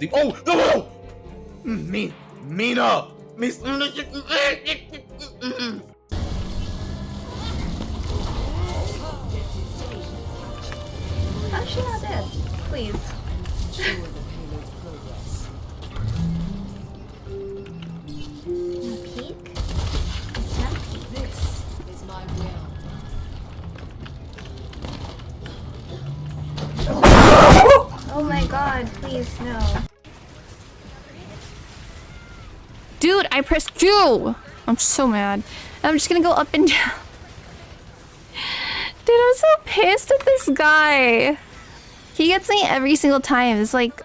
Oh no! Mina! Miss. How's she not dead? Please. Peek? It's not peek. This is my will. Oh my god, please, no. Dude, I pressed Q! I'm so mad. I'm just gonna go up and down. Dude, I'm so pissed at this guy. He gets me every single time. It's like...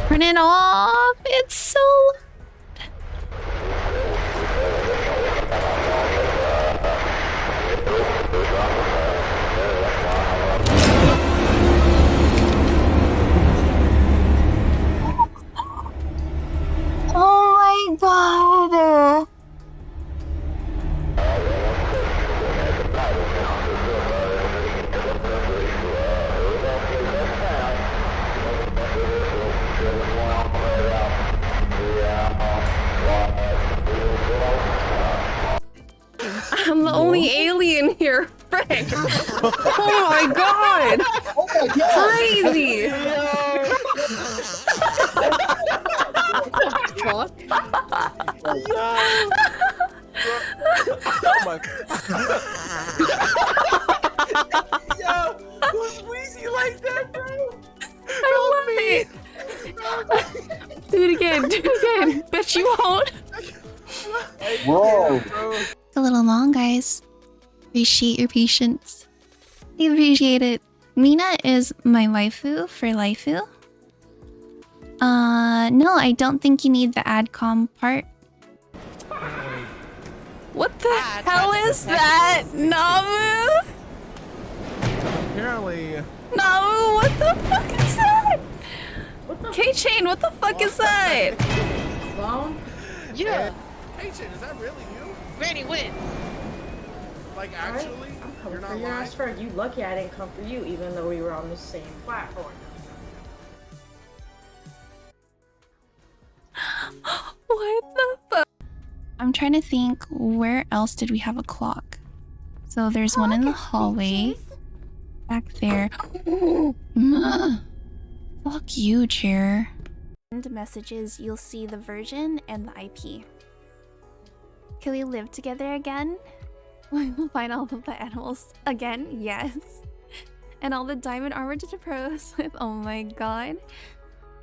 Turn it off! It's so... Oh my god! I'm the only alien here. Frick! Oh my god! Oh my god! Crazy! Fuck? Oh my. Yo, who's wheezy like that, bro? I love it! Do it again, do it again. Bet you won't. Whoa! It's a little long, guys. Appreciate your patience. I appreciate it. Mina is my waifu for Laifu. No, I don't think you need the adcom part. What the hell is that? Namu? Apparently. Namu, what the fuck is that? K-Chain, what the fuck is that? Clone? Yeah, Hey, Chin, is that really you? Granny win. Like, actually? I'm You're coming not for your lying? ass first. You lucky I didn't come for you, even though we were on the same platform. What the fuck? I'm trying to think, where else did we have a clock? So there's one in the hallway. Back there. Fuck you, chair. In messages, you'll see the version and the IP. Can we live together again? We will find all of the animals again? Yes. And all the diamond armor to the pros with, oh my god.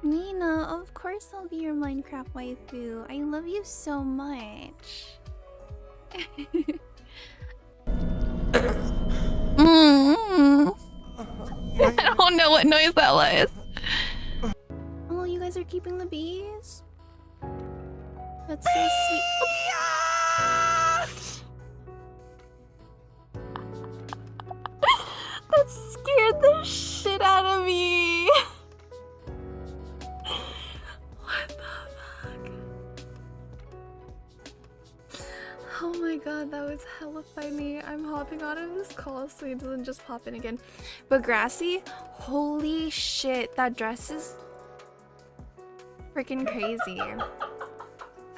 Mina, of course I'll be your Minecraft waifu. I love you so much. I don't know what noise that was. Oh, you guys are keeping the bees? That's so sweet. That scared the shit out of me. What the fuck? Oh my god, that was hella funny. I'm hopping out of this call so it doesn't just pop in again. But Grassy, holy shit, that dress is freaking crazy.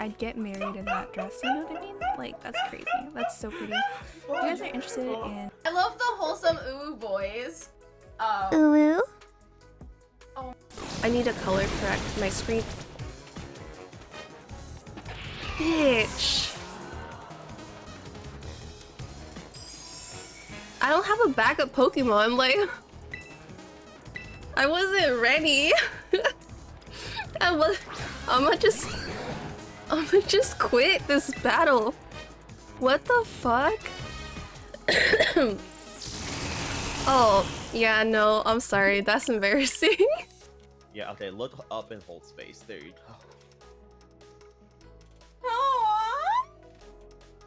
I'd get married in that dress, you know what I mean? Like, that's crazy. That's so pretty. If you guys are interested in... I love the wholesome ooh boys. Ooh? I need to color correct my screen. Bitch. I don't have a backup Pokemon, like... I wasn't ready. I'ma just quit this battle. What the fuck? Oh, yeah, no, I'm sorry. That's embarrassing. Yeah, okay, look up and hold space. There you go.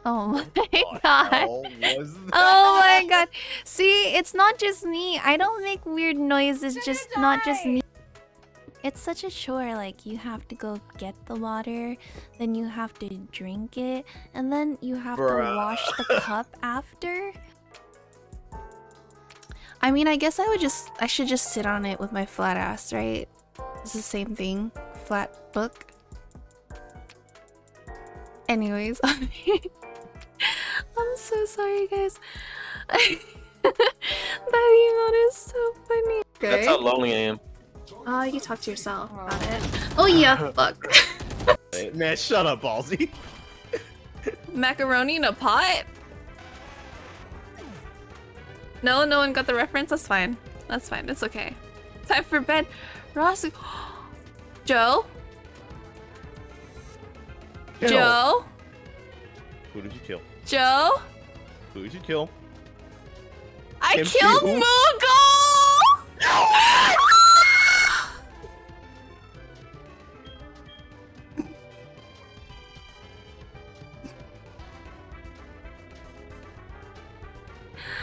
Oh my What the god. hell was that? Oh my god. See, it's not just me. I don't make weird noises, just not just me. It's such a chore, like you have to go get the water, then you have to drink it, and then you have to wash the cup after. I mean, I guess I should just sit on it with my flat ass, right? It's the same thing. Flat book. Anyways, I'm so sorry, guys. That emote is so funny. That's how lonely I am. Oh, you talk to yourself about it. Oh yeah, fuck. Hey, man, shut up, Ballsy. Macaroni in a pot? No, no one got the reference. That's fine. That's fine. It's okay. Time for bed. Ross. Joe? Kill. Joe? Who did you kill? Joe? Who did you kill? I Kim killed Chi-Woo? Moogle!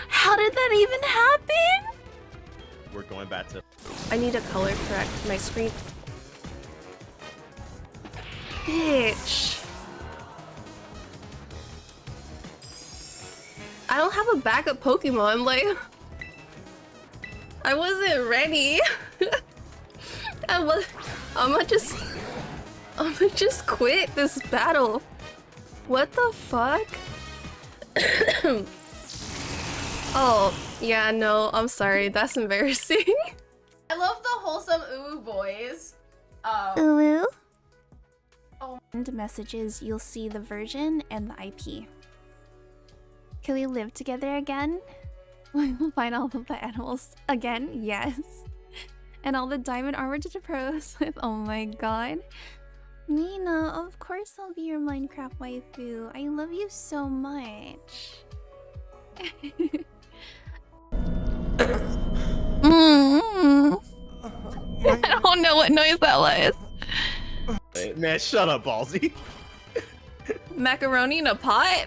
How did that even happen? We're going back to. I need to color correct my screen. Bitch. I don't have a backup Pokemon, like... I wasn't ready. I'ma just quit this battle. What the fuck? Oh, yeah, no, I'm sorry. That's embarrassing. I love the wholesome ooh boys. Ooh. Oh. And messages, you'll see the version and the IP. Can we live together again? We'll find all of the animals again, yes. And all the diamond armor to the pros with, oh my god. Nina, of course I'll be your Minecraft waifu. I love you so much. I don't know what noise that was. Hey, man, shut up, Ballsy. Macaroni in a pot?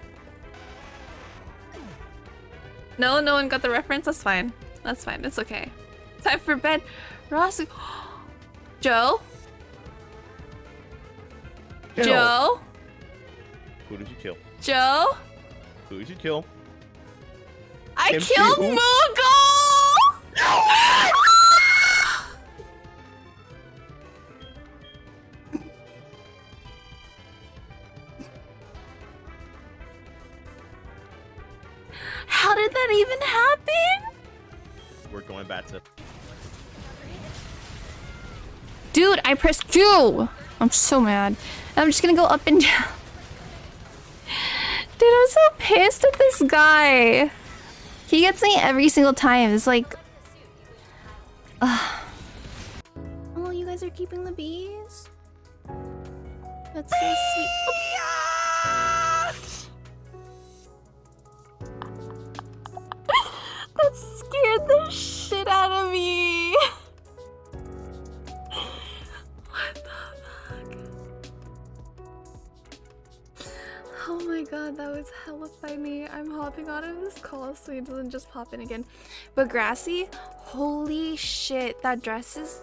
No, no one got the reference. That's fine. That's fine. It's okay. Time for bed. Ross. Joe? Kill. Joe? Who did you kill? Joe? Who did you kill? I Kim killed Chi-Woo? Moogle! How did that even happen? We're going back to. Dude, I pressed Q! I'm so mad. I'm just gonna go up and down. Dude, I'm so pissed at this guy. He gets me every single time. It's like... Oh, you guys are keeping the bees? That's so sweet. That scared the shit out of me. What the fuck? Oh my god, that was hella funny. I'm hopping out of this call so it doesn't just pop in again. But Grassy, holy shit, that dress is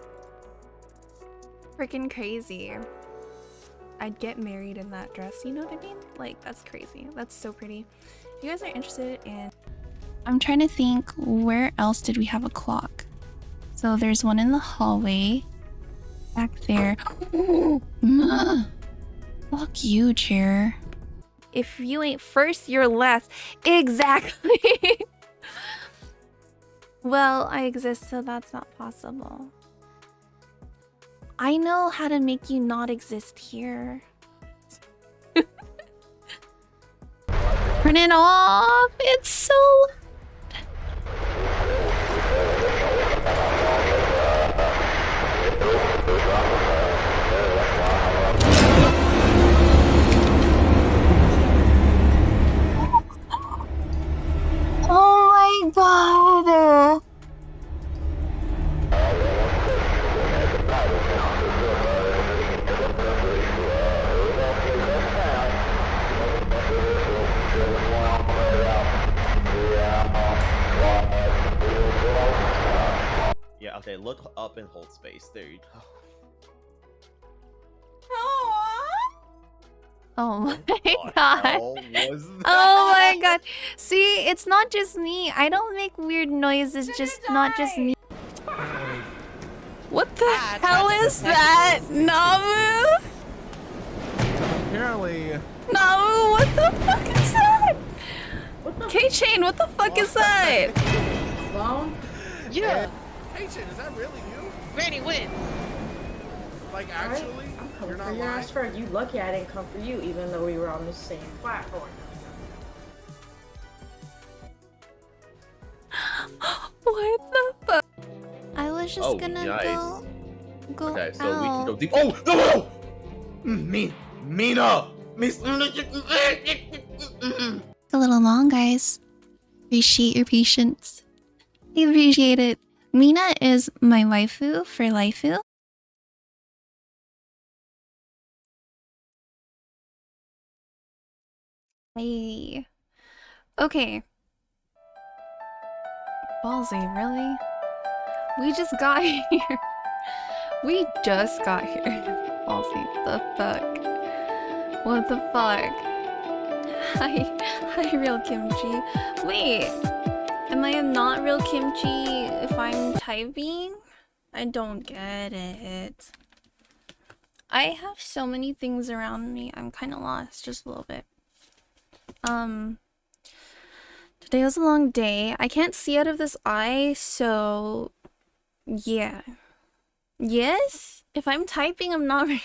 freaking crazy. I'd get married in that dress, you know what I mean? Like, that's crazy. That's so pretty. If you guys are interested in... I'm trying to think, where else did we have a clock? So there's one in the hallway. Back there. Fuck you, chair. If you ain't first, you're last. Exactly. Well, I exist, so that's not possible. I know how to make you not exist here. Turn it off. It's so... Oh my god! Yeah, okay, look up and hold space. There you go. Oh my What god. hell was that? Oh my god. See, it's not just me. I don't make weird noises, just not just me. What the hell is that? Namu? Apparently, Namu, what the fuck is that? What the K-Chain, what the fuck is that? clown? Yeah, hey, Chin, is that really you? Granny wins. Like, Alright, actually, I'm you're coming not for your lying. ass first. You lucky I didn't come for you, even though we were on the same platform. What the fuck? I was just Oh, gonna yikes. go Okay, so out. we can go deep. Oh, no, no! Mina! A little long, guys. Appreciate your patience. I appreciate it. Mina is my waifu for Laifu. Hey. Okay. Ballsy, really? We just got here. We just got here. Ballsy, the fuck? What the fuck? Hi, real kimchi. Wait, am I not real kimchi if I'm typing? I don't get it. I have so many things around me. I'm kind of lost, just a little bit. Today was a long day. I can't see out of this eye, so yeah. Yes? If I'm typing, I'm not real.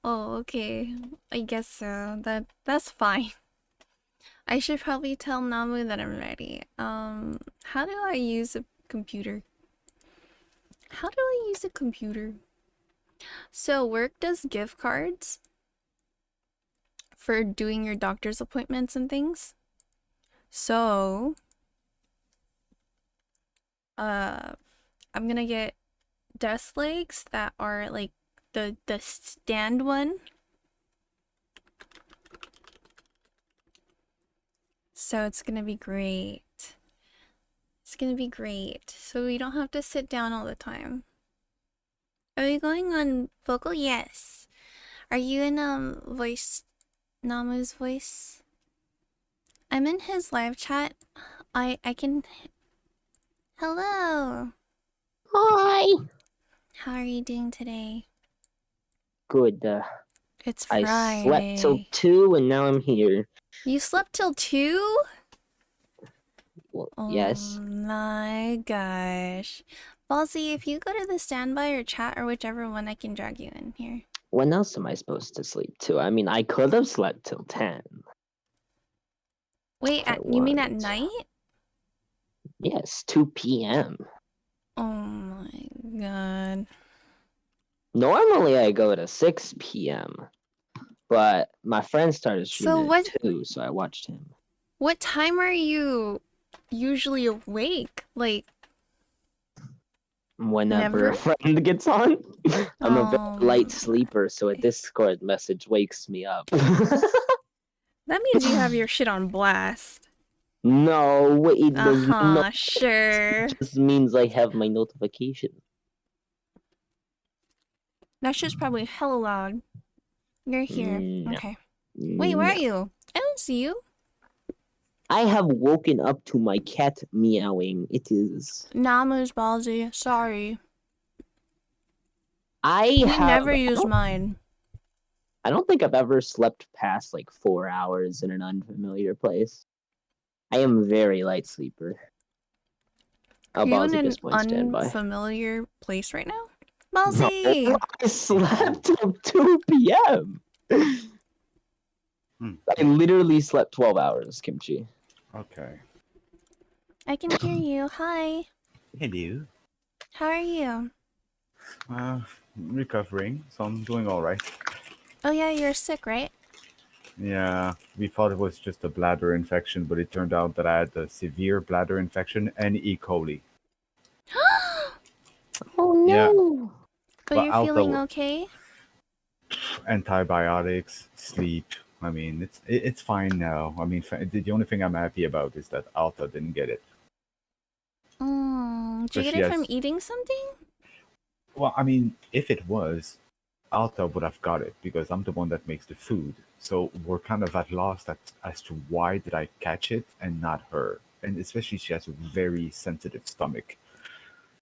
Oh, okay. I guess so. That's fine. I should probably tell Namu that I'm ready. How do I use a computer? How do I use a computer? So work does gift cards for doing your doctor's appointments and things. So I'm gonna get desk legs that are like the stand one. So it's gonna be great. It's gonna be great. So we don't have to sit down all the time. Are we going on vocal? Yes. Are you in voice, Namu's voice? I'm in his live chat. I can. Hello. Hi. How are you doing today? Good. It's I Friday. slept till 2 and now I'm here. You slept till 2? Well, Oh yes. my gosh. Ballsy, if you go to the standby or chat or whichever one, I can drag you in here. When else am I supposed to sleep to? I mean, I could have slept till 10. Wait, I you mean at want. night? Yes, 2 p.m. Oh my god. Normally I go to 6 p.m. But my friend started So streaming what- at 2, so I watched him. What time are you usually awake? Like, Whenever Never? a friend gets on. I'm a very Oh. light sleeper, so a Discord message wakes me up. that means you have your shit on blast. No, it does not. Sure. Just means I have my notification. That shit's probably hella loud. You're here. No. Okay. Wait, where No. are you? I don't see you. I have woken up to my cat meowing. It is. Namu's Ballsy. Sorry. I You have. never use mine. I don't think I've ever slept past like 4 hours in an unfamiliar place. I am a very light sleeper. Oh, Are you in Ballsy an just went standby. unfamiliar place right now? Ballsy! I slept till 2 p.m. I literally slept 12 hours, Kimchi. Okay. I can hear you. Hi. Hello. How are you? Recovering, so I'm doing all right. Oh yeah, you're sick, right? Yeah, we thought it was just a bladder infection, but it turned out that I had a severe bladder infection and E. coli. Oh no! Yeah. But Well, you're I'll feeling double- okay? Antibiotics, sleep. I mean, it's fine now. I mean, the only thing I'm happy about is that Alta didn't get it. Did you But get she it from has- eating something? Well, I mean, if it was, Alta would have got it because I'm the one that makes the food. So we're kind of at loss as to why did I catch it and not her. And especially she has a very sensitive stomach.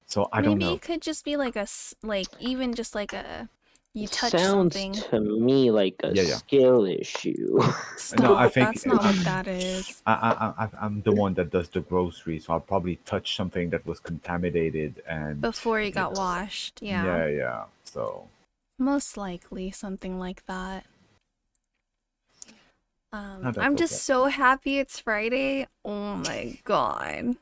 So I don't Maybe know. it could just be like like even just like a you touch Sounds something. to me like a Yeah, yeah. skill issue. Stop. No, I think That's not what that is. I'm the one that does the groceries, so I'll probably touch something that was contaminated and Before it got washed. yeah, yeah. So Most likely something like that. that's I'm just okay. so happy it's Friday. Oh my god.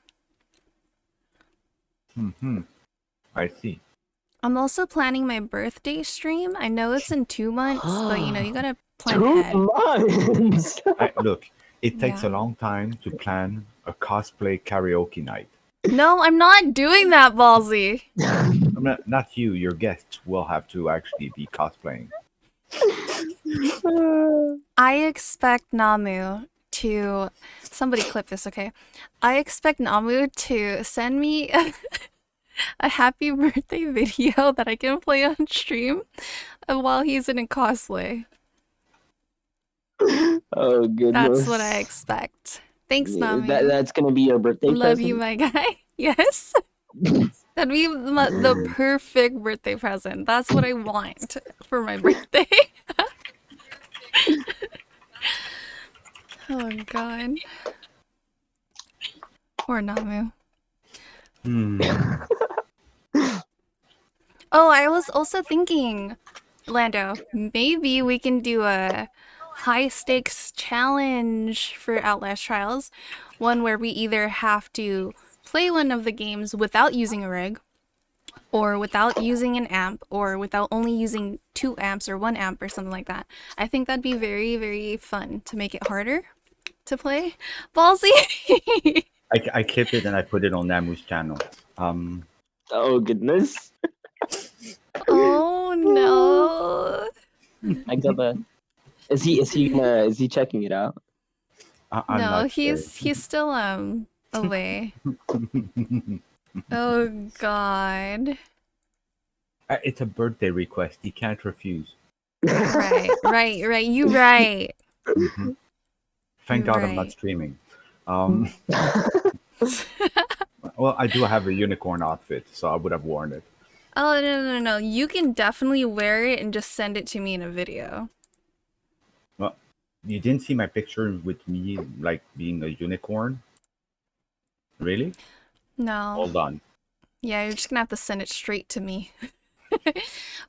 I see. I'm also planning my birthday stream. I know it's in 2 months, but you know, you gotta plan 2 ahead. months. Look, it takes Yeah. a long time to plan a cosplay karaoke night. No, I'm not doing that, Ballsy. Not you, your guests will have to actually be cosplaying. I expect Namu to... Somebody clip this, okay? I expect Namu to send me a happy birthday video that I can play on stream while he's in a cosplay. Oh goodness. That's what I expect. Thanks, Namu. That's gonna be your birthday Love present? you, my guy. Yes. That'd be the perfect birthday present. That's what I want for my birthday. Oh god. Poor Namu. Oh, I was also thinking, Lando, maybe we can do a high stakes challenge for Outlast Trials. One where we either have to play one of the games without using a rig, or without using an amp, or without only using 2 amps or 1 amp or something like that. I think that'd be very, very fun to make it harder to play. Ballsy! I clipped it and I put it on Namu's channel. Oh goodness. Oh no. I gotta. Is he checking it out? I'm No, not sure. he's still away. Oh god. It's a birthday request. He can't refuse. Right. You right. Thank You're God I'm not right. streaming. Well, I do have a unicorn outfit, so I would have worn it. Oh no. You can definitely wear it and just send it to me in a video. Well, you didn't see my picture with me, like, being a unicorn? Really? No. Hold on. Yeah, you're just gonna have to send it straight to me.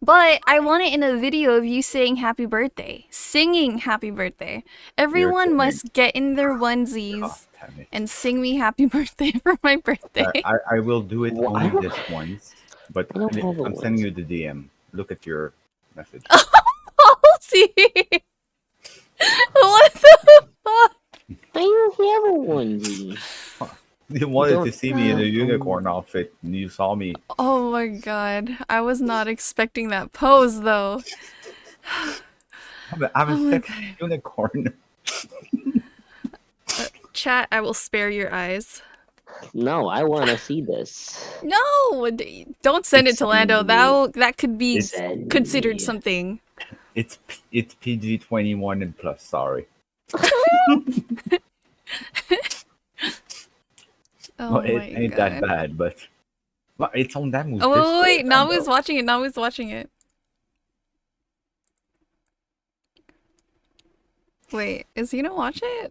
But I want it in a video of you saying happy birthday. Singing happy birthday. Everyone kidding. must get in their onesies God damn it. and sing me happy birthday for my birthday. I will do it only this once, but I don't have a I'm sending you the DM. Look at your message. Oh, see? What the fuck? I don't have a onesie. You wanted don't to see me in a have unicorn outfit, and you saw me. Oh my god. I was not expecting that pose though. I'm a Oh my sexy unicorn. Chat, I will spare your eyes. No, I want to see this. No! Don't send it to Lando. That could be Send considered me. something. It's PG-21 and plus. Sorry. Oh Well, my it ain't god. that bad, but well, it's on that movie. Oh wait, Namu's watching it. Namu's watching it. Wait, is he gonna watch it?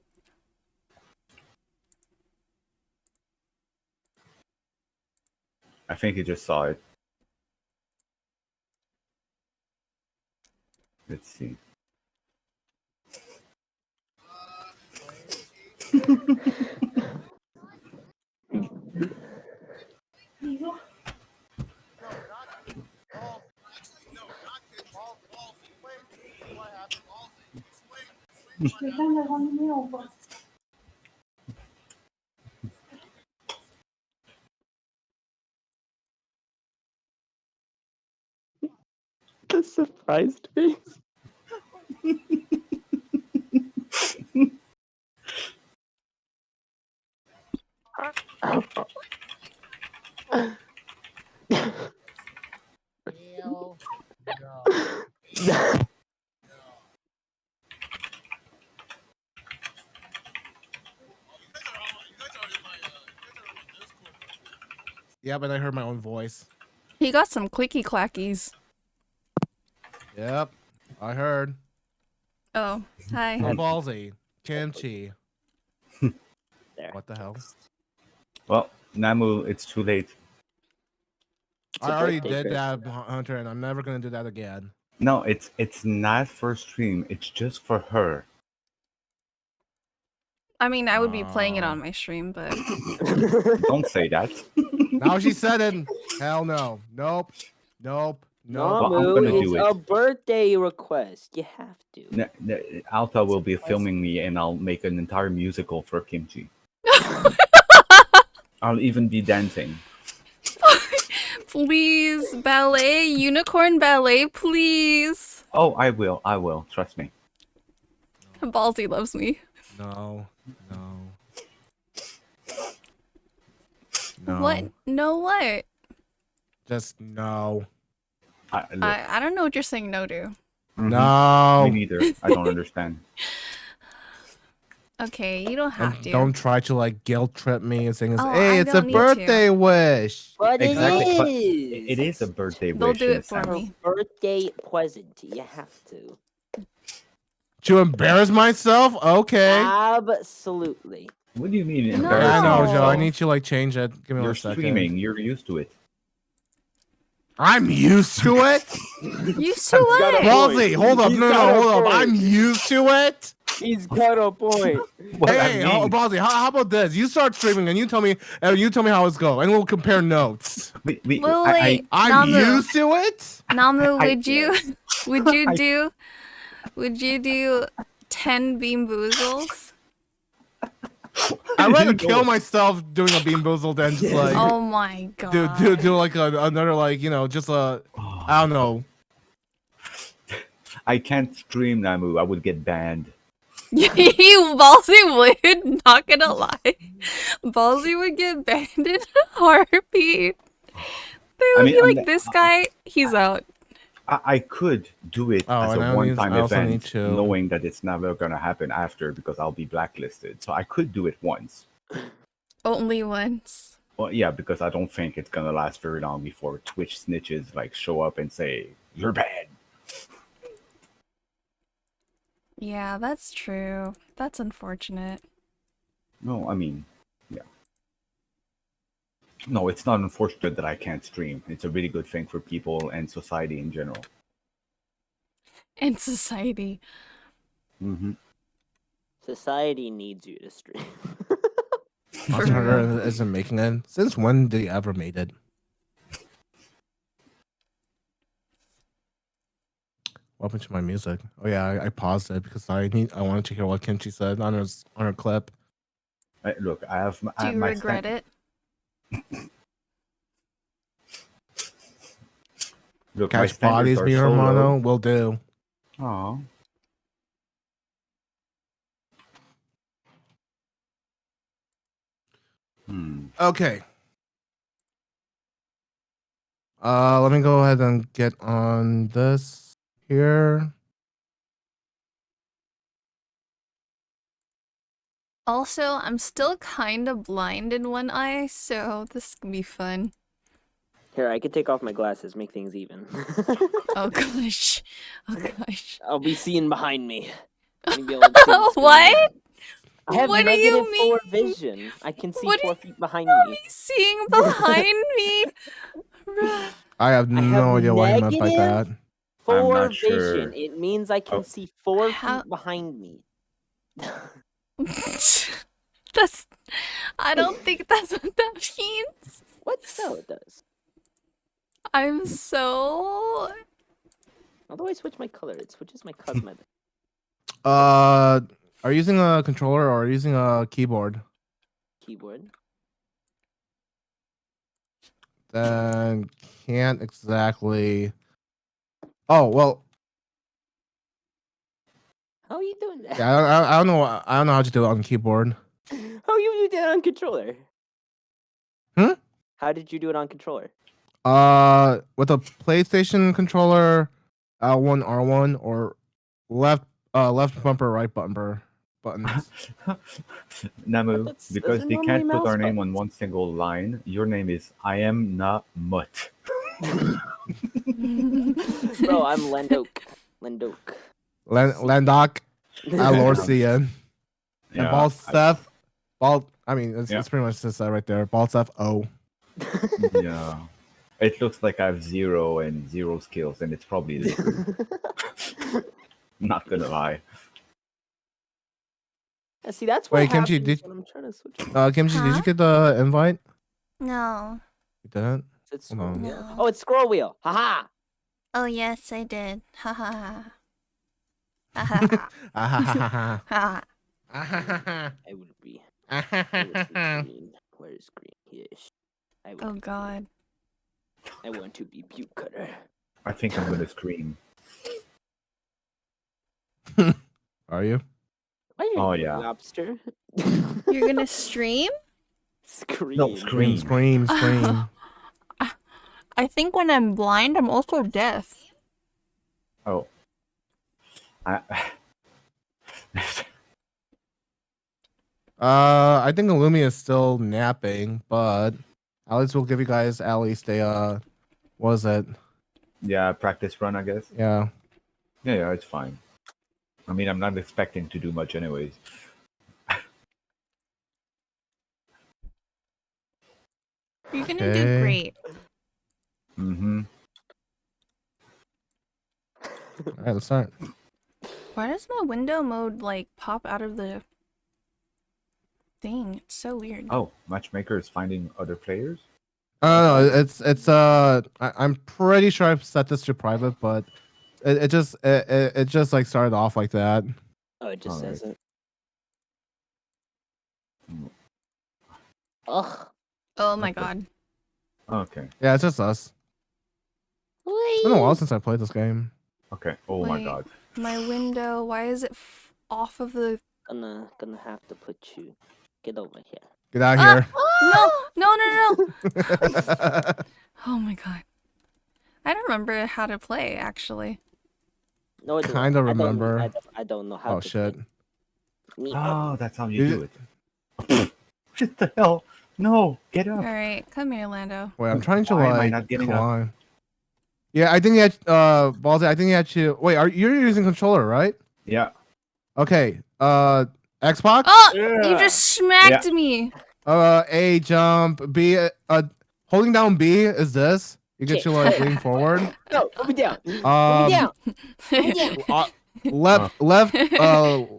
I think he just saw it. Let's see. The surprised face. Yep, and I heard my own voice. He got some clicky clackies. Yep, I heard. Oh, hi. So ballsy. Kimchi. There. What the hell? Well, Namu, it's too late. It's I a already birthday did that, present. Hunter, and I'm never gonna do that again. No, it's not for stream. It's just for her. I mean, I would be playing it on my stream, but Don't say that. Now she said it. Hell no. Nope. Nope. Nope. Well, I'm Namu, gonna it's do a it. birthday request. You have to. Alta will be filming me, and I'll make an entire musical for Kimchi. I'll even be dancing. please, ballet, unicorn ballet, please. Oh, I will. I will. Trust me. Ballsy loves me. No. No. No. What? No, what? Just no. Look, I don't know what you're saying no to. mhm. No. Me neither. I don't understand. Okay, you don't have to. Don't try to like guilt trip me and saying, Oh, "Hey, I it's a don't need to. birthday wish." But Exactly, but it is. It is a birthday They'll wish. do in it a for sense. me. Birthday present. You have to. To embarrass myself? Okay. Absolutely. What do you mean? No. embarrass I know, Joe. I yourself? need to like change it. Give me You're one second. streaming. You're used to it. I'm used to it. You so what? Ballsy, hold up. He's No, got a hold up. point. I'm used to it. He's got a point. What I Hey, mean, Ballsy, how about this? You start streaming and you tell me how it's going, and we'll compare notes. we, Wait, I'm Namu, used to it. Namu, I- would you do 10 beam boozles? I'd rather You kill know- myself doing a beam boozle than just like Oh my god. do like another like just a I don't know. I can't stream Namu. I would get banned. Ballsy would, not gonna lie. Ballsy would get banned in a heartbeat. They would mean, be I'm like, the- this guy, he's out. I could do it Oh, as and a I one-time also need event, to- knowing that it's never gonna happen after because I'll be blacklisted. So I could do it once. Only once. Well, yeah, because I don't think it's gonna last very long before Twitch snitches like show up and say you're bad. Yeah, that's true. That's unfortunate. No, I mean, yeah. No, it's not unfortunate that I can't stream. It's a really good thing for people and society in general. And society. Mm-hmm. Society needs you to stream. Monster Hunter isn't making it. Since when did he ever made it? Welcome to my music. Oh yeah, I paused it because I wanted to hear what Kimchi said on her clip. Look, I have. Do you regret it? Look, my Catch standards bodies, are me so Romano, will do. Aw. Okay. Let me go ahead and get on this here. Also, I'm still kind of blind in one eye, so this can be fun. Here, I could take off my glasses, make things even. Oh gosh. Oh gosh. I'll be seeing behind me. You'll be able to see the screen. What? I have What do you negative 4 mean? vision. I can see What do 4 feet behind Are me. me seeing behind me? I have I have no idea what he meant by that. negative I'm 4 not vision. sure. It means I can Oh. see 4 How- feet behind me. That's. I don't think that's what that means. What? No, it does. I'm so. How do I switch my color? It switches my cosmetic. Are you using a controller or are you using a keyboard? Keyboard. Then can't exactly. Oh well, How are you doing that? yeah, I don't know. I don't know how to do it on keyboard. How you do that on controller? Hmm? How did you do it on controller? With a PlayStation controller, L1 R1 or left bumper right bumper. buttons. But Namu, that's- because those are they normally can't put mouse our name on buttons. one single line, your name is I am na Mutt. Bro, I'm Lendok. Lendok. Landok, Alorcian, and Yeah, Balseth. I mean, Yeah. it's pretty much just that right there. Balseth O. yeah. It looks like I have 0 and 0 skills, and it's probably the truth. Not gonna lie. Yeah, see, that's what Wait, Kimchi, happens did- when I'm trying to switch. Kimchi, did Huh? you get the invite? No. You didn't. It's Hold on. scroll wheel. No. Oh, it's scroll wheel. Haha. Oh yes, I did. Ha ha ha. Ha ha ha. Ha. I will be. Where is green? Where is green? Yes. I will Oh be god. green. I want to be Butte Cutter. I think I'm gonna scream. Are you? Why are you Oh, doing, yeah. lobster? You're gonna stream? Scream. No, Scream, Scream. scream. I think when I'm blind, I'm also deaf. Oh. I... I think Illumi is still napping, but at least we'll give you guys at least a what is it? yeah, practice run, I guess. Yeah. Yeah, it's fine. I mean, I'm not expecting to do much anyways. You're gonna Okay. do great. Mm-hmm. Alright, let's start. Why does my window mode like pop out of the thing? It's so weird. Oh, matchmaker is finding other players? No, it's I'm pretty sure I've set this to private, but it just like started off like that. Oh, it just Alright. says it. Mm. Ugh. Oh my Okay. god. Okay. Yeah, it's just us. It's been a while since I played this game. Okay. Oh my Wait. god. My window, why is it off of the... Gonna have to put you. Get over here. Get out Ah! here. No. Oh my god. I don't remember how to play, actually. No, I don't. Kinda I don't- remember. I don't know how Oh to shit. play. Me. Oh, that's how you You- do it. What the hell? No, get up. Alright, come here, Lando. Wait, I'm trying to Why am I like not getting up? climb. Yeah, I think you had Ballsy, I think you had to wait, you're using controller, right? Yeah. Okay. Xbox? Oh! Yeah. You just smacked me! A jump. B holding down B is this. You get Shit. to like lean forward. No, put me down. Put me Um down. Put me down.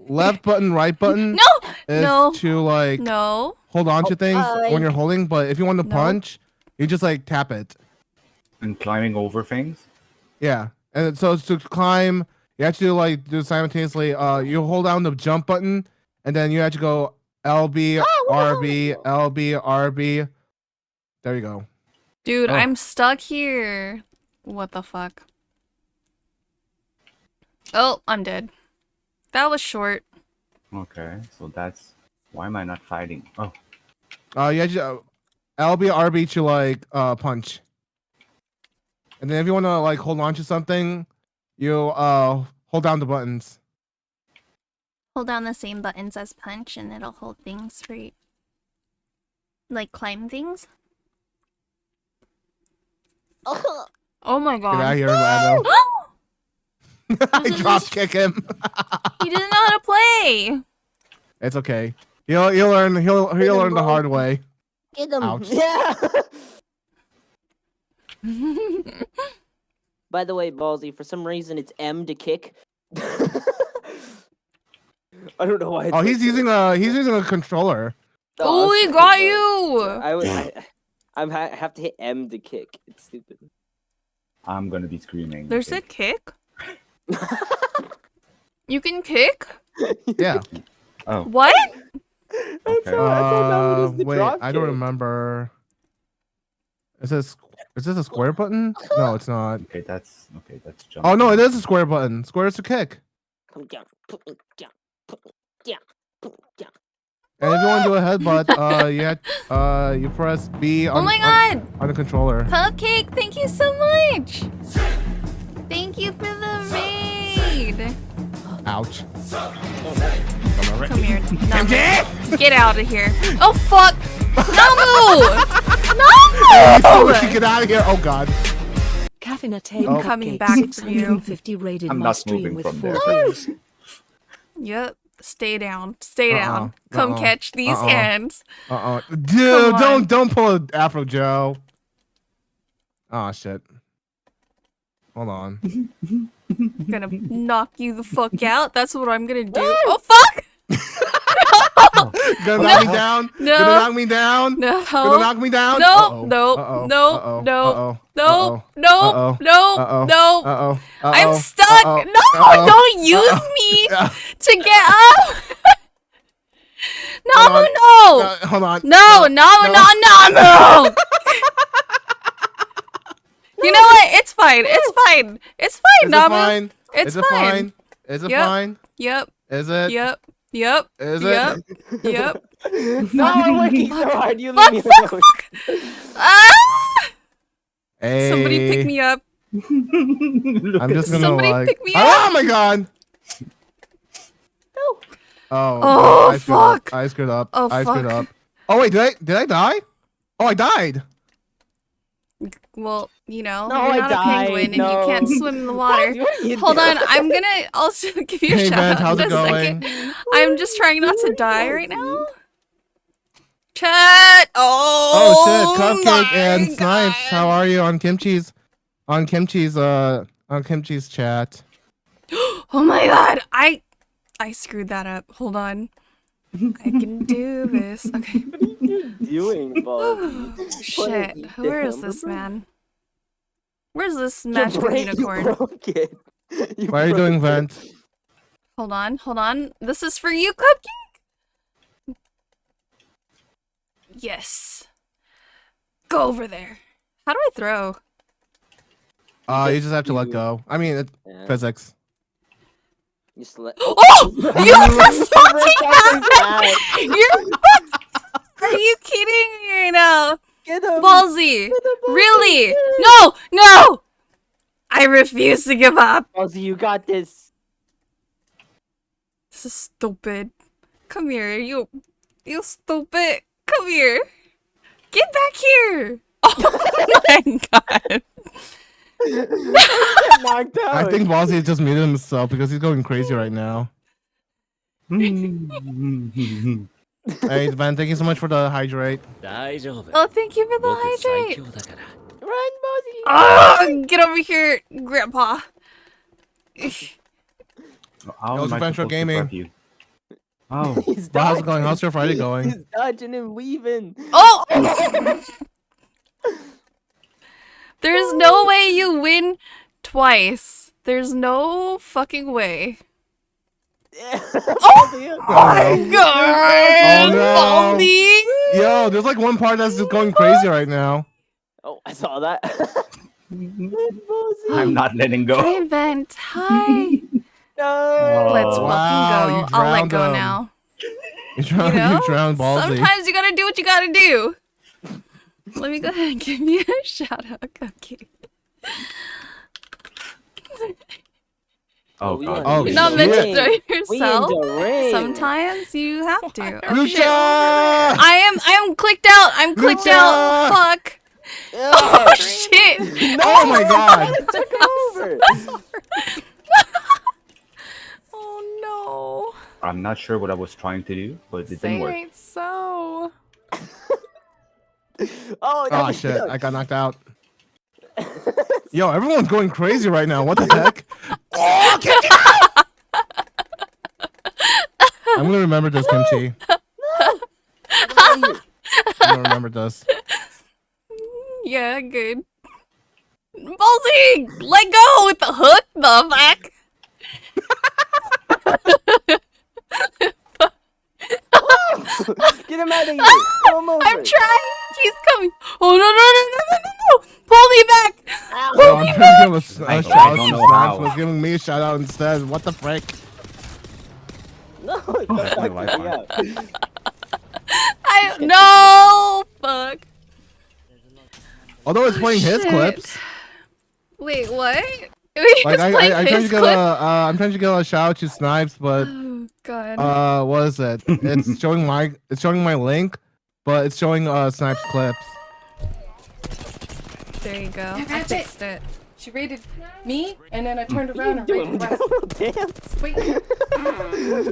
left button, right button No! is No. to like No. hold on to things when you're holding, but if you want to No. punch, you just like tap it. And climbing over things? Yeah. And so to climb, you have to like do simultaneously. You hold down the jump button, and then you have to go LB, RB, LB, RB. There you go. Dude, Oh. I'm stuck here. What the fuck? Oh, I'm dead. That was short. Okay, so that's why am I not fighting? Oh, You have to LB, RB to like punch. And then if you want to like hold on to something, you hold down the buttons. Hold down the same buttons as punch and it'll hold things for you. Like climb things. Oh my Get out of god. here, Lando. I drop kick him. He didn't know how to play. It's okay. He'll learn. He'll learn the hard way. Get him. Ouch. Yeah. By the way, Ballsy, for some reason it's M to kick. I don't know why. It's Oh, like he's using a controller. Oh, he it's got stupid. you! I have to hit M to kick. It's stupid. I'm gonna be screaming. There's a okay. kick? You can kick? Yeah. Oh, What? okay. Wait, I don't remember. Is this a square button? No, it's not. Okay, that's jump. Oh no, it is a square button. Square is to kick. Put me down. Put me down. Put me down. Put me down. And if you want to do a headbutt, you press B on, Oh my god! on the controller. Cupcake, thank you so much! Thank you for the raid! Ouch. Oh, that- Dumbass. Come here. Namu. Get out of here. Oh fuck! Namu! Oh, Namu! she get out of here. Oh god. Caffeine Tame Oh. Coming back for you. 650 rated I'm my not stream moving with from 4 there. views. Yep. Stay down. Stay down. Uh-uh. Come Uh-uh. catch these Uh-uh. hands. Dude, Come on. don't pull an Afro Joe. Oh shit. Hold on. Gonna knock you the fuck out. That's what I'm gonna do. Oh fuck! Gonna knock me down? No. Gonna knock me down? No. Gonna knock me down? No, Uh-oh. no, Uh-oh. no, Uh-oh. no, Uh-oh. no, Uh-oh. no, Uh-oh. no, Uh-oh. no. Uh-oh. I'm Uh-oh. stuck. Uh-oh. No, Uh-oh. don't use Uh-oh. me Yeah. to get up. Hold Namu, on. no. Hold on. No, Namu, no, Namu. You know what? It's fine. It's fine. It's fine, Is it Namu. fine? It's Is it fine. fine? Is it Yep. fine? Yep, Is it? yep, yep, Is yep, it? yep. No, I'm working so hard. You Fuck, leave me fuck, alone. Ah! Hey. Somebody pick me up. I'm just gonna Somebody like. pick me Oh my god. Oh. Oh, I screwed up. fuck. I screwed up. Oh, I screwed fuck. up. Oh wait, did I die? Oh, I died. Well, you know, No, you're I not a penguin died, and you can't no. swim in the water. What are you Hold doing? on, I'm gonna also give you a Hey, shout Vent, out how's in it a going? second. I'm just trying not to die right now. Chat! Oh shit, Cupcake my and Snipes. God. How are you on Kimchi's chat? Oh my god, I screwed that up. Hold on. I can do this. Okay. What are you doing, Bob? Shit. eat Where is them. this man? Where's this You magical break- unicorn? You broke it. Why are you doing Vent? Hold on, hold on. This is for you, Cupcake. Yes. Go over there. How do I throw? You just have to let go. I mean, it's Yeah. physics. You slept. Oh! You fucking You're Are you kidding me right now? Get him. Ballsy. Get him, Ballsy, Really? get him. No! No! I refuse to give up. Ballsy, you got this. This is stupid. Come here, you stupid. Come here. Get back here. Oh my god. Get knocked out. I think Ballsy just muted himself because he's going crazy right now. Hey, Van, thank you so much for the hydrate. Oh, thank you for the hydrate. Run, Ballsy. Oh, get over here, Grandpa. How How's am I Adventure supposed to Gaming? prep you? Oh, He's Well, how's it dodging. going? How's your Friday going? He's dodging and weaving. Oh! There's no way you win twice. There's no fucking way. Oh my god! Oh, no. Baldy! Yo, there's like one part that's just going crazy right now. Oh, I saw that. Ballsy. I'm not letting go. Hi, Vent. Hi. No. Let's Wow, fucking you go. I'll let drowned go him. now. You drowned, You know? you drowned Ballsy. Sometimes you gotta do what you gotta do. Let me go ahead and give you a shout out, Cupcake. Oh We god. in Oh, the You're not meant to shit. throw ring. yourself. We in the ring. Sometimes you have to. Oh, Lucha! shit. I am clicked out. I'm clicked Lucha! out. Fuck. Yeah. Oh shit. Oh my god! It took over. Oh I'm not sure what I was trying to do, but it no. didn't work. Ain't so. Oh, Oh shit, I got knocked out. Yo, everyone's going crazy right now. What the heck? Oh, Kimchi! I'm gonna remember this, Kimchi. I'm gonna remember this. Yeah, good. Ballsy, let go with the hook, the back. Get him out of here. Throw him over. I'm trying. He's coming. Oh no! Pull me back. Yo, I'm trying to give a I shout out don't to know Snaps how. was giving me a shout out instead. What the frick? No, That's my knock Wi-Fi. me out. No! Fuck. Although it's playing his Shit. clips. Wait, what? We Like just played I'm trying his to get clip. I'm trying to get a shout out to Snipes, but Oh god. what is it? It's showing my link, but it's showing Snipes clips. There you go. I That's it. fixed it. She raided me, and then I turned around and Doing raided a Wes. little dance. Wait,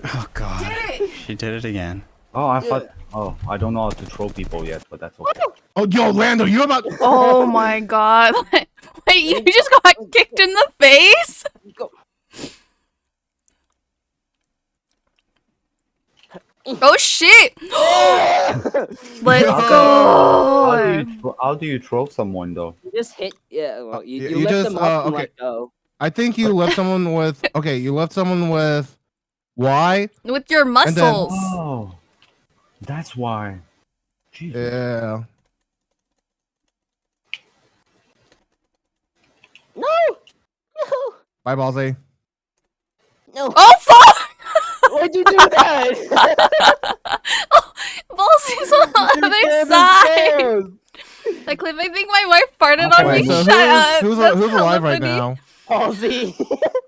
Oh god. did it! She did it again. Oh, I thought. Oh, I don't know how to troll people yet, but that's okay. Oh, yo, Lando, you about? Oh my god. Wait, you just got kicked in the face? Go. Oh shit! Let's How go! How do you troll someone though? You just hit. Yeah. Well, you, you you lift just, them up and okay. let go. I think you left someone with. Okay, you left someone with Y. With your then- muscles. Oh, that's why. Jesus. Yeah. No. No. Bye, Ballsy. No. Oh fuck! Why'd you do that? Ballsy's on the other side! The clip, I think my wife farted on Okay, me. so Shut up! who's That's alive hella right funny. now? Halsey.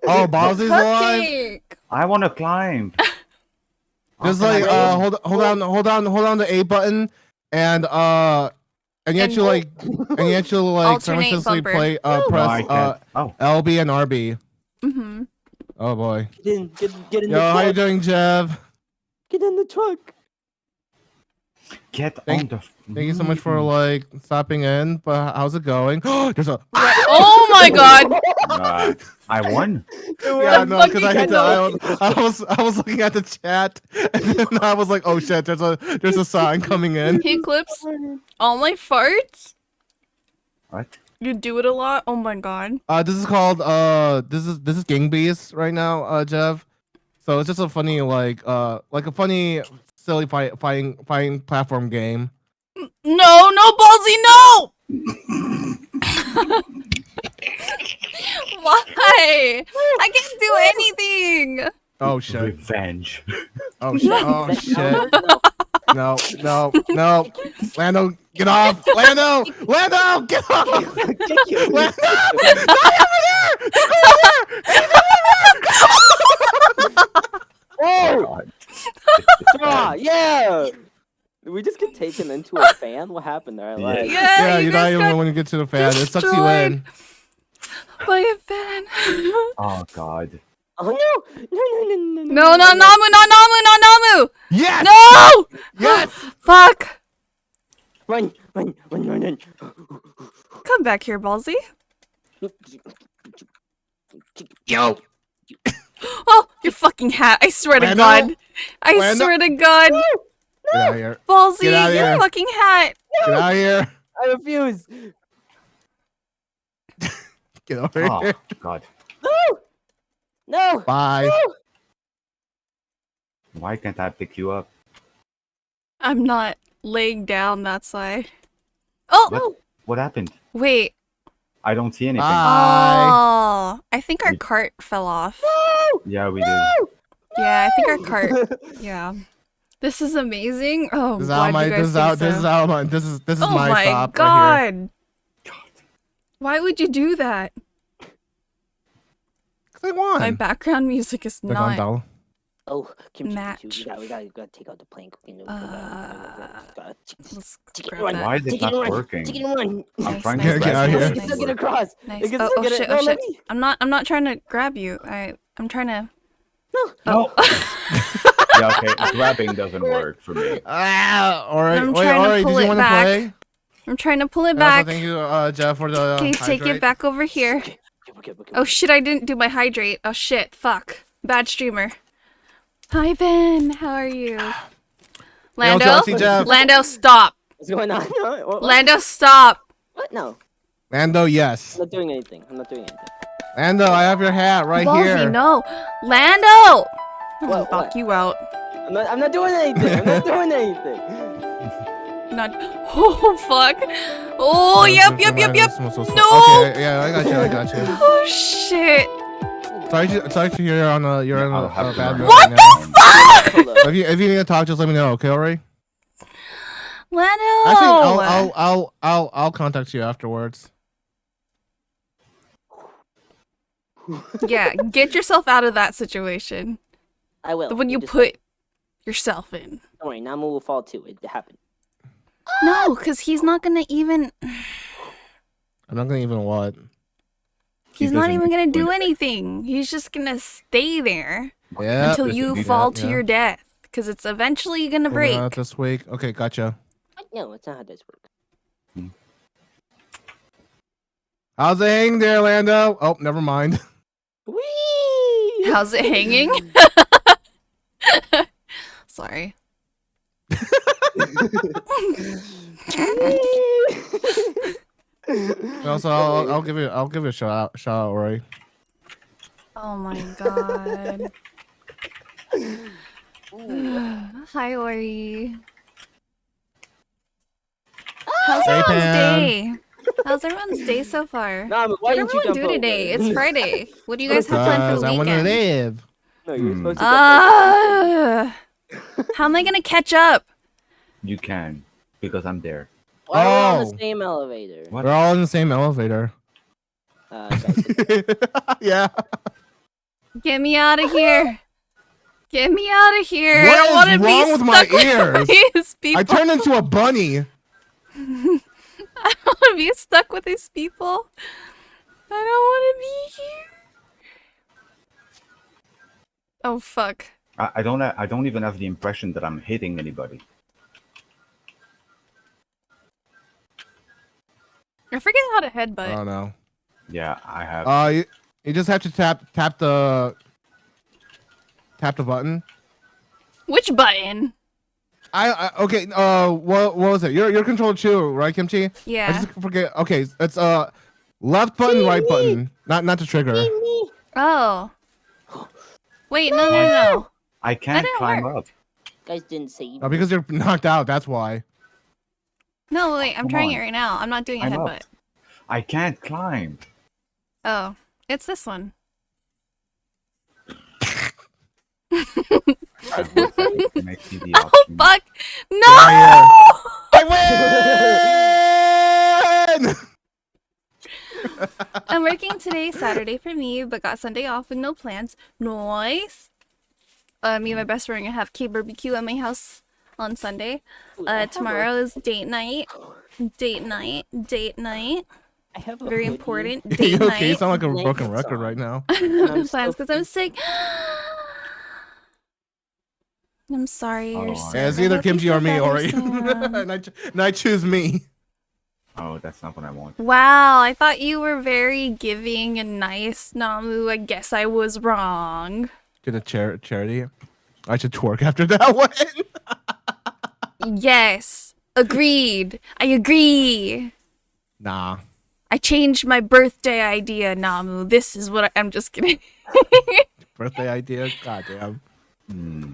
Oh, Ballsy's alive. Cupcake! I want to climb. Just How can like I- hold on the A button and you actually like Alternate simultaneously bumper. play No, I press can't. Oh, LB and RB. Mm-hmm. Oh boy. Get in Yo, the how you truck. doing, Jev? Get in the truck. get Thank- on the. Thank you so much for like stopping in. But how's it going? There's a Oh my god! I won. yeah, no, because I hit fucking the I was looking at the chat and then I was like, oh shit, there's a sign coming in. He clips all my farts? What? You do it a lot? Oh my god. This is called this is Gang Beasts right now, Jev. So it's just a funny like a funny silly fighting platform game. No, no, Ballsy, no! Why? I can't do anything. Oh shit! Revenge. Oh shit! Oh shit! No, no, no! Lando, get off! Lando, Lando, get off! Kick you. Lando, not over there! Don't go over there! Oh! God. Ah, yeah. Did we just get taken into a fan? What happened there? Like, Yeah, Yeah, you you're not guys even got when you get to the fan. It sucks you in. by a fan. Oh God. oh no! No, not Namu, not Namu, not Namu! Yes! No! Yes! Fuck! Run, run, run, run, run. Come back here, Ballsy. Yo! Oh, your fucking hat. I swear to Lando? God. I Lando? swear to God. Get out of here! Ballsy, Get outta your here. fucking hat. Get out of here! I refuse. Get over Oh here! God. No! No! Bye. Why can't I pick you up? I'm not laying down, that's why. Oh! What? What happened? Wait. I don't see anything. Bye. Oh, I think our cart fell off. Yeah, we did. Yeah, I think our cart. Yeah. This is amazing. Oh, This is glad out my. you guys This is out. think so. This is out my. This is Oh my my stop right here. God. Why would you do that? 'Cause I won. My background music is Click on not. Bell. Oh, kimchi, Match. kimchi. We gotta take out the plank. Let's Take it, grab run. that. Why is it Take not it, run. working? Take it and run. I'm Nice, trying nice, to Get out grab of it, here. it You doesn't still get work. across. Nice. You can Oh, still oh get shit! it. Oh No, let shit! me. I'm not trying to grab you. I'm trying to. No. Yeah, okay. Grabbing doesn't work for me. Ah, all right. I'm Wait, trying to all right. pull Did you it want to back. play? I'm trying to pull it And also back. thank you, Jeff, for the. Okay, take hydrate. it back over here. Okay, okay, okay, Oh shit! I didn't do my hydrate. Oh shit! Fuck. Bad streamer. Hi Ben. How are you? Lando. Chelsea, Jeff. Lando, stop. What's going on? What? Lando, stop. What? No. Lando, yes. I'm not doing anything. I'm not doing anything. Lando, I have your hat right Ballsy, here. no. Lando. I'm gonna What, knock what? you out. I'm not doing anything. I'm not doing anything. Not. Oh fuck. Oh yep. No. Okay, yeah, I got you. I got you. Oh shit. Sorry to hear you're on a I'll have to bad learn mood. What right now. the fuck? Hold up. If you need to talk, just let me know, okay, Ori? Lando. Actually, I'll contact you afterwards. Yeah, get yourself out of that situation. I will. The one you just put yourself in. Don't worry, Namu will fall too. It happened. No, because he's not gonna even. I'm not gonna even what. He's not doesn't even gonna do explain it. anything. He's just gonna stay there Yeah. until doesn't you do fall that, to yeah. your death. Because it's eventually gonna Moving break. on this week. Okay, gotcha. No, it's not how this works. How's it hanging there, Lando? Oh, never mind. Whee! How's it hanging? Sorry. Also, I'll give you a shout out, Rory. Oh my god. Hi, Ori. How's Hey, everyone's Pam. day? How's everyone's day so far? Nah, but why What did didn't you everyone jump do today? over? It's Friday. What do you guys have planned for Because the I want to weekend? live. No, you're Hmm. supposed to jump How am I gonna catch up? You can, because I'm there. over. Why are we on Oh. the same elevator? What? We're all in the same elevator. Guys, Yeah. Get me out of here. Get me out of here. What I don't is want to be wrong with my stuck ears? these people. I turned into a bunny. I don't want to be stuck with these people. I don't want to be here. Oh fuck. I don't even have the impression that I'm hitting anybody. I forget how to headbutt. Oh no. Yeah, I have. You just have to tap the button. Which button? Okay. What was it? Your control too, right, Kimchi? I Yeah. just forget. Okay, it's left button, right button. Not the trigger. Oh. Wait, no. I can't didn't climb work. up. guys didn't save. Oh, because you're knocked out. That's why. No, wait, I'm Come trying on. it right now. I'm not doing a I'm up. headbutt. I can't climb. Oh, it's this one. I wish I could make you the Oh option. fuck! Yeah, No! I win. I'm working today, Saturday for me, but got Sunday off with no plans. Nice. Me and my best friend are gonna have K-barbecue at my house on Sunday. Tomorrow is date night. Date night. I have a Very hoodie. important. You Date okay? You night. sound like a Blanket broken record song. right now. I'm Plans so because I'm sick. I'm sorry. Oh, You're yeah, sick. Yeah, it's I either hope you Kimchi or feel me, better Ori. soon. and I choose me. Oh, that's not what I want. Wow, I thought you were very giving and nice, Namu. I guess I was wrong. Get a charity. I should twerk after that one. Yes, agreed. I agree. Nah. I changed my birthday idea, Namu. This is what I'm just kidding. Birthday idea. Goddamn. Hmm.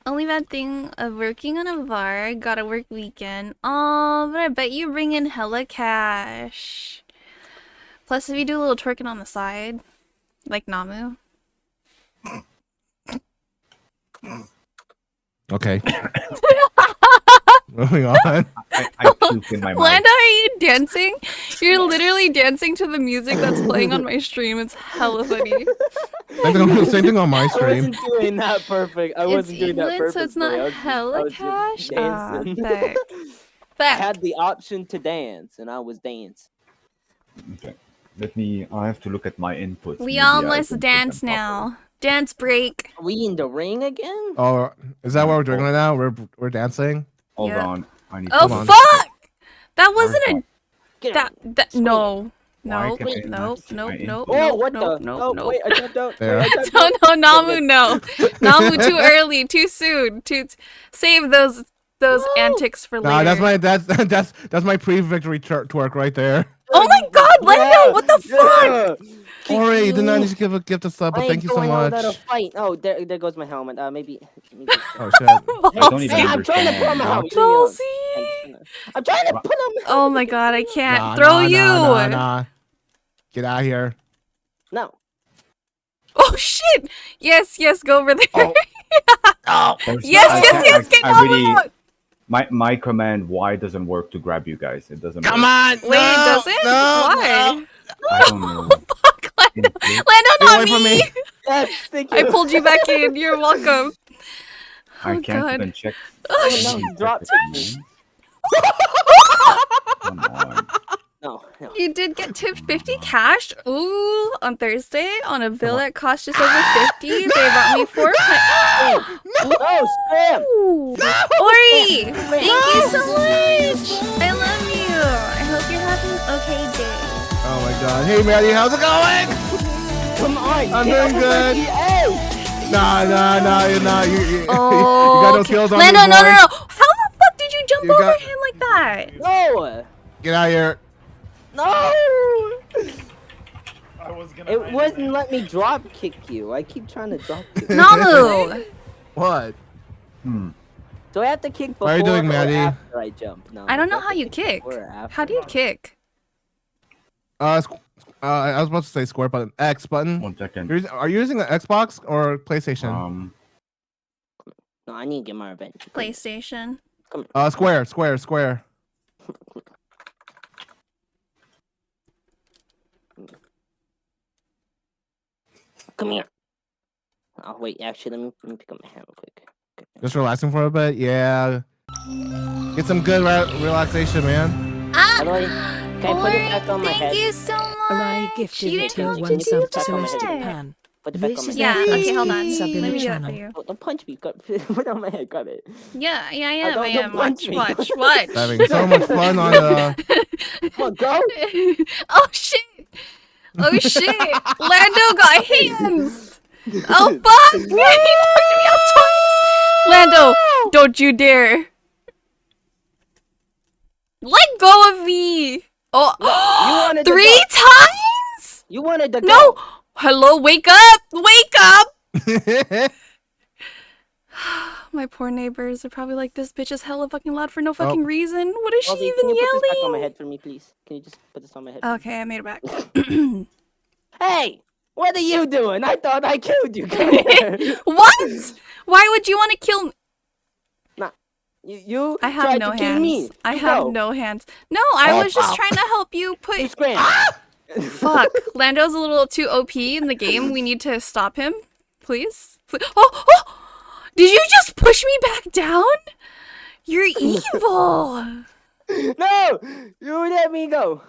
Only bad thing of working on a VAR, got a work weekend. Oh, but I bet you bring in hella cash. Plus, if you do a little twerking on the side, like Namu. Okay. Moving on. I puke in my mouth. Landa, are you dancing? You're literally dancing to the music that's playing on my stream. It's hella funny. Same thing on my I stream. wasn't doing that perfect. I It's wasn't doing that England, perfect. so it's not hella cash. Ah, back. I Back. had the option to dance, and I was dancing. Okay. I have to look at my inputs. We Maybe all I must can put dance them properly. now. Dance break. Are we in the ring again? Oh, is that what we're doing right now? We're dancing. Hold Yeah. on. I need Oh Hold on. fuck! That wasn't a Get that him. that no. Why Nope, can I nope, not see nope, my nope, input? Oh, nope, what nope, the? nope, Oh, nope. wait, I jumped out. There. Wait, I jumped out. No, Namu, no. Namu, too early, too soon. Save those antics for later. Nah, that's my pre-victory twerk right there. Oh my god, Lando, what the fuck? Yeah. Ori, you did not need to give a gift of sub, but I thank you so ain't going much. without a fight. Oh, there goes my helmet. Maybe. Oh shit. I don't even Hey, I'm trying to put on understand. my helmet. Dulcie. I'm trying to put on my Oh my god, I can't Nah, throw nah, you. Nah. Get out of here. No. Oh shit! Yes, go over there. Oh. There's- Yes, get I Namu really, out. my command Y doesn't work to grab you guys. It doesn't. Come work. on. Wait, does it? Why? I don't know. Fuck, Lando. It- Lando, It not away from me. Yes, thank I you. pulled you back in. You're welcome. I Oh, can't God. even check. Oh, no, shit. you dropped me. Come on. No, no. You did get tipped 50 cash. Ooh, on Thursday on a bill that cost just over 50. They bought me 4. No, Scram! Ooh. Ori, thank you so much. I love you. I hope you're having an okay day. Oh my god. Hey, Maddie, how's it going? Come on, I'm get doing over good. the edge. Nah, you're not. You Oh, got no skills on Lando, me, no. boy. How the fuck did you jump You over got- him like that? No! Get out of here. No! I was gonna It wouldn't let me drop kick you. I keep trying to drop kick you. Namu. What? Do I have to kick before What are you doing, or Maddie? after I jump? No, I don't do know have how to you kick. before or after? How do you kick? I was about to say square button. X button. 1 second. Are you using an Xbox or PlayStation? No, I need to get my revenge. PlayStation. Square. Come here. Oh wait, actually, let me pick up my hand real quick. Okay. Just relaxing for a bit. Yeah. Get some good relaxation, man. How do I? Can I put it back on my head? Thank you so much. Arai gifted You a didn't tier have to 1 do sub to that. Celeste that. Japan. Put it back This on my is head. Yeah, the okay, hold on. sub in Let the me do that for channel. you. Don't punch me. Put it on my head. Got it. Yeah, I don't- am. don't punch Watch, me. watch. Having so much fun on the. Come on, go. Oh shit! Oh shit! Lando got hands! Oh fuck! He knocked me out twice! Lando, don't you dare! Let go of me! Oh, You wanted to 3 go. times? You wanted to go. No! Hello, wake up! Wake up! My poor neighbors are probably like, this bitch is hella fucking loud for no fucking reason. What is she Ozzy, even can you put this back on my yelling? head for me, please? Can you just put this on my head? Okay, I made it back. Hey, what are you doing? I thought I killed you. Come here. What? Why would you want to kill me? You I have tried no to kill me. hands. I You have go. no hands. No, I was just trying to help you put. You scram. Fuck. Lando's a little too OP in the game. We need to stop him. Please? Oh! Did you just push me back down? You're evil. No, you let me go.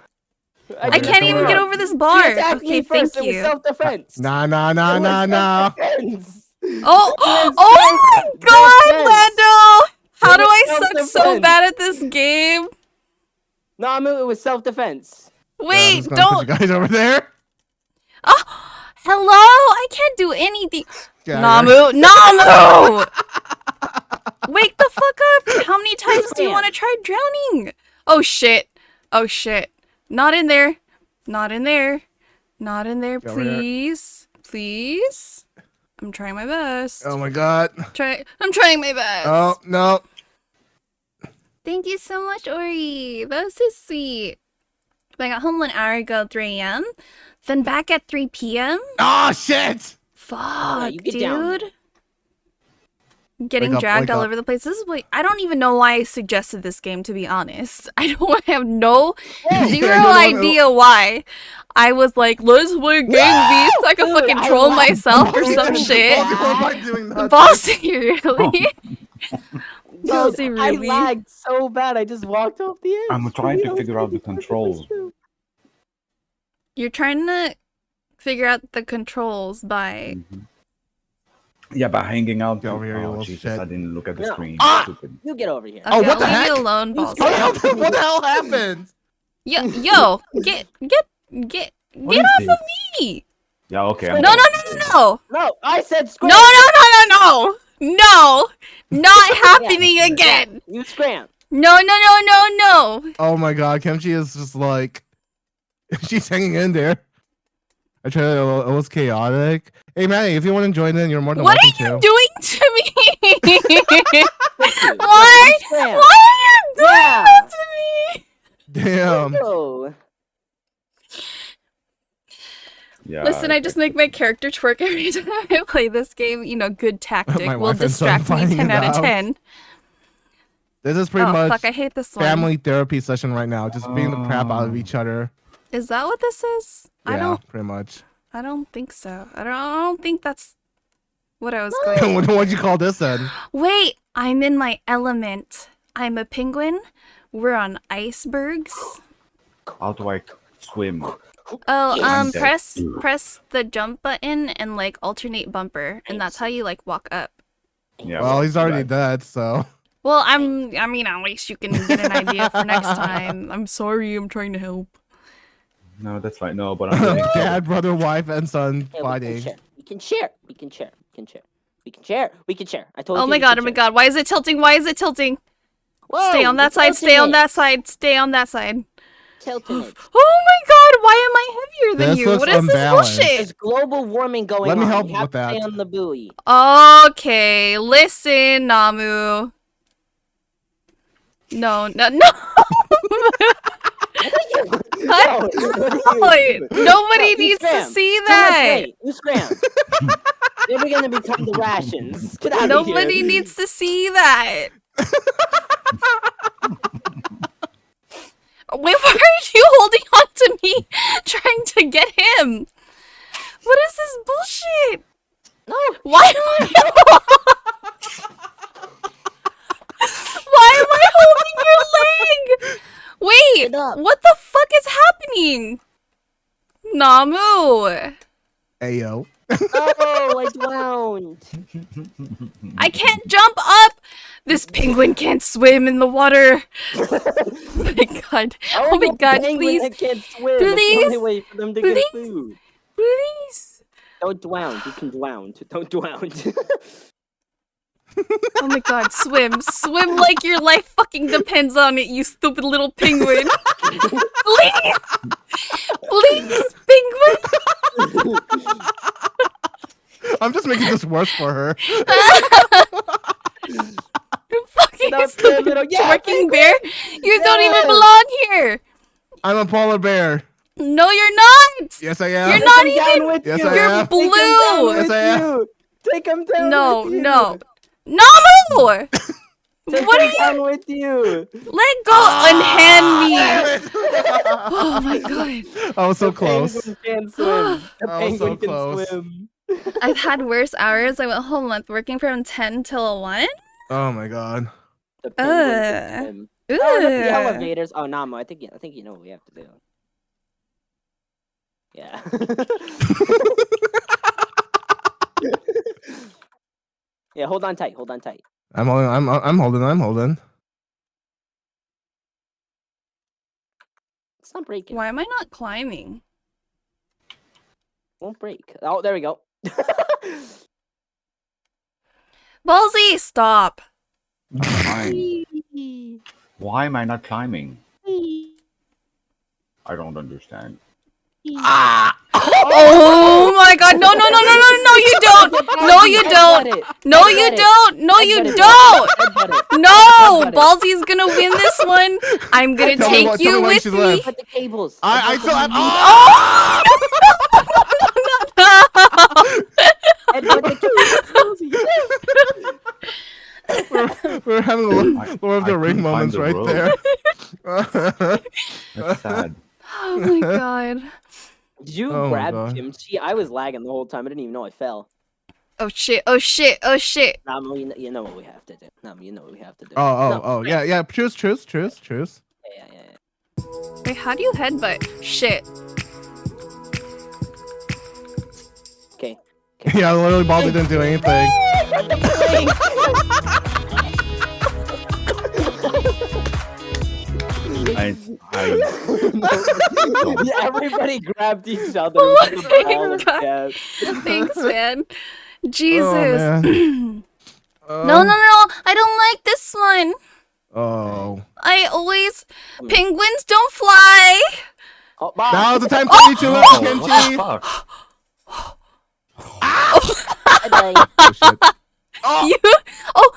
I can't even get over this bar. She attacked Okay, me first. thank It was you. self-defense. Nah. Self-defense. Oh my god, Self-defense. Lando! How do I suck so Self-defense. bad at this game? No, I mean it was self-defense. Wait, Put don't. you guys over there. Oh, hello? I can't do anything. Yeah, Namu! Wake the fuck up! How many times do you want to try drowning? Oh shit. Oh shit. Not in there. Not in there. Not in there, Go over here. please. Please. I'm trying my best. Oh my god. I'm trying my best. Oh no. Thank you so much, Ori. That was so sweet. I got home 1 hour ago, 3 a.m. Then back at 3 p.m. Oh shit. Fuck, you get down. dude. Getting Wake up, dragged wake all up. over the place. This is what I don't even know why I suggested this game, to be honest. I have no zero I don't know. idea why. I was like, let's play Gang Beast so I can Dude, fucking I troll love myself or some Bossy. shit. Why am I doing that? Bossy, really? Bossy, Dude, I really? lagged so bad. I just walked off the edge. I'm trying to You know, figure out the controls. You're trying to figure out the controls by... Yeah, by hanging out. Get over here, you Oh little Jesus! shit. I didn't look at the No. screen. Ah! Stupid. You get over here. Okay, Oh, what the I'll leave heck? you alone, Bossy. What the hell happened? Yo, get What is off this? of me! Yeah, okay. No, no! No, I said scram. No! Not happening again! You scram. No! Oh my god, Kimchi is just like she's hanging in there. I tried it was chaotic. Hey Manny, if you want to join in, you're more than What are welcome you to. doing to me? Why? Why? Scram. Why are you doing Yeah. that to me? Damn. No. Yeah. Listen, I just make my character twerk every time I play this game. You know, good tactic My will wife and son distract me finding 10 it out of out. 10. This is pretty Oh, much fuck, I hate this one. family therapy session right now. Just beating the crap out of each other. Is that what this is? Yeah, I don't... pretty much. I don't think so. I don't think that's what I was going. What'd you call this then? Wait, I'm in my element. I'm a penguin. We're on icebergs. How do I swim? Oh, I'm dead. press the jump button and like alternate bumper, and that's how you like walk up. Yeah. Well, he's already right. dead, so. Well, I mean, at least you can get an idea for next time. I'm sorry, I'm trying to help. No, that's fine. No, but I'm getting Dad, brother, wife, and son Hey, fighting. we can share. We can share. We can share. We can share. We can share. I told you. Oh my we god, can oh my share. god, why is it tilting? Why is it tilting? Whoa, Stay on that you're side, stay on tilting that side, stay on that side. it. Tilting it. Oh my god, why am I heavier than This you? looks What is unbalanced. this There's bullshit? global warming going Let me on. help You have with to stay that. on the buoy. Okay, listen, Namu. No, no, no. Wait, nobody needs to see that. You scram. Then we're gonna become the rations. Get out of Nobody here. needs to see that. Wait, why are you holding on to me trying to get him? What is this bullshit? No. Why am I Why am I holding your leg? Wait, Get up. what the fuck is happening? Namu. Hey, yo. Oh, I drowned. I can't jump up! This penguin can't swim in the water! Oh my god. Oh my god, please. I can't swim. That's the Please. only way for them to get Please. food. Please. Don't drown. You can drown. Don't drown. Oh my god, swim. Swim like your life fucking depends on it, you stupid little penguin. Please! Please, penguin! I'm just making this worse for her. You fucking Get up there, stupid little- yeah, twerking bear! You don't even Yes. belong here! I'm a polar bear. No, you're not! Yes, I am. You're not Take him down even- with Yes, you. I You're am. blue! Yes, I am. Take him down No, with you. no. Namu! Take What are him you? down with you. Let go and hand me! Oh my god. I was so The close. penguin can swim. The I was so penguin can close. swim. I've had worse hours. I went home month working from 10 till 1. Oh my god. The penguin can swim. Oh, look, the Ugh. elevators. Oh, Namo, I think you know what we have to do. Yeah. Yeah, hold on tight. Hold on tight. I'm holding. I'm holding. It's not breaking. Why am I not climbing? Won't break. Oh, there we go. Ballsy, stop. Fine. Why am I not climbing? I don't understand. Oh my god, no, no, no, no, no, no, you don't. No, you don't. No, you don't. No, you don't. No, Ballsy's gonna win this one. I'm gonna Tell me take what- tell me you why with she's me. left. Put the cables. I still have. Oh! Ed, put the cables. We're having a Lord of the I Ring couldn't moments find the right there. That's sad. Oh my god. Did you Oh my grab God. kimchi? I was lagging the whole time. I didn't even know I fell. Oh shit, oh shit, oh shit. Namo, you know what we have to do. Namo, you know what we have to do. Oh, yeah. Truce. Yeah. Wait, how do you headbutt? Shit. Okay. Yeah, literally, Ballsy didn't do anything. I Yeah, everybody grabbed each other. Oh with the my ball of God. gas. Thanks, man. Jesus. man. No, no, no. I don't like this one. Oh. I always. Penguins don't fly. Oh, Bob. Now's the time for you to look, what kimchi. the fuck? Bye-bye. Oh, shit. You. Oh,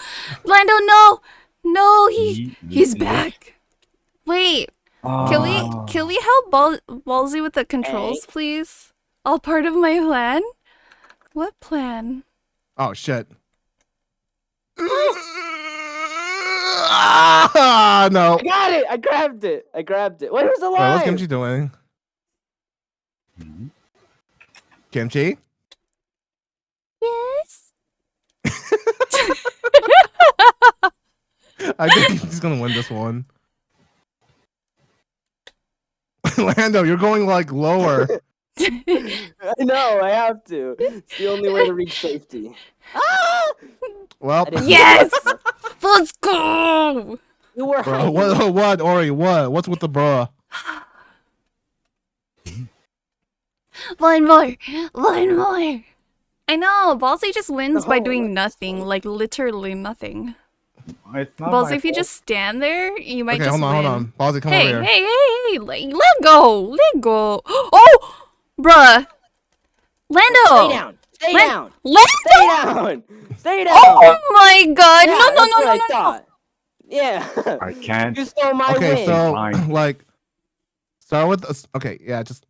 Lando, no. No, he's back. Wait. Can we help Ballsy with the controls, please? All part of my plan? What plan? Oh, shit. Ah, no. I got it. I grabbed it. What was the Wait, line? what's kimchi doing? Kimchi? Yes. I think he's gonna win this one. Lando, you're going like lower. I know, I have to. It's the only way to reach safety. Ah! Well, I didn't- Yes! Let's go! You were bro, hiding. what, Ori? What? What's with the bruh? One more! One more! I know, Ballsy just wins by No, doing that's nothing, fine. like literally nothing. It's not Ballsy, my if you fault. just stand there, you might Okay, just hold on, win. hold on. Ballsy, come Hey, over hey, here. hey, let go! Let go! Oh! Bruh! Lando! Stay down. Stay Lan- down. Lando! Stay down. Stay down. Oh my god! Yeah, No, no, that's no, what no, I no, no! thought. Yeah. I can't. You stole my Okay, win. so Fine. like, start with this. Okay, yeah, just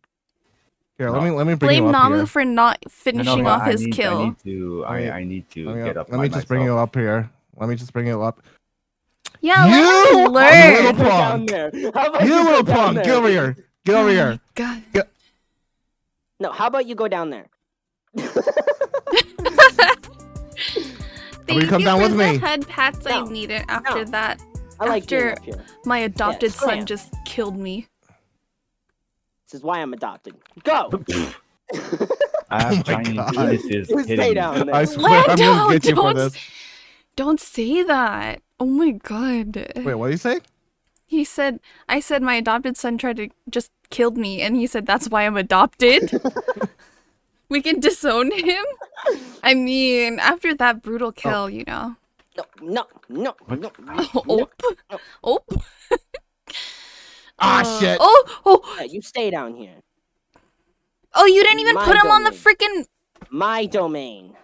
here. No. Let me bring Blame you up Namu here. for not No, finishing but off his kill. I need to. I need to Let me, get up. let me just bring you up here. Let me just bring you up. Yeah, You let him learn! little Go down punk. there. How about You go little down punk, there? get over here. Get over here. God. No, how about you go down there? Thank come you down for with the me? head pats I No, needed after no. that. I like being After- up here. My adopted son scram. just killed me. This is why I'm adopted. Go. I have Oh my Chinese God. penises You hitting stay me. down there. I swear I'm gonna Lando, get you for don't- this. Don't say that. Oh my god. Wait, what do you say? He said, I said my adopted son tried to just killed me, and he said that's why I'm adopted. We can disown him? I mean, after that brutal kill, you know. No. Oh. Oh. Ah, shit. Oh. Yeah, you stay down here. Oh, you didn't even My put him on the domain. freaking. My domain.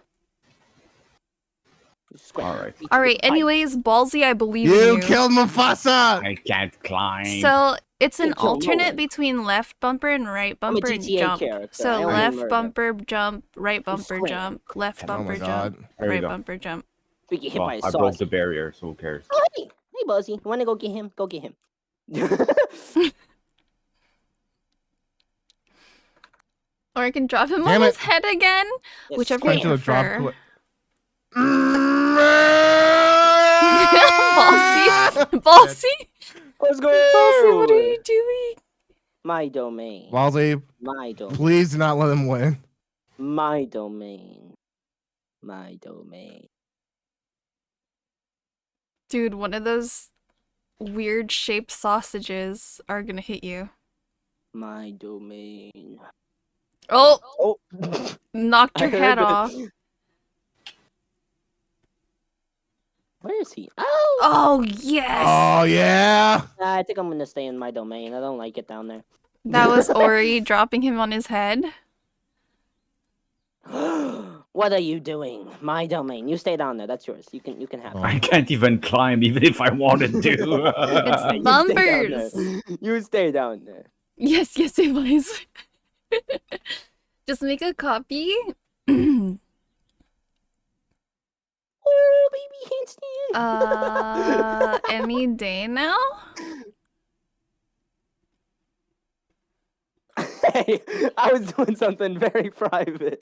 All right. All right. Anyways, Ballsy, I believe in You you. killed Mufasa. I can't climb. So it's an Can't kill no alternate one. between left bumper and right I'm a bumper and GTA jump. character. I So only left murder. bumper jump, right bumper scram. jump, left Oh bumper my jump, god. There we right go. bumper jump. We get hit Well, by a I broke sausage. the barrier, so who cares? Oh, hey, Buzzy, you wanna go get him? Go get him. Or I can drop him Damn on it. his head again. Yes, Whichever I you should have dropped. prefer. Ballsy. Ballsy, Let's go. Ballsy, what are you doing? My domain. Ballsy, My domain. please do not let him win. My domain. My domain. Dude, one of those weird shaped sausages are gonna hit you. My domain. Oh, Oh, knocked your I heard head it. off. Where is he? Oh! Oh, yes! Oh yeah. I think I'm gonna stay in my domain. I don't like it down there. That was Ori dropping him on his head. What are you doing? My domain. You stay down there. That's yours. You can have it. I can't even climb, even if I wanted to. It's You stay down bumpers. there. You stay down there. Yes, it was. Just make a copy. Oh, baby handstand. Any day now? Hey, I was doing something very private.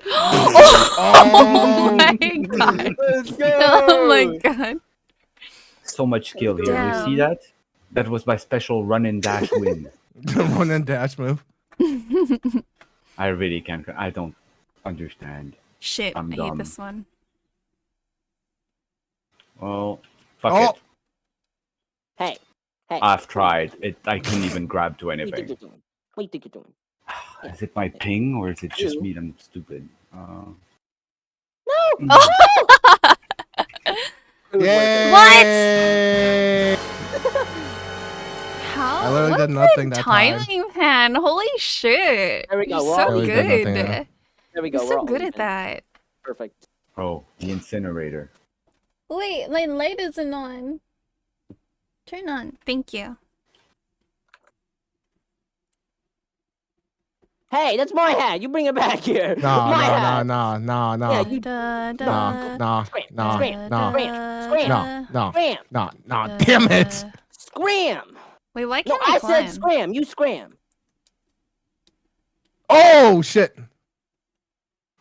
Oh my god. Let's go. Oh my god. So much skill here. You see Damn. that? That was my special run and dash win. The one and dash move. I really can't. I don't understand. Shit, I'm I hate dumb. this one. Well, fuck Oh. it. Hey, hey. I've tried. I couldn't even grab to What do you think anything. you're doing? What do you think you're doing? Is it my ping or is it just You. me? I'm stupid. No. Yay! How? I literally what did a nothing good that time. timing, man. Holy shit. There we go, You're we're so all I literally did good. nothing, yeah. There we go. You're we're so all good at even. that. Perfect. Oh, the incinerator. Wait, my light isn't on. Turn on. Thank you. Hey, that's my hat. You bring it back here. Nah, my nah, hat. nah, nah, nah, Yeah, nah. you Da, Nah, da, nah, Scram, nah, scram, nah, scram, scram, nah, scram, nah, nah. Damn it! scram. Wait, why No, can't I I climb? said scram. You scram. Oh shit!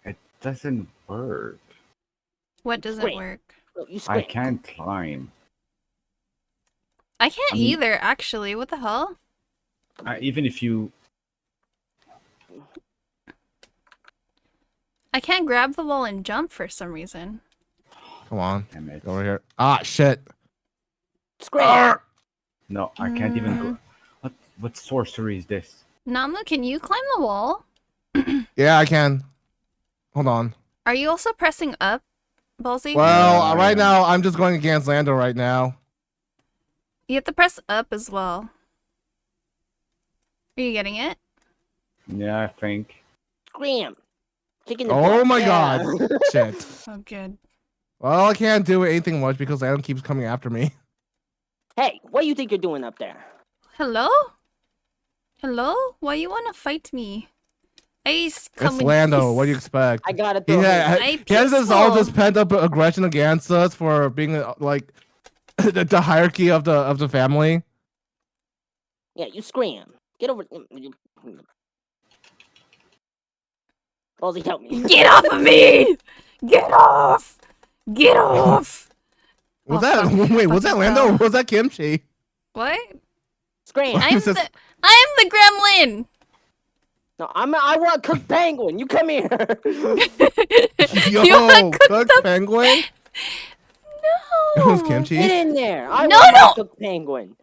It doesn't work. What doesn't Scram. work? No, you I scram. can't climb. I can't I mean- either, actually. What the hell? Even if you... I can't grab the wall and jump for some reason. Come on, Damn it. over here. Ah shit! Scram. Arr! No, I can't even go. What sorcery is this? Namu, can you climb the wall? Yeah, I can. Hold on. Are you also pressing up, Ballsy? Well, Yeah, right yeah. now I'm just going against Lando right now. You have to press up as well. Are you getting it? Yeah, I think. Scram. Chicken the Oh butt. my Yeah. god! Shit. Oh, good. Well, I can't do anything much because Lando keeps coming after me. Hey, what do you think you're doing up there? Hello? Hello? Why you wanna fight me? Ace, come It's in Lando. peace. What do you expect? I gotta He, throw he has this all this peaceful. pent up aggression against us for being like the hierarchy of the family. Yeah, you scram. Get over. Ballsy, help me. Get off of me! Get off! Get off! Was Oh, that fuck. wait? Was that Fucking Lando? Or fell. was that Kimchi? What? Scram. What? I'm This is- the gremlin! No, I want cooked penguin. You come here. Yo, You wanna cook cooked the- penguin. It No! was Kimchi. Get in there. I No, want my no. cooked penguin.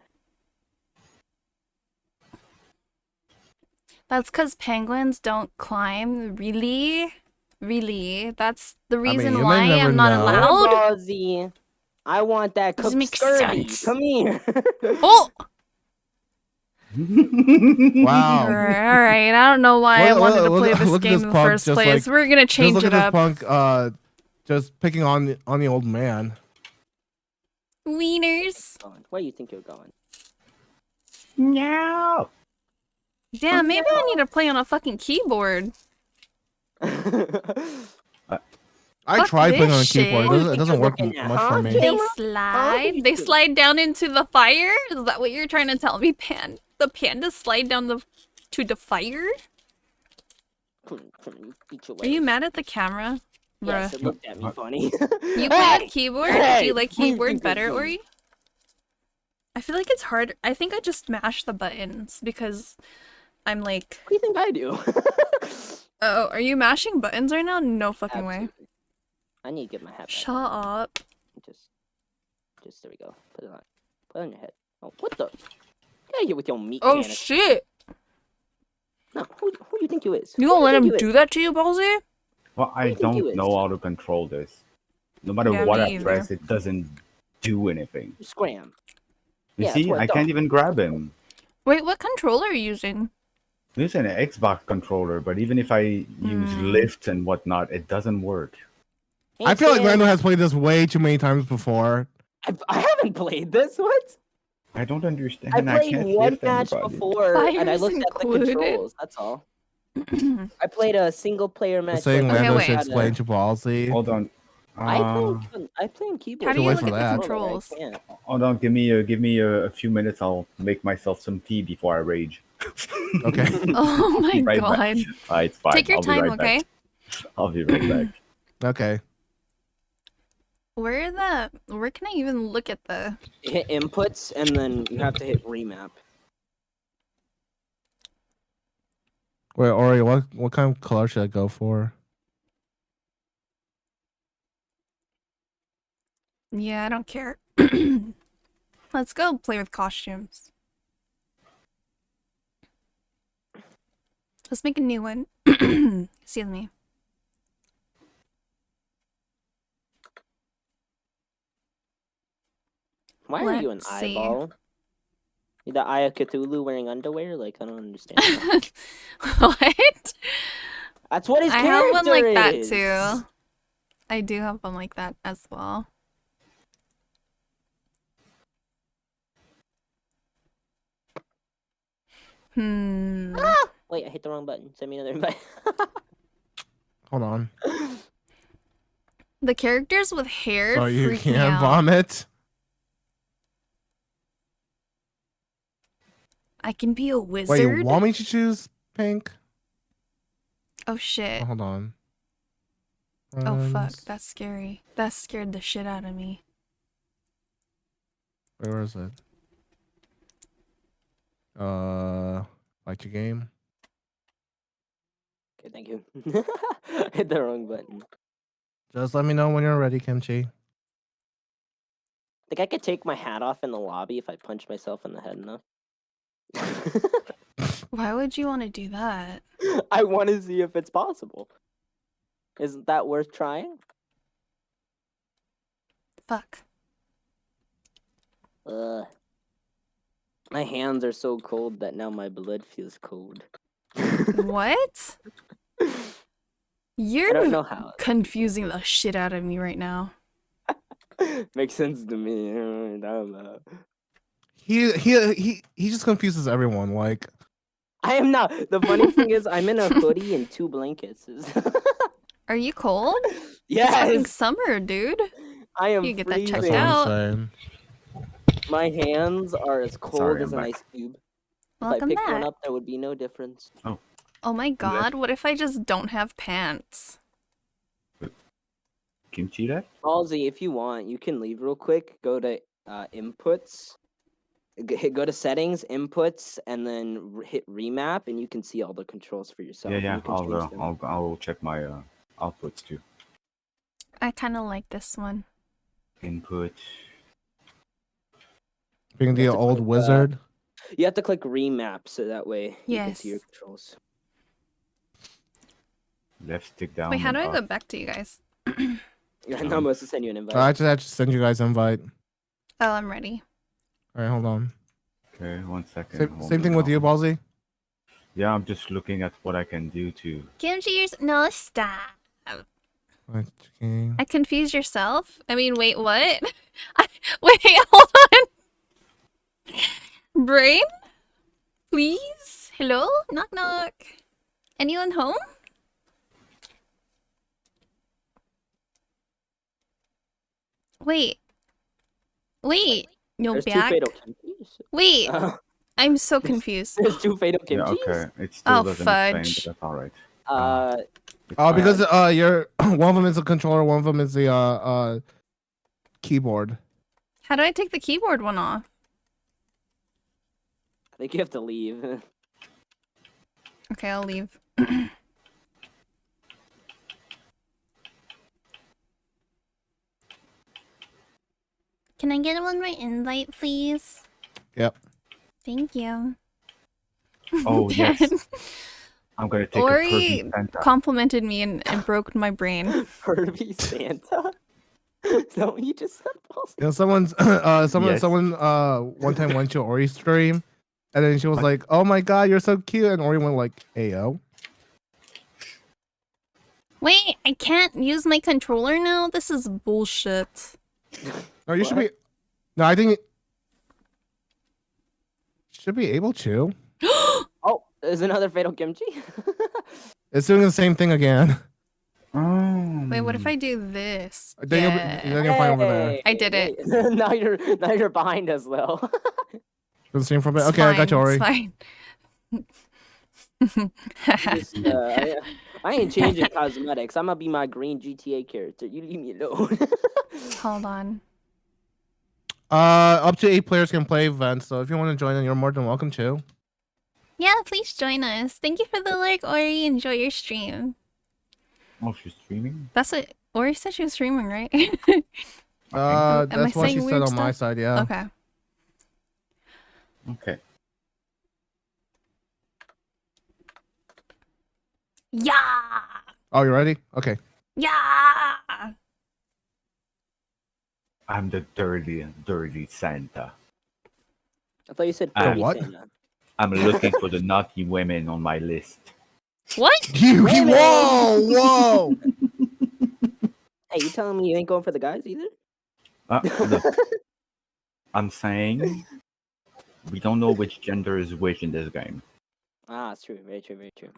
That's because penguins don't climb. Really? Really? That's the mean, reason you may why never I'm not know. allowed? Ballsy. I want that Doesn't cooked make scurvy. sense. Come here. Oh! Wow. Alright, I don't know why I Look- wanted to look- play look- this look at game this in the punk first just, place. like- We're gonna Just change look it at up. this punk, just picking on the old man. Wieners. Where do you think you're going? No. Damn, maybe I need to play on a fucking keyboard. I Fuck tried playing on a this keyboard. shit. It doesn't You're work looking at, much huh? for me. They Camera? slide. Oh, They you- slide down into the fire. Is that what you're trying to tell me, Pan? The pandas slide down to the fire? Beat your Are you legs. mad at the camera, Yes, bruh? it looked at me funny. You play on keyboard? Do Hey! you like What do you keyboard think you're better, doing? Ori? I feel like it's hard. I think I just mash the buttons because I'm like, What do you think I do? oh, are you mashing buttons right now? No fucking way. Absolutely. I need to get my hat back. Shut on. up. Just there we go. Put it on. Put it on your head. Oh, what the? Get out of here with your meat Oh canister. shit! No, who do you think you is? You Who gonna let think him you is? do that to you, Ballsy? Well, I do you think you don't is? know how to control this. No matter Yeah, what me I either. press, it doesn't do anything. Scram. You Yeah, see, that's what I I can't thought. even grab him. Wait, what controller are you using? This is an Xbox controller, but even if I use lift and whatnot, it doesn't work. I feel like Sam, Lando has played this way too many times before. I haven't played this. What? I don't understand. I played can't one lift match anybody. before, and I Fires looked at the included. controls. That's all. I played a single player match. Saying where I Lando wait. should had a- explain to Ballsy. Hold on. I Uh, play on keyboard. How do you with look at my the controller, controls? I can't. hold on. Give me a few minutes. I'll make myself some tea before I rage. Okay. Oh my Be right god. back. It's fine. Take your I'll be time, right okay? Back. I'll be right back. Okay. Where can I even look at the Hit inputs, and then you have to hit remap. Wait, Ori, what kind of color should I go for? Yeah, I don't care. Let's go play with costumes. Let's make a new one. Excuse me. Why are you an Let's see. eyeball? You the Eye of Cthulhu wearing underwear? Like, I don't understand. What? That's what his I character have one like that is. too. I do have one like that as well. Ah! Wait, I hit the wrong button. Send me another invite. Hold on. The characters with hair So you freak me can't out. vomit? I can be a Wait, wizard. you want me to choose pink? Oh shit. Oh, hold on. Oh fuck, Friends. that's scary. That scared the shit out of me. Wait, where is it? Like your game. Okay, thank you. Hit the wrong button. Just let me know when you're ready, Kimchi. Think I could take my hat off in the lobby if I punch myself in the head enough. Why would you want to do that? I want to see if it's possible. Isn't that worth trying? Fuck. My hands are so cold that now my blood feels cold. What? I don't You're know how. confusing the shit out of me right now. Makes sense to me. I don't know. He just confuses everyone. Like, I am not. The funny thing is, I'm in a hoodie and 2 blankets. Are you cold? It's fucking Yes, summer, dude. I am You get that checked freezing. out. saying. My hands are as cold Sorry, as I'm an back. ice cube. If Welcome I picked one back. up, there would be no difference. Oh my god, what if I just don't have pants? Kimchi left? Halsey, if you want, you can leave real quick. Go to inputs. Go to settings, inputs, and then hit remap, and you can see all the controls for yourself. Yeah, and yeah. you can change them. I'll check my outputs too. I kind of like this one. Input. Being the You have to old click, wizard. You have to click remap so that way you can see your Yes. controls. Left stick down. Wait, how and do I up. go back to you guys? Yeah, I'm supposed to send you an invite. I just have to send you guys an invite. Oh, I'm ready. All right, hold on. Okay, 1 second. Same, hold same thing with on. you, Ballsy. Yeah, I'm just looking at what I can do to. Kimchi, no, stop. Okay. I confused yourself. I mean, wait, what? Wait, hold on. Brain? Please? Hello? Knock knock. Anyone home? Wait. Wait. No There's 2 back? fatal kimchis. Wait. I'm so confused. There's 2 fatal Yeah, kimchis. okay. It still Oh, doesn't explain, but fudge. that's alright. It's Oh, fine. because you're one of them is a controller, one of them is the keyboard. How do I take the keyboard one off? I think you have to leave. Okay, I'll leave. Can I get one my invite, please? Yep. Thank you. Oh, yes. Darren I'm gonna take Ori a Kirby Santa. complimented me and broke my brain. Kirby Santa? Is that what you just said, Paul? You know, someone Yes. one time went to Ori's stream, and then she was like, "Oh my god, you're so cute," and Ori went like, "Ayo." Wait, I can't use my controller now? This is bullshit. No, you should What? be. No, I think. Should be able to. Oh, there's another fatal kimchi? It's doing the same thing again. Wait, what if I do this? Then you'll find over there. I did it. Hey, now you're behind us, Lil. The same from it. It's Okay, I got you, Ori. fine, it's fine. Just, I ain't changing cosmetics. I'm gonna be my green GTA character. You leave me alone. Hold on. Up to 8 players can play events, so if you want to join, then you're more than welcome to. Yeah, please join us. Thank you for the like, Ori. Enjoy your stream. Oh, she's streaming? That's what Ori said she was streaming, right? Am I That's what she saying said weird on my stuff? side, yeah. Okay. Okay. Yeah! Oh, you ready? Okay. Yeah! I'm the dirty Santa. I thought you said The Kirby what? Santa. I'm looking for the naughty women on my list. What? Whoa, whoa! Hey, you telling me you ain't going for the guys either? Look, I'm saying we don't know which gender is which in this game. Ah, it's true. Very true. Very true.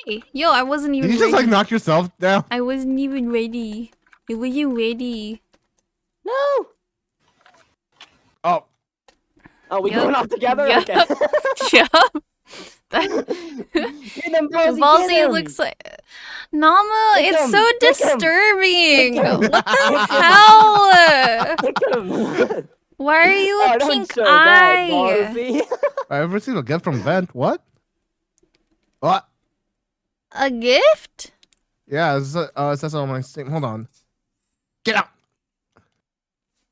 Hey, yo, I wasn't Did even you just ready. like knock yourself down? I wasn't even ready. I wasn't ready. No. Oh, Oh, we Yup. going off together? Yup. Okay. Yup. That- Ballsy looks like Namu. Pick It's him, so pick him, disturbing. pick him. What the hell? Pick him. Why are you a Oh, don't pink show that, eye? Ballsy. I ever seen a gift from Vent? What? What? A gift? Yeah, it says on my Steam. Hold on. Get out.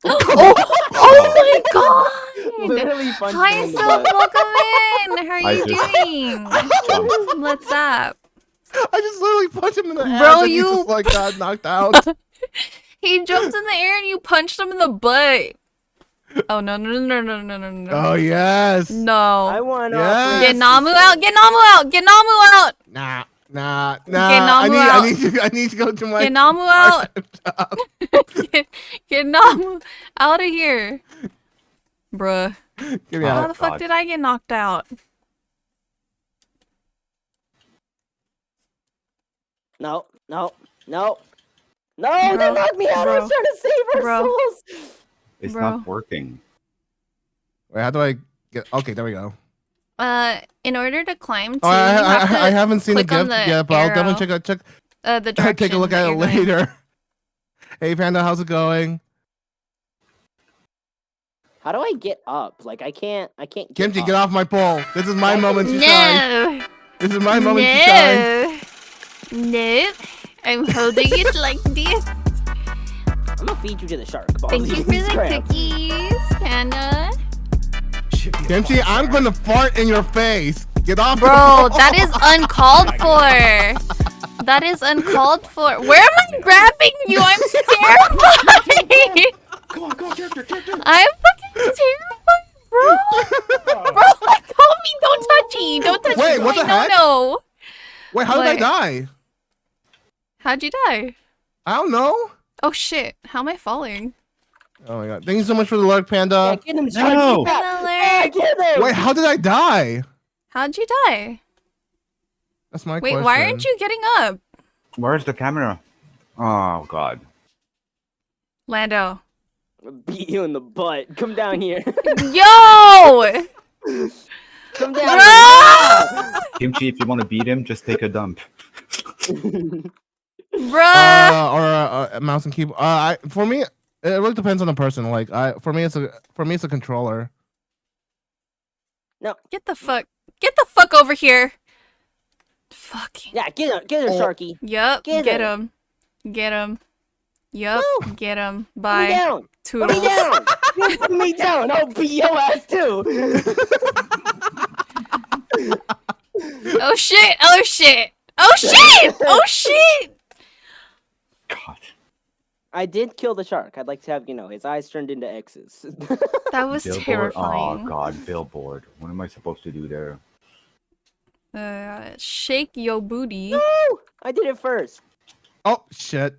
Oh my god! Literally punched Hi, him in the Silk, butt. welcome in. How are I you just- doing? What's up? I just literally punched him in the ass Bro, and he you- just like got knocked out. He jumped in the air and you punched him in the butt. Oh no no no no no no no! Oh yes. I No! want Yes. Get Namu out! Get Namu out! Get Namu out! Nah. I Namu out. need to go to my Get Namu out! job. Get Namu out of here, bruh. Get me How out. the fuck God. did I get knocked out? No. They Bro, knocked me out. I bro, was trying to save our bro. souls. It's Bro. not working. Wait, how do I get? Okay, there we go. In order to climb to, Oh, you have to I haven't seen the click on gift the yet, but I'll arrow. definitely check. the direction. Take a look that at it you're going. later. Hey Panda, how's it going? How do I get up? Like I can't. Kimchi, up. get off my pole. This is my moment to shine. No, This is my moment to shine. no. I'm holding it like this. I'm gonna feed you to the shark. Thank you for Ballsy. the Crap. cookies, Panda. Kimchi, I'm gonna fart in your face. Get off, the Bro, pole. that is uncalled for. That is uncalled for. Where am I grabbing you? I'm terrified. Come on, character. I'm fucking terrified, bro. Bro, let go of me. Don't touch me. Don't touch Wait, me. what the heck? No. Wait, how did I What? die? How'd you die? I don't know. Oh shit. How am I falling? Oh my god! Thank you so much for the lurk, Yeah, Panda. get him, shark. No. Yeah, get him. Wait, how did I die? How'd you die? That's my Wait, question. why aren't you getting up? Where's the camera? Oh god. Lando. Beat you in the butt. Come down here. Yo! Come down. Bro! Kimchi, if you want to beat him, just take a dump. Bruh! Or mouse and keyboard. For me, it really depends on the person. Like, for me, it's a controller. Get the fuck over here. Fucking. Yeah, get her, Sharky. Yup, Get get her. him. Get him. Yup, No. get him. Put me Bye. down. Put me Toodles. down. You put me down. I'll beat your ass too. Oh shit! Oh shit! Oh shit! Oh shit! God. I did kill the shark. I'd like to have his eyes turned into X's. That was Billboard. terrifying. Oh god, billboard. What am I supposed to do there? Shake your booty. No, I did it first. Oh shit!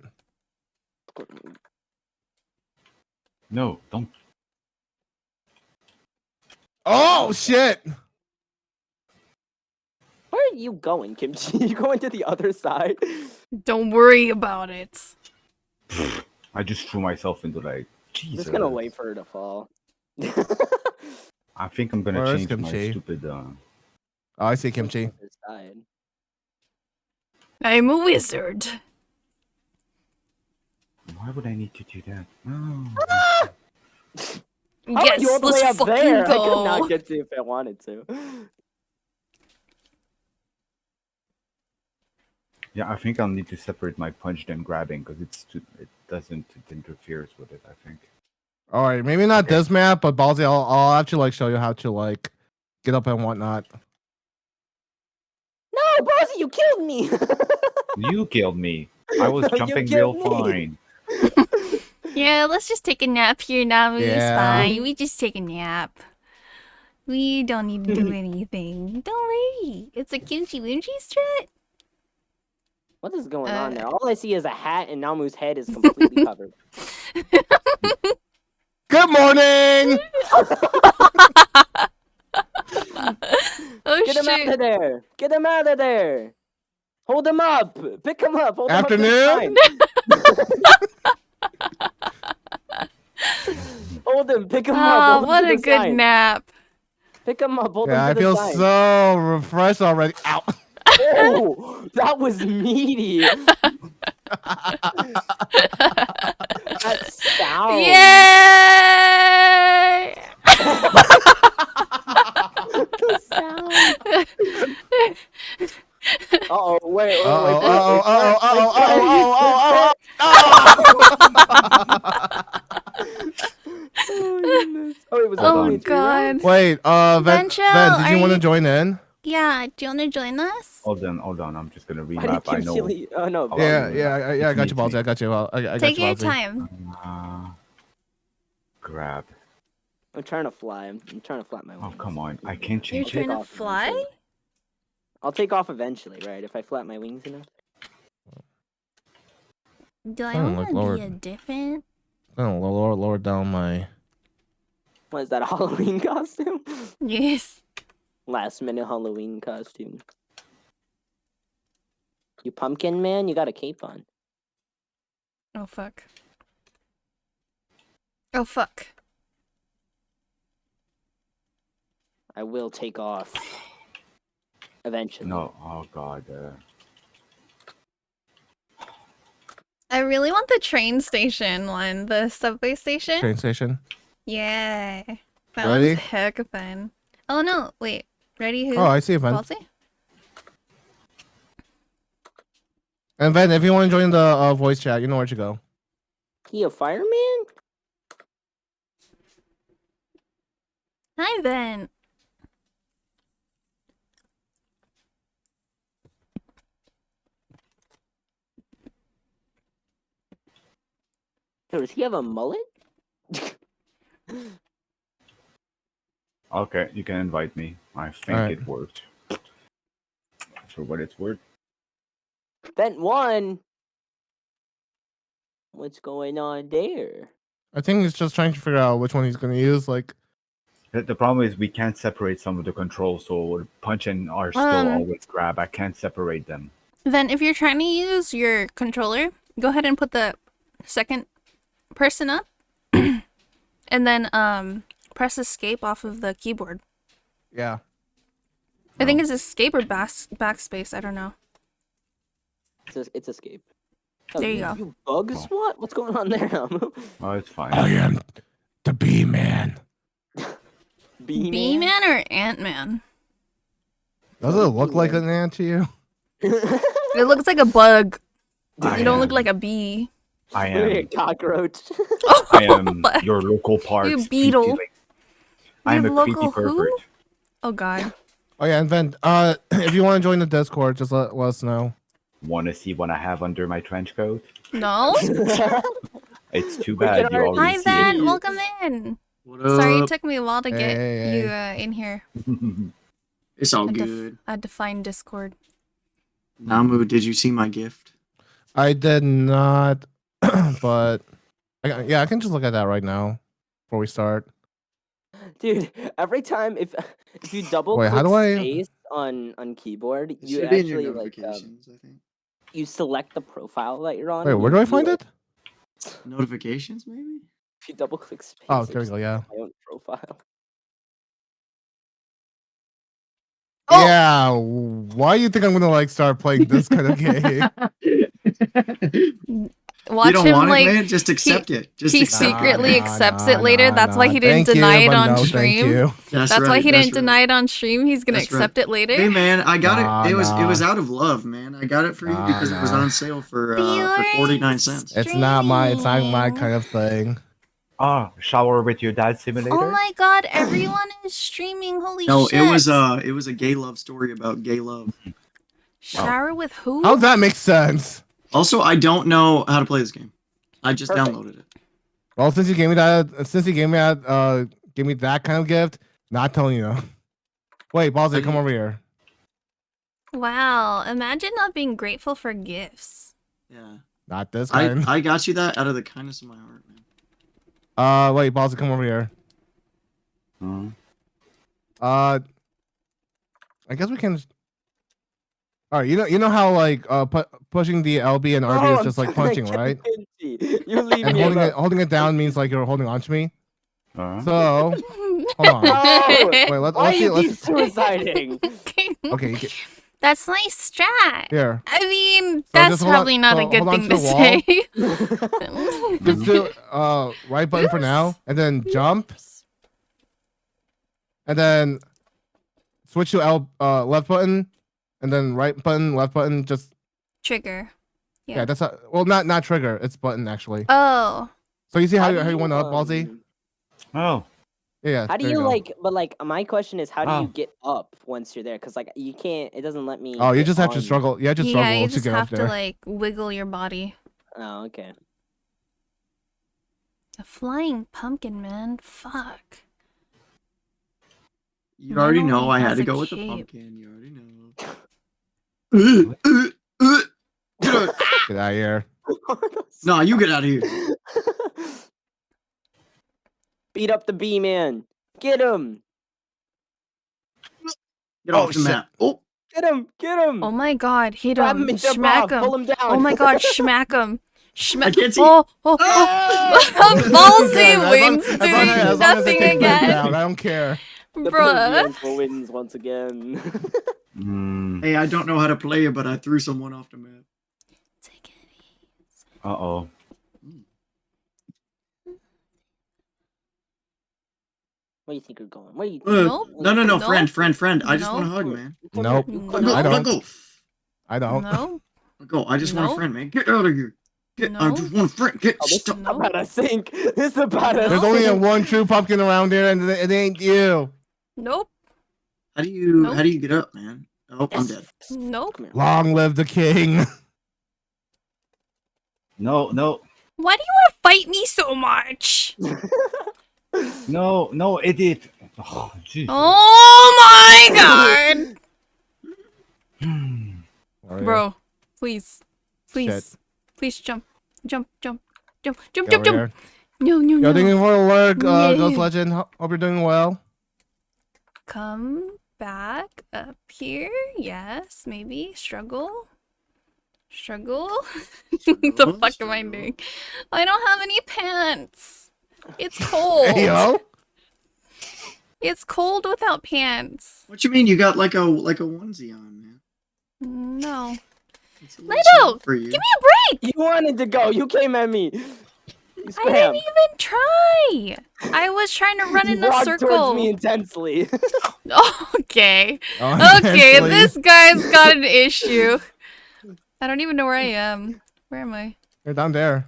No, don't. Oh shit! Where are you going, Kimchi? You going to the other side? Don't worry about it. I just threw myself into like I'm Jesus. just gonna wait for her to fall. I think I'm gonna Where's change my Kimchi? stupid. Oh, I see Kimchi. Other side. I'm a wizard. Why would I need to do that? No. How are Yes, you all the way let's up fucking there? I could go. not get to if I wanted to. Yeah, I think I'll need to separate my punch than grabbing because it interferes with it. I think. All right, maybe not Okay. this map, but Ballsy, I'll actually like show you how to like get up and whatnot. No, Ballsy, you killed me. You killed me. I was You jumping real killed me. fine. Yeah, let's just take a nap here now. It's Yeah. fine. We just take a nap. We don't need to do anything. Don't worry. It's a kimchi wimchi strut. What is going on there? All I see is a hat and Namu's head is completely covered. Good morning. Oh Get him out shit. of there! Get him out of there! Hold him up! Pick him up! Hold Afternoon? him up hold him! Pick him up! Oh, Hold him what to a the good sign. nap. Pick him up! Hold Yeah, I him to feel the sign. so refreshed already. Ow. Oh, that was meaty. That sound. Yay! The sound. Uh-oh, wait. Oh, it was Oh only 3 rounds? god. Wait, Vent, Vencho, did you are want to you- join in? Yeah, do you want to join us? Hold on. I'm just gonna Why did remap. I Kim know. Chili? Oh no. Oh, Yeah, yeah. I got It's you, me, Ballsy. I got you. I got Take you, your Ballsy. time. Grab. I'm trying to fly. I'm trying to flap my Oh wings. come on! I can't You're change trying it. to fly? I'll take off eventually, right? If I flap my wings enough. Do I Oh, want like to lower- be a different? Oh, lower down my. What is that, a Halloween costume? Yes. Last minute Halloween costume. You pumpkin man, you got a cape on. Oh fuck. Oh fuck. I will take off. Eventually. No. Oh god. I really want the train station one, the subway station. Train station. Yeah. That Ready? one's heck of fun. Oh no, wait. Ready who? Oh, I see a Vent. Ballsy? And Vent, if you want to join the voice chat, you know where to go. He a fireman? Hi Ben. Yo, does he have a mullet? Okay, you can invite me. I think Alright. it worked. For what it's worth. Vent 1. What's going on there? I think he's just trying to figure out which one he's gonna use. Like, The problem is we can't separate some of the controls, so punch and R still always grab. I can't separate them. Then if you're trying to use your controller, go ahead and put the second person up. And then press escape off of the keyboard. yeah. I think it's escape or backspace, I don't know. It's escape. There you go. You bug SWAT? What's going on there, Amu? Oh, it's fine. I am the Bee Man. Bee-Man or Ant-Man? Does it look like an ant to you? It looks like a bug. I You don't look am- like a bee. I Look at a am. cockroach. I am your local park. You beetle. I am Your a creepy local who? pervert. Oh god. Oh yeah, and Vent. If you want to join the Discord, just let us know. Want to see what I have under my trench coat? No? It's too We bad can you already Hi already see Ben, it. welcome in. What Sorry it up? took me a while to get Hey. you in here. it. It's all I had to f- good. I had to find Discord. Namu, did you see my gift? I did not, but yeah, I can just look at that right now before we start. Dude, every time if you double Wait, click how do I- space on keyboard, It you should be in your actually like notifications, I think. you select the profile that you're on. Wait, and where you do I view find it? Notifications, maybe? If you double click space, Oh, it there we just go. Yeah. my own profile. Oh! Yeah. Why do you think I'm gonna like start playing this kind of game? Watch you don't him want like it, man? Just accept it. Just he accept secretly it. accepts it later. That's why he didn't deny it on stream. That's That's why right, he that's didn't deny it on stream. He's gonna That's right. accept it later. Hey man, I got Nah, it. It was nah. out of love, man. I got it for you Nah, because it was nah. on sale for Viewers. 49 cents. It's not my kind of thing. Ah, shower with your dad simulator? Oh my god, everyone is streaming. Holy No, shit. it was a gay love story about gay love. Shower with who? How's that make sense? Also, I don't know how to play this game. I just Perfect. downloaded it. Well, since you gave me that kind of gift, not telling you. Wait, Ballsy, come over here. Wow, imagine not being grateful for gifts. Yeah. Not this kind. I got you that out of the kindness of my heart, man. Wait, Ballsy, come over here. Hmm? I guess we can. All right, you know how like pushing the LB and RB Oh, is I'm just like trying to punching, get right? Pinchy. You leave And me alone. holding it down means like you're holding on to me. Uh-huh. So hold on. No! Wait, Why let's see. you keep Let's suiciding? okay. That's my strat. Here. I mean, So that's just hold on- probably not so a good hold on thing to to the wall. say. Just do right button for now, and then jump, and then switch to left button, and then right button, left button. Just Trigger. yeah, that's not trigger. It's button actually. Oh. So you see how do you went up, Ballsy? Oh, Yeah. How do there you go. like? But like, my question is, how do you Oh. get up once you're there? Because like, you can't. It doesn't let me. Oh, you get just have to on. struggle. You have to Yeah, struggle you to just get have up to there. like wiggle your body. Oh, okay. A flying pumpkin, man. Fuck. You Mine already know only I had has to a go with the cape. pumpkin. You already know. Get out. Get out of here. No, you get out of here. Beat up the bee man. Get him. Get Oh, off the shit. map. Oh, Get him. Get him. Oh my god, hit Grab him. him and jump Smack off. him. Pull him down. Oh my god, smack him. I Smack. can't see. Oh, Good, Ballsy as long- wins, as doing long as they nothing take me again. down, I don't care. The Bruh. Pokemon wins once again. mm, hey, I don't know how to play it, but I threw someone off the map. Take it easy. uh-oh. Where do you think you're going? Where do you? Nope. No, Nope. friend. I just want to Nope. hug, man. Nope. No. Let go, I let don't. go. I don't. No. Let go. I just want a No. friend, man. Get out of here. I No. just want a friend. Get Oh, this is stop. No. about to sink. This is about to There's No. only sink. one true pumpkin around here, and it ain't you. Nope. How do you Nope. get up, man? Oh, I'm dead. Nope. Come here. Long live the king. No, no, Why do you want to fight me so much? no, idiot. Oh, jeez. Oh my god! Bro, please. Please. Please jump. Jump. No, Yo, thank you for the lurk, Yeah. Ghost Legend. Hope you're doing well. Come back up here. Yes, maybe. Struggle. The fuck am I doing? I don't have any pants. It's cold. Hey, yo. It's cold without pants. What you mean? You got like a onesie on, man? No. It's a little small Lido, for you. give me a break. You wanted to go. You came at me. You I spam. didn't even try. I was trying to run in You a walked circle. towards me intensely. Okay. Oh, Okay, intensely. this guy's got an issue. I don't even know where I am. Where am I? You're down there.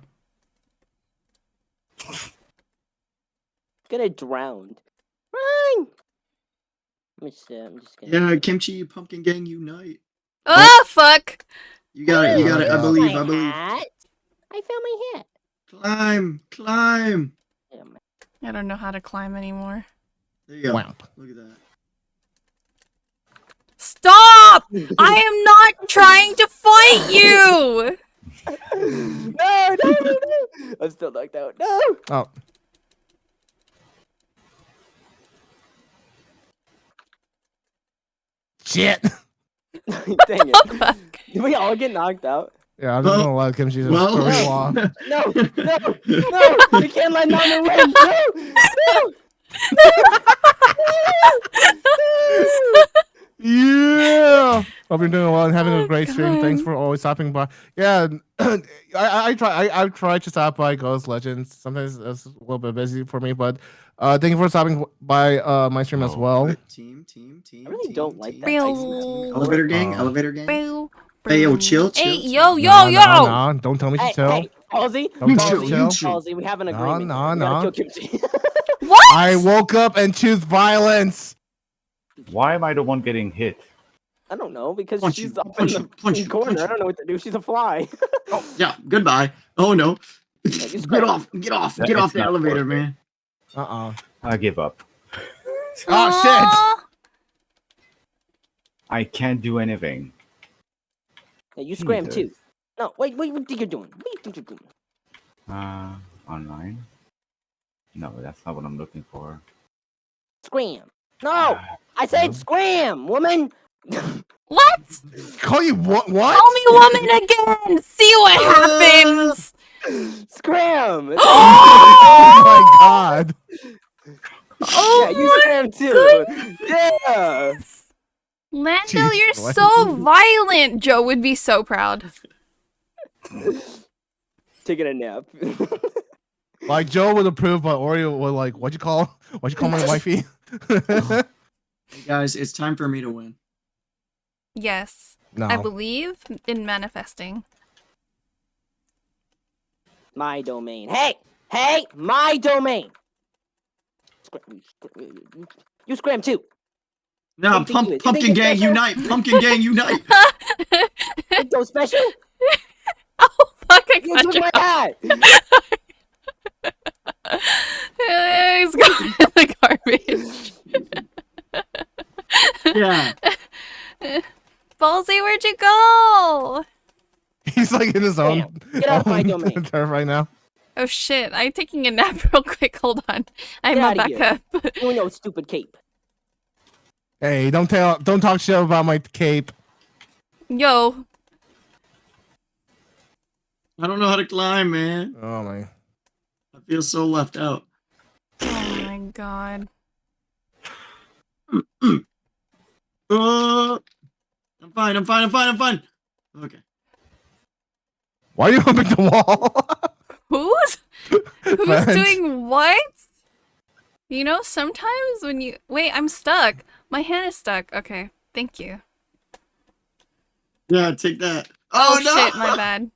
Gonna drown. Run! I'm just gonna. Yeah, Kimchi Pumpkin Gang unite. Oh, fuck. You got it. I Oh, believe. My I believe. hat. I found my hat. Climb. Yeah, my- I don't know how to climb anymore. There you go. Wamp. Look at that. Stop! I am not trying to fight you! No! I'm still knocked out. No! Oh. Shit. Dang it. Fuck. Did we all get knocked out? Yeah, I'm just Well- gonna let Kimchi just well- screw you off. No! We can't let Nana win! No! Yeah. Hope you're doing well and having Oh, a great stream. Thanks God. for always stopping by. Yeah, I try to stop by Ghost Legends. Sometimes it's a little bit busy for me, but thank you for stopping by my stream as Oh, well. Right, team. I really don't like that Real. ice. Elevator gang. Uh, Elevator gang. Bow, Hey, yo, bow. chill. Hey, chill. Nah, don't tell me to Hey, chill. hey, Halsey, Don't You tell chill, me you to chill. chill. Halsey, we have an No, agreement. no, We gotta no. kill Kimchi. What? I woke up and choose violence. Why am I the one getting hit? I don't know, because Punch she's you, up punch in you, the punch you, corner. punch I you. don't know what to do. She's a fly. Oh, yeah. Goodbye. Oh no. you Get scram. off. Get off. That Get is off the not elevator, worth it. man. I give up. Oh shit. Aw. I can't do anything. Yeah, you scram too. Jesus. No, wait, what do you think you're doing? What do you think you're doing? Online? No, that's not what I'm looking for. Scram. No! I said no. scram, woman! What? Call you what? Call me woman again! See what happens! Scram! Oh my god. Oh yeah, you my scram too! Yeah! Lando, Jeez, you're what? so violent. Joe would be so proud. Taking a nap. Like Joe would approve, but Oreo would like, what'd you call my wifey? Hey guys, it's time for me to win. Yes. No. I believe in manifesting. My domain. Hey, my domain. You scram too. No, Don't think you is. You pumpkin think gang it's special? unite! Pumpkin gang unite! Think those special? Oh fuck, I You got took you. my hat. He's going in the garbage. Yeah. Ballsy, where'd you go? He's like in his own, Get out of my own domain. turf right now. Oh shit, I'm taking a nap real quick. Hold on. I'm Get not outta back here. up. You know, stupid cape. Hey, don't talk shit about my cape. Yo. I don't know how to climb, man. Oh my. I feel so left out. Oh my god. I'm fine. Okay. Why are you humping the wall? Who's Vent. doing what? You know, sometimes when you wait, I'm stuck. My hand is stuck. Okay, thank you. Yeah, take that. Oh, no! shit, my bad.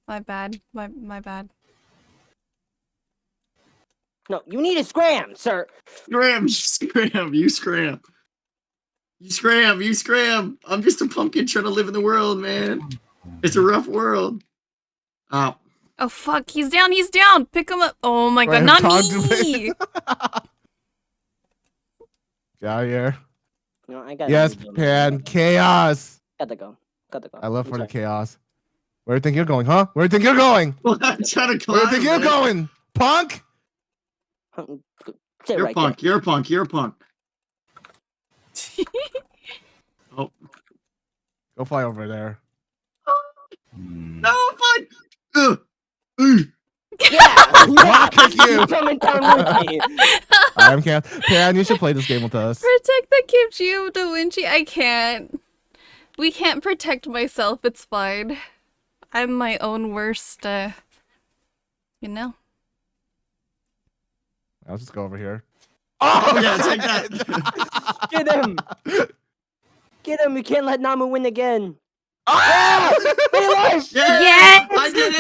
My bad. No, you need to scram, sir. You scram. I'm just a pumpkin trying to live in the world, man. It's a rough world. Oh. Oh fuck, he's down. Pick him up. Oh my god, Right, not talk to me. Get out of here. No, I got. Yes, Pan. Chaos. Gotta go. I love I'm for the sorry. chaos. Where do you think you're going, huh? Where do you think you're going? Well, I'm trying to climb. Where do you think you're man. going? Punk? Sit You're right a punk. there. You're a punk. Oh. Go fly over there. No, fine. Ugh. Yeah, Kick you. coming down with me. I'm Chaos. Pan, you should play this game with us. Protect the kimchi of Da Vinci. I can't. We can't protect myself. It's fine. I'm my own worst, you know? I'll just go over here. Oh, yeah, take that. Get him. Get him. We can't let Namu win again. Ah! Alive. Yes! I did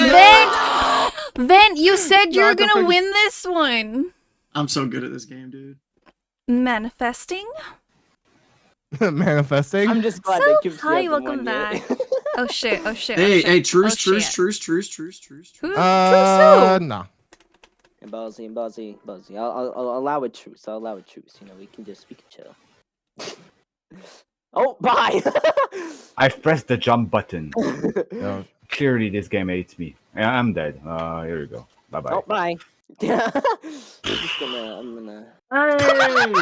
it. Then you said you were Not the gonna friggin- win this one. I'm so good at this game, dude. Manifesting? Manifesting. I'm just glad So, that Kimchi hi, hasn't welcome won yet. back. Oh shit, oh shit. Hey, oh, shit. hey, truce. Oh, shit. Who? No. And Ballsy. I'll allow a truce. You know, we can chill. Oh, bye. I've pressed the jump button. No. Clearly, this game hates me. Yeah, I'm dead. Here we go. Bye bye. Oh, bye. I'm gonna. Hey!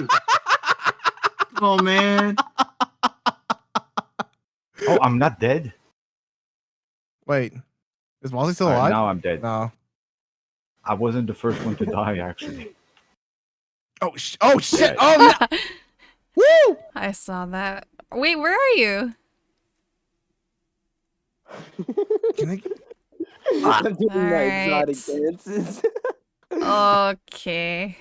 Oh, man. Oh, I'm not dead. Wait. Is Wally still Alright, alive? now I'm dead. No. I wasn't the first one to die, actually. Oh shit! Yeah. Oh no! Woo! I saw that. Wait, where are you? Can I... I'm doing my Alright. exotic dances. Okay.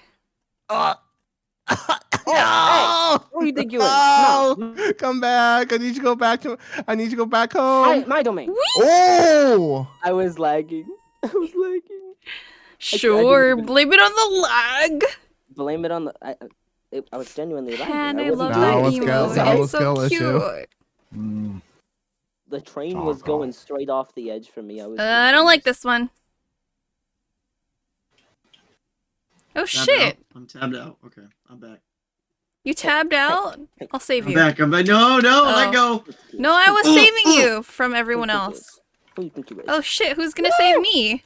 No! What do you think you is? No! No. Come back! I need you to go back to. I need you to go back My, home. my domain. Oh! I was lagging. Sure, blame it on the lag. Blame it on the. I was genuinely lagging. And I wasn't love Now that let's doing go- emote. now It's let's so go, let's cute. do. Mm, The train was going straight off the edge for me. I was. I don't like this one. Oh Tabbed shit! out. I'm tabbed out. Okay, I'm back. You tabbed out? I'll save I'm you. back. No, let go. No, I was saving you from everyone Who you think else. is? Who you think you is? Oh shit, who's gonna save me?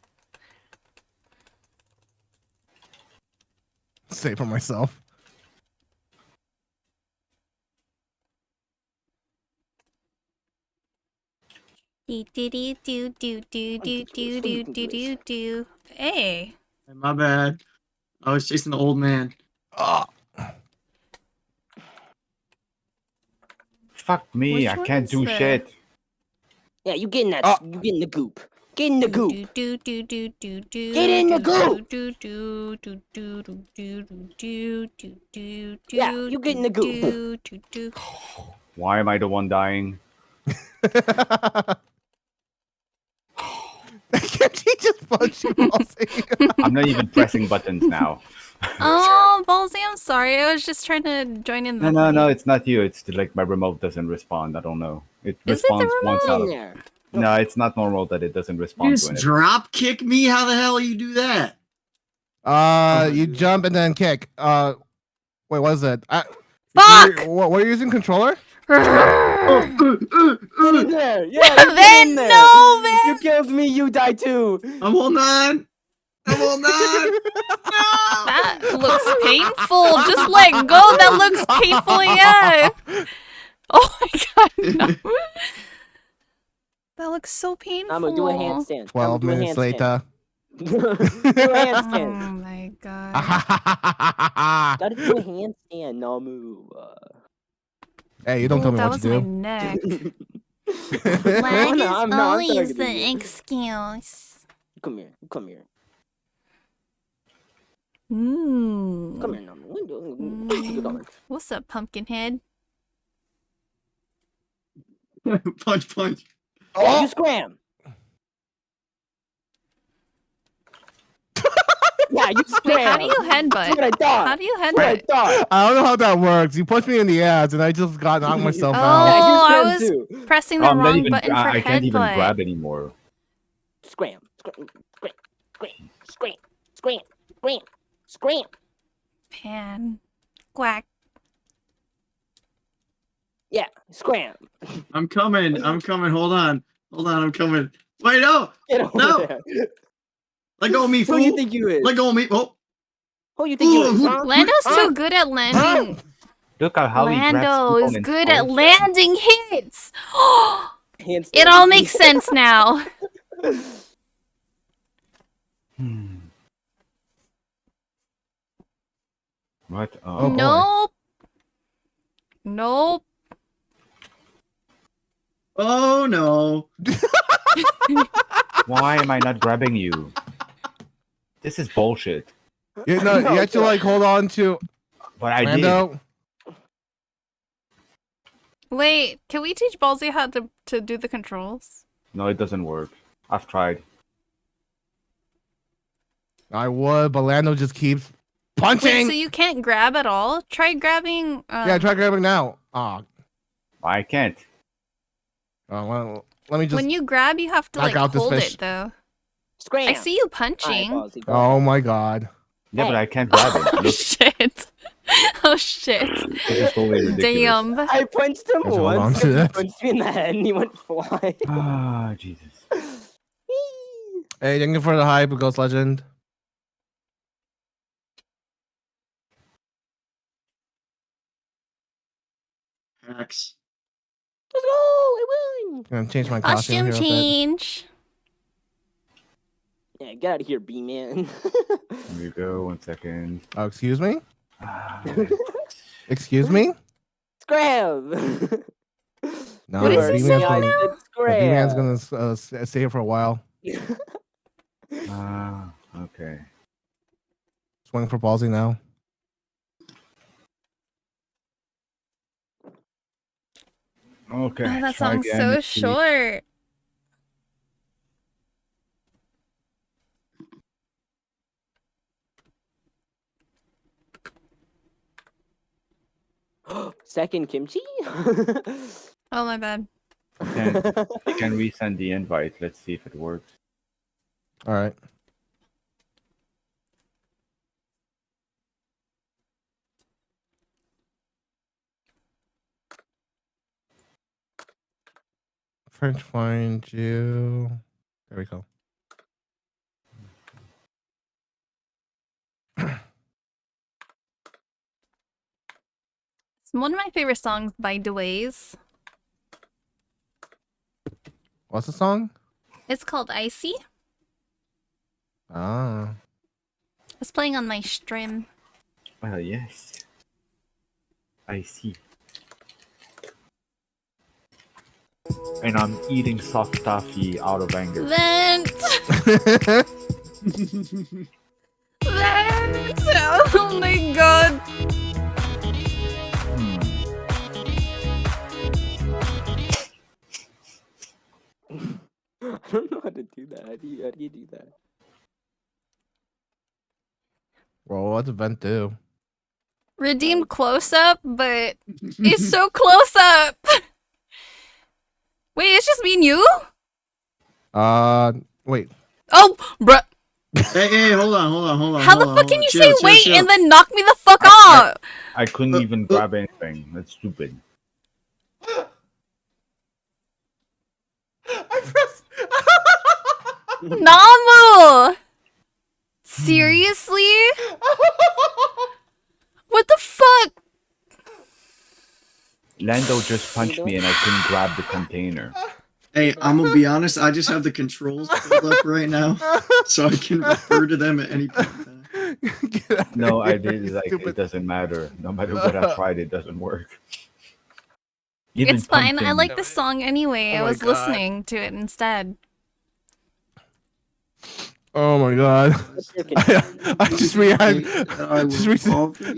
Save for myself. Do do do do do do do do do do do do. Hey. My bad. I was chasing the old man. Oh. fuck me. Which I one can't is do the- shit. Yeah, you get in that. Oh. You get in the goop. Get in the goop. Get in the goop. Yeah, you get in the goop. Why am I the one dying? Can't he just punch you, Ballsy? I'm not even pressing buttons now. Oh, Ballsy, I'm sorry. I was just trying to join in the No, it's not you. It's like my remote doesn't respond. I don't know. It Is it the responds once Get out in of. there. No, it's not normal that it doesn't You respond just to it. drop kick me? How the hell you do that? You jump and then kick. Wait, what is it? Fuck! What are you using, controller? Get in there. Yeah, you get Then in there. no, man. You killed me. You die too. I'm holding on. I'm holding on. No. That looks painful. Just let go. That looks painful AF. Oh my god. No. That looks so painful. I'm gonna do a handstand. 12 minutes later. do a handstand. Oh my god. Gotta do a handstand. No move. Hey, you don't tell Ooh, me that what was to my do. neck. Lag is always the excuse. Come here. Come here. Mm. Come here, Namu. What's up, Pumpkinhead? Punch, punch. Oh, you scram. Yeah, you Wait, scram. how do you headbutt? That's what I thought. How do you That's what I headbutt? thought. I don't know how that works. You punched me in the ass, and I just got knocked myself Oh, out. Yeah, you I scram was too. pressing the I'm not wrong even. button for I can't even headbutt. grab anymore. Scram. Scram. Scram. Scram. Scram. Scram. Scram. Pan. Quack. Yeah, scram. I'm coming. I'm coming. Hold on. Hold on. I'm coming. Wait, no. Get over No. there. Let go of me, Who fool. you think you is? Let go of me. Oh. Who you think you is? Ooh, Huh? Lando's Huh? too good at landing. Look at how he grabs Lando people is and good at pulls. landing hits. Handstand. It all makes sense now. What? Oh, boy. Nope. Nope. Oh no. Why am I not grabbing you? This is bullshit. You have to like hold on to But I did. Lando. Wait, can we teach Ballsy how to do the controls? No, it doesn't work. I've tried. I would, but Lando just keeps Wait, punching. so you can't grab at all? Try grabbing. Yeah, try grabbing now. I can't. Well, let me just. When you grab, you have to knock like out this hold fish. it though. Scram. I see you punching. Alright, Ballsy, go Oh ahead. my god. Yeah, but Hey. I can't grab it. Oh Look, shit. Oh shit. this is totally ridiculous. Damn. I punched him Just hold on once. to And he that. punched me in the head, and he went flying. Ah, Jesus. Hey, thank you for the hype, Ghost Legend. Hacks. Let's go! I win! I'm gonna change my costume Costume here. change. Yeah, get out of here, B-man. Here we go. 1 second. Oh, excuse me? Ah, Excuse me? Scram! No, What is he B-Man's saying gonna, now? B-Man's gonna stay here for a while. okay. Swing for Ballsy now. Okay. Oh, that try song's again. so Let's see. short. Second kimchi? Oh my bad. You can resend the invite. Let's see if it works. All right. French find you. There we go. It's one of my favorite songs by Dewey's. What's the song? It's called Icy. Ah. It's playing on my stream. Well, yes. I see. And I'm eating soft toffee out of anger. Vent! Vent! Oh my god. I don't know how to do that. How do you do that? Well, what's Vent do? Redeem close up, but it's so close up. Wait, it's just me and you? Wait. Oh, bruh. Hey, hold on. How the fuck can you say wait and then knock me the fuck off? I couldn't even grab anything. That's stupid. I pressed. Namu! Seriously? What the fuck? Lando just punched me and I couldn't grab the container. Hey, I'm gonna be honest. I just have the controls pulled up right now, so I can refer to them at any point. No, I did. Like, it doesn't matter. No matter what I tried, it doesn't work. Even It's fine. I pumpkin- like the song anyway. Oh I my was God. listening to it instead. Oh my god. I just reacted.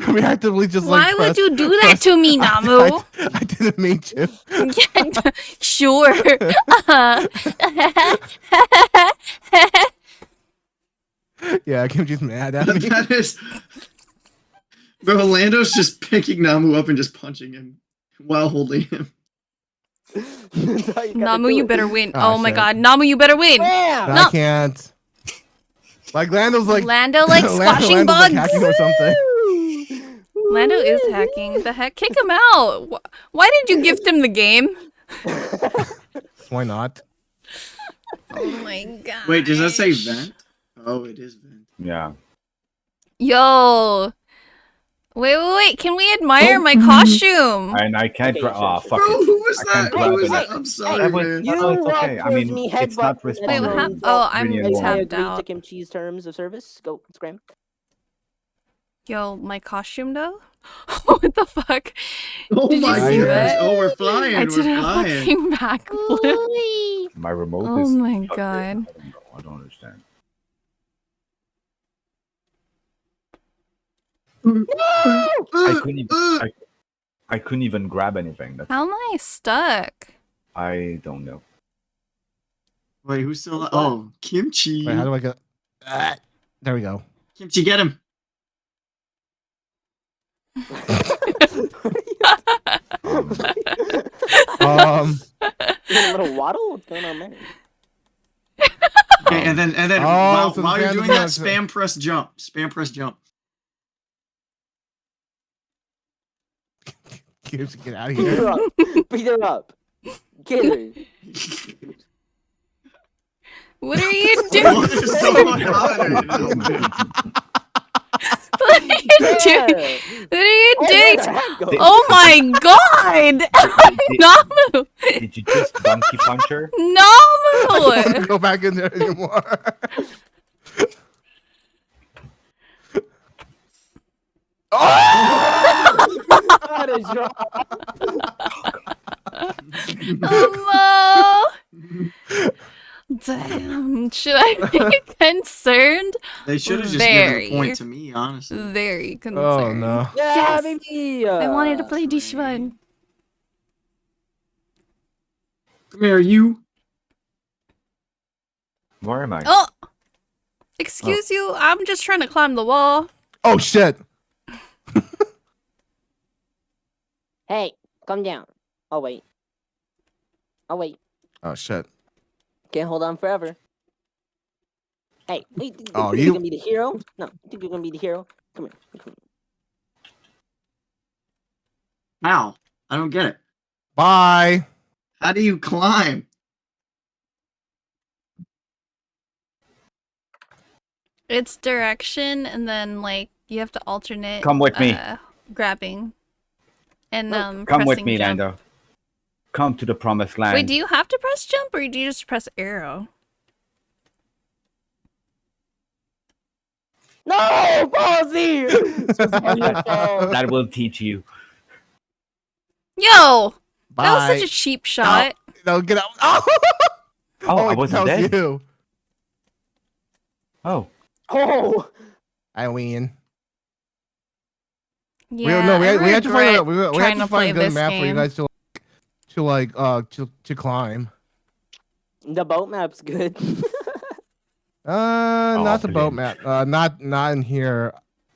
Reactively just like. Why would pressed- you do that to me, Namu? I didn't mean to. Yeah, sure. Yeah, Kimchi's mad at me. That is. Bro, Lando's just picking Namu up and just punching him while holding him. Namu, you better win. Oh, Oh my shit. god, Namu, you better win. I can't. Like Lando's like Lando like squashing Lando's bugs. like hacking or something. Lando is hacking. The heck? Kick him out. Why did you gift him the game? Why not? Oh my god. Wait, does that say vent? Oh, it is vent. Yeah. Yo. Wait. Can we admire my costume? And I can't grab. Oh, fuck Bro, it. who was I can't that? grab Who was it. that? I'm sorry, That was- man. no, it's okay. I mean, it's not Wait, what responding. happened? Oh, I'm really anymore. tapped Agree to out. Kimchi's terms of service. Go, Scram. Yo, my costume though? What the fuck? Oh Did you my see goodness. that? Oh, we're flying. I We're did a flying. fucking backflip. My remote Oh is. my stuck there. god. I don't know. I don't understand. I couldn't even. I couldn't even grab anything. That's, How am I stuck? I don't know. Wait, who's still? Oh, Kimchi. Wait, how do I get? There we go. Kimchi, get him. You got a little waddle? What's going on there? Okay, and then Oh, while, so while the you're fans doing are that, not- spam press jump. Spam press jump. Get out of Beat her here. up. Beat her up. Get her. What are you doing? What is going on right now? What are you doing? Yeah. What are you Oh, doing? where'd the hat go? Oh my god! Namu! Did you just donkey punch her? I Namu! don't want to go back in there anymore. That is wrong. Oh no! Damn, should I be concerned? They should have just given Very. a point to me, honestly. Very concerned. Oh no. Yeah, Yes. baby. I wanted to play this one. Come here, you. Where am I? Oh! Excuse you, I'm just trying to climb the wall. Oh shit. Hey, calm down. I'll wait. I'll wait. Oh shit. Can't hold on forever. Hey, wait, you Oh, think you- you're gonna be the hero? No, you think you're gonna be the hero? Come here. Come here. How? I don't get it. Bye. How do you climb? It's direction, and then, like, you have to alternate. Come with me. Grabbing. And, Come pressing with me, jump. Lando. Come to the promised land. Wait, do you have to press jump, or do you just press arrow? No, Ballsy! That will teach you. Yo! Bye. That was such a cheap shot. No, get out. Oh, Oh, I wait, wasn't that was dead. you. Oh, I win. Yeah, we I had to find a regret we had trying to to play find a good this map for you game. guys to climb. the boat map's good. Not the boat brilliant. map. Not in here.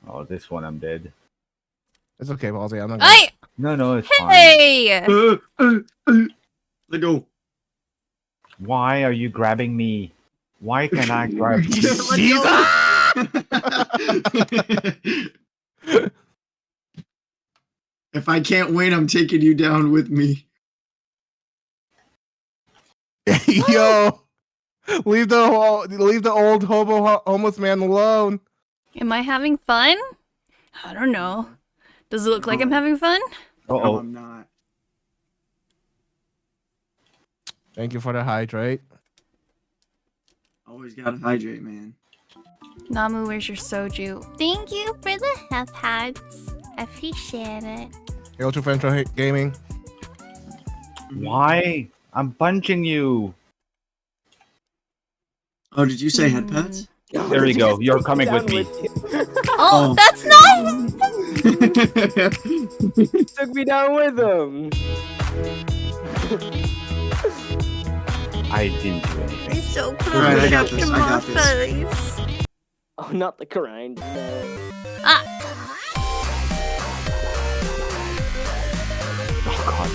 Oh, this one I'm dead. It's okay, Ballsy. I'm not. Gonna... Hey! No, it's fine. Hey! Let go. Why are you grabbing me? Why can I grab you? If I can't win, I'm taking you down with me. Yo, leave the old homeless man alone. Am I having fun? I don't know. Does it look like I'm having fun? No, Uh-oh. I'm not. Thank you for the hydrate. Always gotta hydrate, man. Namu, where's your soju? Thank you for the health hearts. I appreciate it. Yo, to French Gaming. Why? I'm punching you. Oh, did you say head pets? There you go. You're coming with me. Oh, Oh. that's not. Took me down with him. I didn't do anything. So Alright, I got this. I got this. face. Oh, not the grind. Ah, Oh god.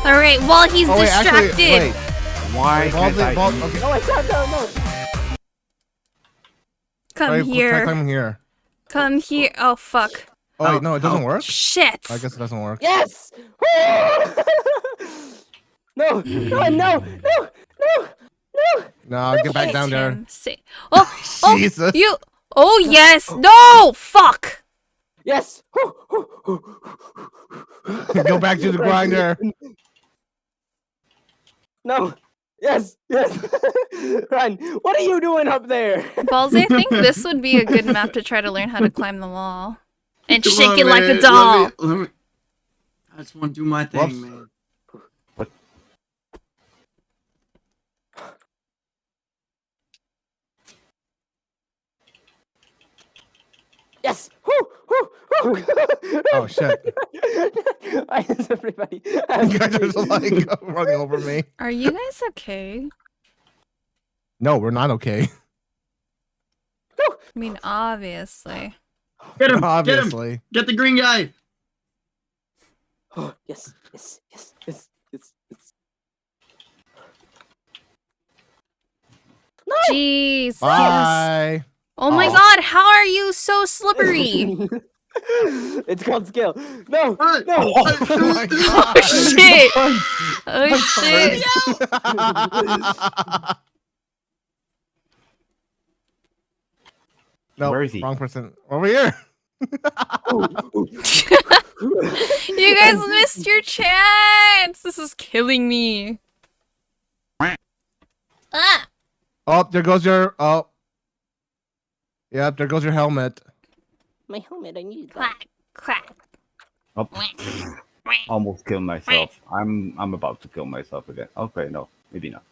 all right. While he's Oh wait, distracted. actually, wait. Why can't I? Okay. No, I tapped out. No. Come Try here. climbing here. Come here. Oh fuck. Oh wait, no, it doesn't work. Shit. I guess it doesn't work. Yes. No, no, no, no, no, no. No, get back down there. Say. Oh, oh, Jesus. you. Oh yes. No. Fuck. Yes. Go back to the grinder. No. Yes. Yes. Run. What are you doing up there? Balls, I think this would be a good map to try to learn how to climb the wall. And Come shake on, it like man. a doll. Let me... I just want to do my thing, Whoops. man. Yes. Oh shit. Why is everybody? You guys are just like running over me. Are you guys okay? No, we're not okay. I mean, obviously. Get him! Get him! Obviously. Get the green guy! Oh, yes. Yes. Yes. Yes. Yes. Yes. Jeez. Yes. Bye. Oh my Oh. god, how are you so slippery? It's called skill. No. Alright. No. Oh my Oh god. shit! Oh shit! No, Where is he? wrong person. Over here. You guys missed your chance! This is killing me. Ah! Oh, there goes your. Oh. Yep, there goes your helmet. My helmet. I need that. Quack, quack. Oh, almost killed myself. I'm about to kill myself again. Okay, no, maybe not.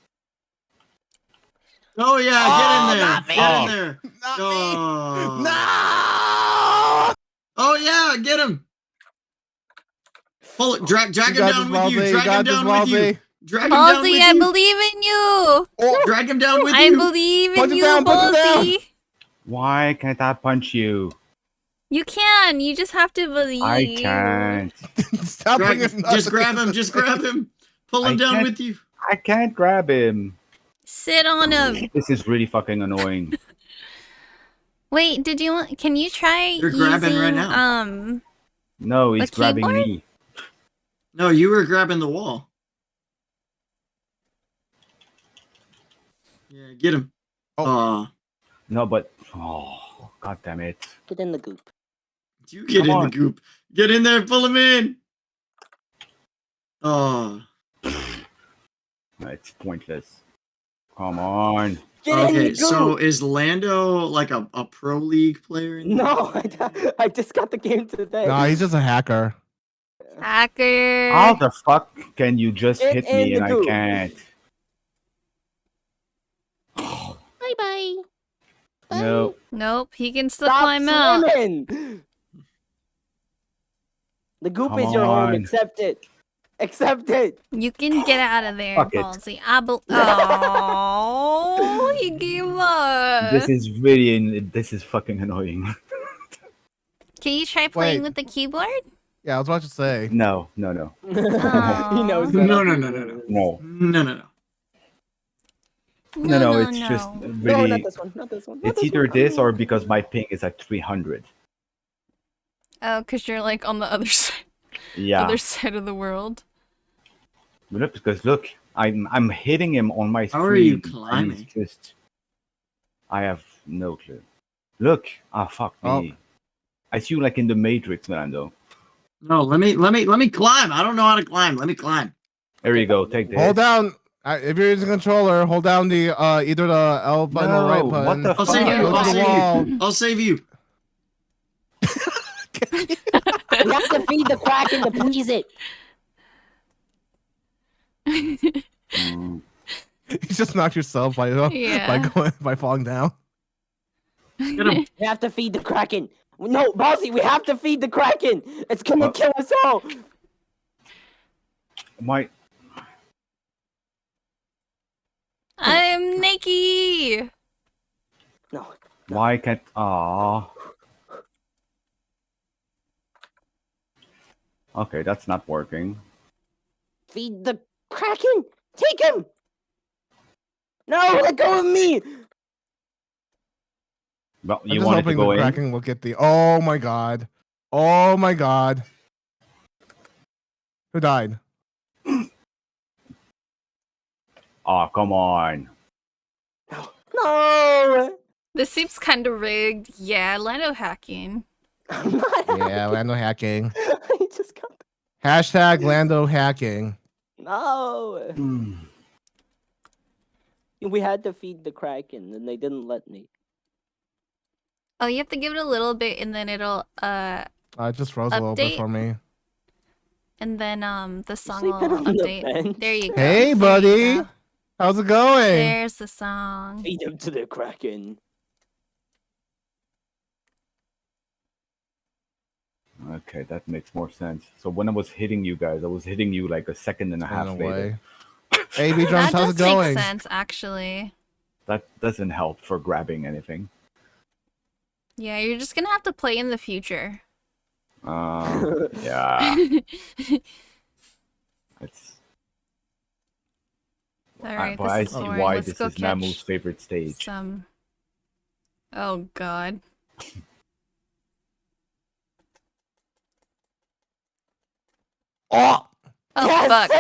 Oh yeah, Oh, get in there! not me. Get in there! Not Oh. me. No. Oh yeah, get him! Pull it, drag You him got down this, with you, Baldy. drag got him this, down with you, Baldy. drag him down with Ballsy, I you, believe in you! Oh, drag him down with I you. believe in Punch him you, down, punch him down. Ballsy! Why can't I punch you? You can, you just have to believe. I can't. stop Drag, bringing just grab him, just grab him. Pull him I down can't- with you. I can't grab him. Sit on him. This is really fucking annoying. Wait, can you try You're grabbing right using, now. No, he's A grabbing keyboard? me. No, you were grabbing the wall. Yeah, get him. Oh. No, but oh, god damn it! Get in the goop. You get Come in on. the goop. Get in there, pull him in. Oh. It's pointless. Come on. Get in Okay, the so goop. is Lando like a pro league player? No, I just got the game today. No, he's just a hacker. Hacker. How the fuck can you just Get hit in me the and I goop. can't? Bye bye. No. Nope, he can still Stop climb out. swimming. The goop Come is your home. on. Accept it. Accept it. You can get out of there, Fuck it. Ballsy. Oh, he gave up. This is really. This is fucking annoying. Can you try playing Wait. with the keyboard? Yeah, I was about to say. No. He knows. Aw. that. No. No. No. It's just No, really. not this one. Not this one. Not It's this either one. this or because my ping is at 300. Oh, because you're like on the other side, Yeah. other side of the world. Look, because look, I'm hitting him on my screen. How are you and climbing? it's just, I have no clue. Look, fuck me. Oh. I see you like in the Matrix, Lando. No, let me climb. I don't know how to climb. Let me climb. There you go. Take this. Hold down. If you're using a controller, hold down the either the L button or right No, what button. the I'll save fuck? you. Go to the wall. I'll save you. We have to feed the Kraken to please it. Mm. You just knocked yourself by Yeah. by falling down. Get him. We have to feed the Kraken. No, Bossy, we have to feed the Kraken. It's gonna What? kill us all. My I'm Nikki. No. why can't Okay, that's not working. Feed the Kraken. Take him. No, let go of me. Well, I'm you just wanted to hoping go the in. Kraken will get the. Oh my god. Oh my god. Who died? Oh, come on. No. This seems kind of rigged. Yeah, Lando hacking. I'm not Yeah, Lando hacking. I just got. Hashtag Lando hacking. No. Hmm. We had to feed the Kraken, and they didn't let me. Oh, you have to give it a little bit, and then it'll It just froze a little bit Update. for me. and then the song sleeping will on the update. bench? There you go. Hey, There you buddy. go. How's it going? There's the song. Feed him to the Kraken. Okay, that makes more sense. So when I was hitting you guys, I was hitting you like a second and a half In a later. way. Hey, B That Drums, how's does it make going? sense, actually. That doesn't help for grabbing anything. Yeah, you're just gonna have to play in the future. Yeah, it's. Alright, But I this is see boring. why Let's this go is Namu's catch favorite stage. some. Oh god. Oh! Oh Yes! fuck.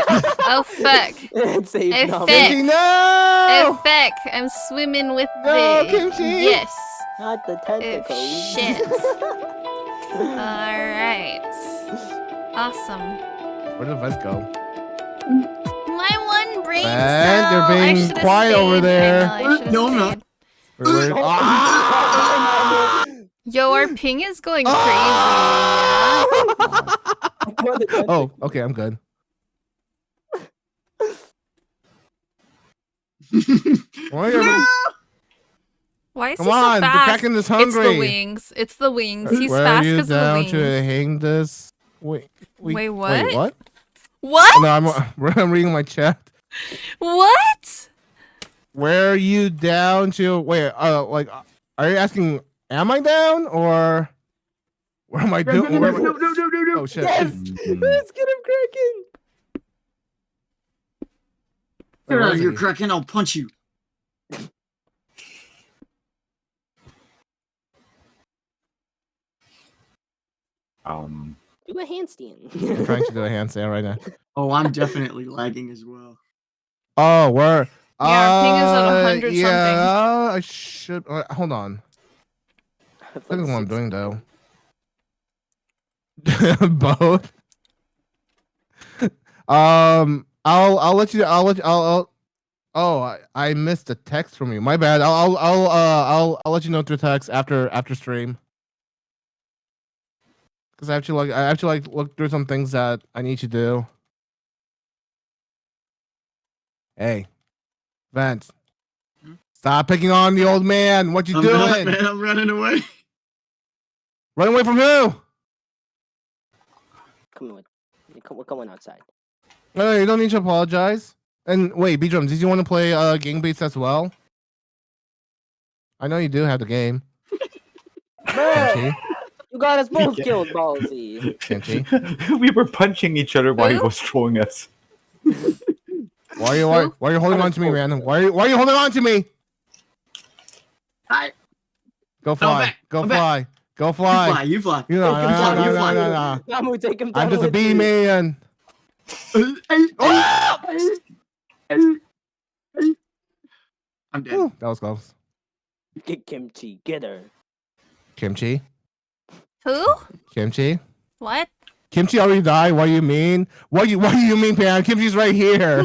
Oh fuck. It saved It Namu. fit. Kimchi, no! Oh fuck. I'm swimming with No, the. Kimchi! Yes. Not the Oh tentacles. shit. Alright. Awesome. Where did Vez go? My one brain Ben, cell. you're I being should've quiet over stayed. there. I know, I should've No, I'm not. stayed. Ah! Yo, our ping is going crazy. Ah! What the Oh, okay, I'm good. Why are you- Why is Come he so on, the fast? Kraken is It's hungry. the wings. It's the wings. He's Where fast are you because of the down wings. to hang this? Wait, Wait, what? Wait, what? What? No, I'm reading my chat. What? Where are you down to? Wait, like, are you asking? Am I down or where am I doing? No. Oh shit! Yes! Mm, Let's get him Kraken! Get Where out of is here, he? Kraken. I'll punch you. Do a handstand. I'm trying to do a handstand right now. Oh, I'm definitely lagging as well. Oh, where? Yeah, our ping is at 100 yeah, I should. Hold on. Like Look at what I'm 6. doing though. Both. I'll let you. Oh, I missed a text from you. My bad. I'll let you know through text after stream. Because I actually look through some things that I need to do. Hey, Vance. Stop picking on the old man. What you I'm doing? not, man. I'm running away. Run away from who? Come on. We're coming outside. No, you don't need to apologize. And wait, B-Drum, did you want to play Game Beats as well? I know you do have the game. Man, you got us both killed, Ballsy. We were punching each other while he was throwing us. Why are you holding on to me, man? Why are you holding on to me? Go fly. Go fly. Go fly. You fly. You know, no. Namu, take him down. I'm just a bee man. I'm dead. Ooh, that was close. Get Kimchi. Get her. Kimchi? Who? Kimchi? What? Kimchi already died. What do you mean? What do you mean, Pan? Kimchi's right here.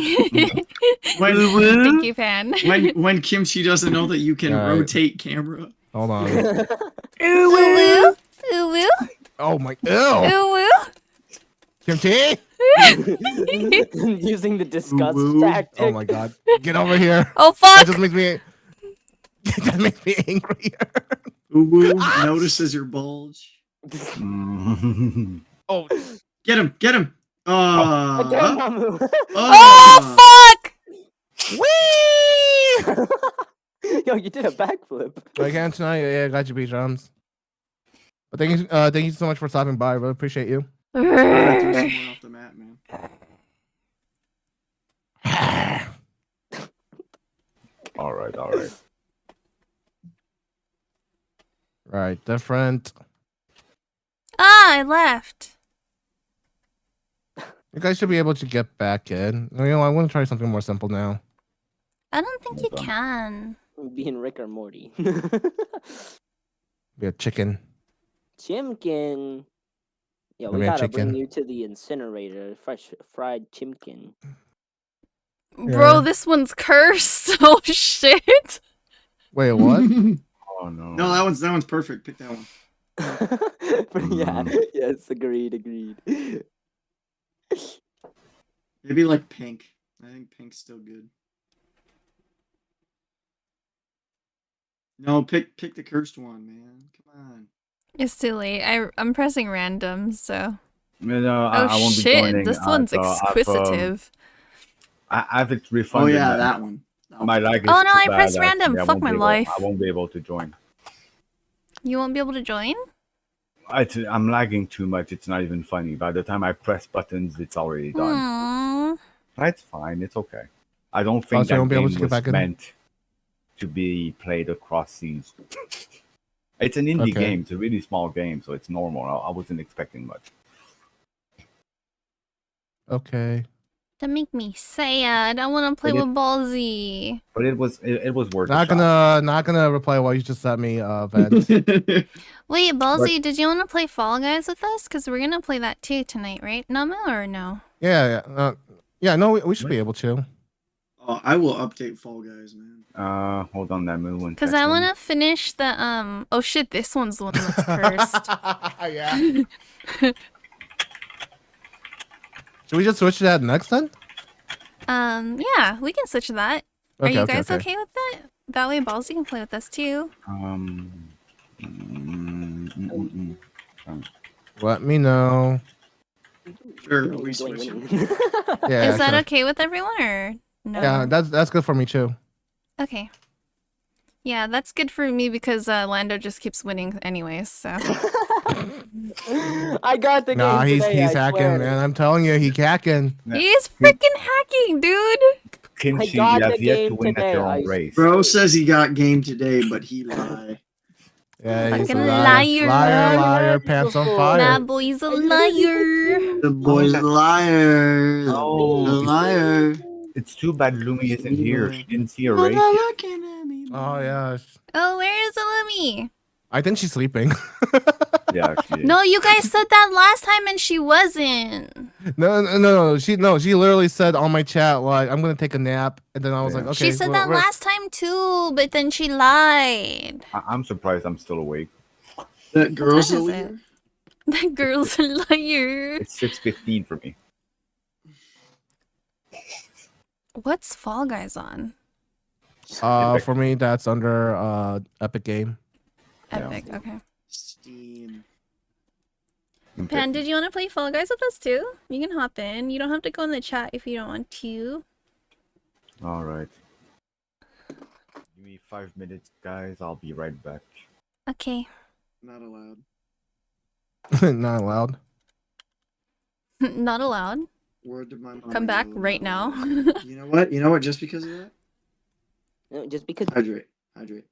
Thank you, Pan. when Kimchi doesn't know that you can Alright. rotate camera. Hold on. Ooh woo. Ooh woo. Oh my. Ew. Ooh woo. Kimchi? Using the disgust Woo. tactic. Oh my god. Get over here. Oh That fuck. just makes me. That makes me angrier. Uwu notices your bulge. Oh. Get him! Get him! Damn, Namu. Oh fuck. Whee! Yo, you did a backflip. I can't tonight. Yeah, I got you, B-Drums. But thank you so much for stopping by. I really appreciate you. Threw someone off the map, man. All right. Right, different. Ah, I left. You guys should be able to get back in. You know, I want to try something more simple now. I don't think you can. Being Rick or Morty. Be a chicken. Chimkin. Yeah, Give we me a gotta bring chicken. you to the incinerator. Fresh fried chimkin. Bro, Yeah. this one's cursed. Oh shit. Wait, what? Oh no. No, that one's perfect. Pick that one. Yeah, yes, agreed. Maybe like pink. I think pink's still good. No, pick the cursed one, man. Come on. It's too late. I'm pressing random, so. No, Oh I won't be shit, joining. this one's so exquisitive. I've it Oh refunded. yeah, that one. My lag is Oh, no, too I bad pressed that, random. yeah, I Fuck won't my be able- life. I won't be able to join. You won't be able to join? I'm lagging too much. It's not even funny. By the time I press buttons, it's already done. Aww. It's fine. It's okay. I don't Oh, think so you that won't be able game to get was back in? meant to be played across seas. It's an indie Okay. game. It's a really small game, so it's normal. I wasn't expecting much. Okay. That make me sad. I want to play But it- with Ballsy. But it was worth Not a shot. gonna reply what you just sent me, Vance. Wait, Ballsy, did you want to play Fall Guys with us? Because we're going to play that too tonight, right? Namu or no? Yeah. No, we should be able to. Oh, I will update Fall Guys, man. Hold on, that move one. Because I want to finish the, oh shit, this one's the one that's cursed. Yeah. Should we just switch to that next then? Yeah, we can switch to that. Are Okay, you okay, guys okay. okay with that? That way Ballsy can play with us too. Let me know. Sure, Enjoy we switch. winning. Yeah. Is that sure. okay with everyone or no? Yeah, that's good for me too. Okay. Yeah, that's good for me because Lando just keeps winning anyways, so. I got the Nah, game he's today, I hacking, swear. man. I'm telling you, he hacking. Yeah. He's freaking hacking, dude! Kimchi, you got have the yet game to win today, at your I own race. Bro says he got game today, but he lied. Yeah, he's a Fucking liar. liar. Liar, pants on fire. That boy's a liar! The boy's a liar. Oh, The liar. It's too bad Lumi isn't here. She didn't see a Why race. not yet. looking at me? Oh yeah. Oh, where is Illumi? I think she's sleeping. Yeah, she is. No, you guys said that last time and she wasn't. No. She literally said on my chat like I'm gonna take a nap, and then I was Yeah. like, okay. She said well, that we're- last time too, but then she lied. I'm surprised I'm still awake. That girl's What a time is leader. That girl's a liar. It's 6:15 for me. What's Fall Guys on? For me, that's under Epic Game. Epic, okay. Steam. Pan, did you want to play Fall Guys with us too? You can hop in. You don't have to go in the chat if you don't want to. All right. Give me 5 minutes, guys. I'll be right back. Okay. Not allowed. Not allowed. Not allowed. Word to my mom. Come back right now. You know what? You know what? Just because of that, No, just because. hydrate. Hydrate.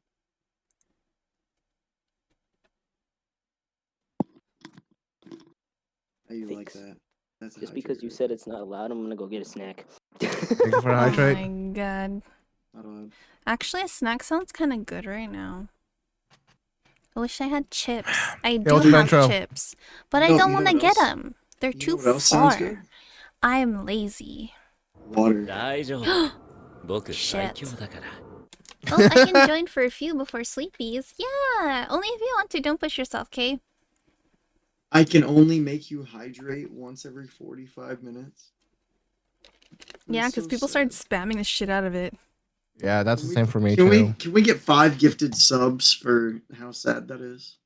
How you like Thanks. that? That's a Just because you hydrate. said it's not allowed, I'm gonna go get a snack. Thank you for Oh hydrate. my god. Not allowed. Actually, a snack sounds kind of good right now. I wish I had chips. I do what's your have intro? chips, but I You know- don't you know want to what get else- them. They're You know too what else sounds good? far. I'm lazy. Water. Shit. Well, I can join for a few before sleepies. Yeah, only if you want to. Don't push yourself, okay? I can only make you hydrate once every 45 minutes. Yeah, That's because so people sad. started spamming the shit out of it. Yeah, that's the same for me Can too. we get 5 gifted subs for how sad that is?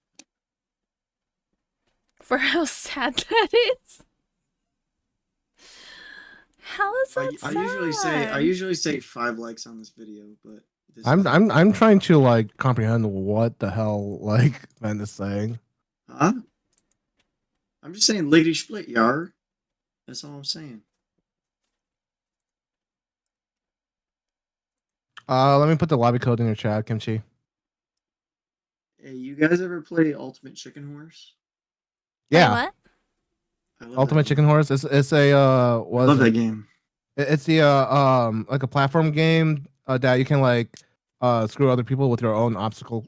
For how sad that is. How is that I sad? usually say 5 likes on this video, but this I'm trying to like comprehend what the hell like Ben is saying. Huh? I'm just saying lickety split, yar. That's all I'm saying. Let me put the lobby code in your chat, Kimchi. Hey, you guys ever play Ultimate Chicken Horse? Yeah, What? I love Ultimate that Chicken Horse. It's a game. what I is love it? that game. It's the like a platform game that you can like screw other people with your own obstacle.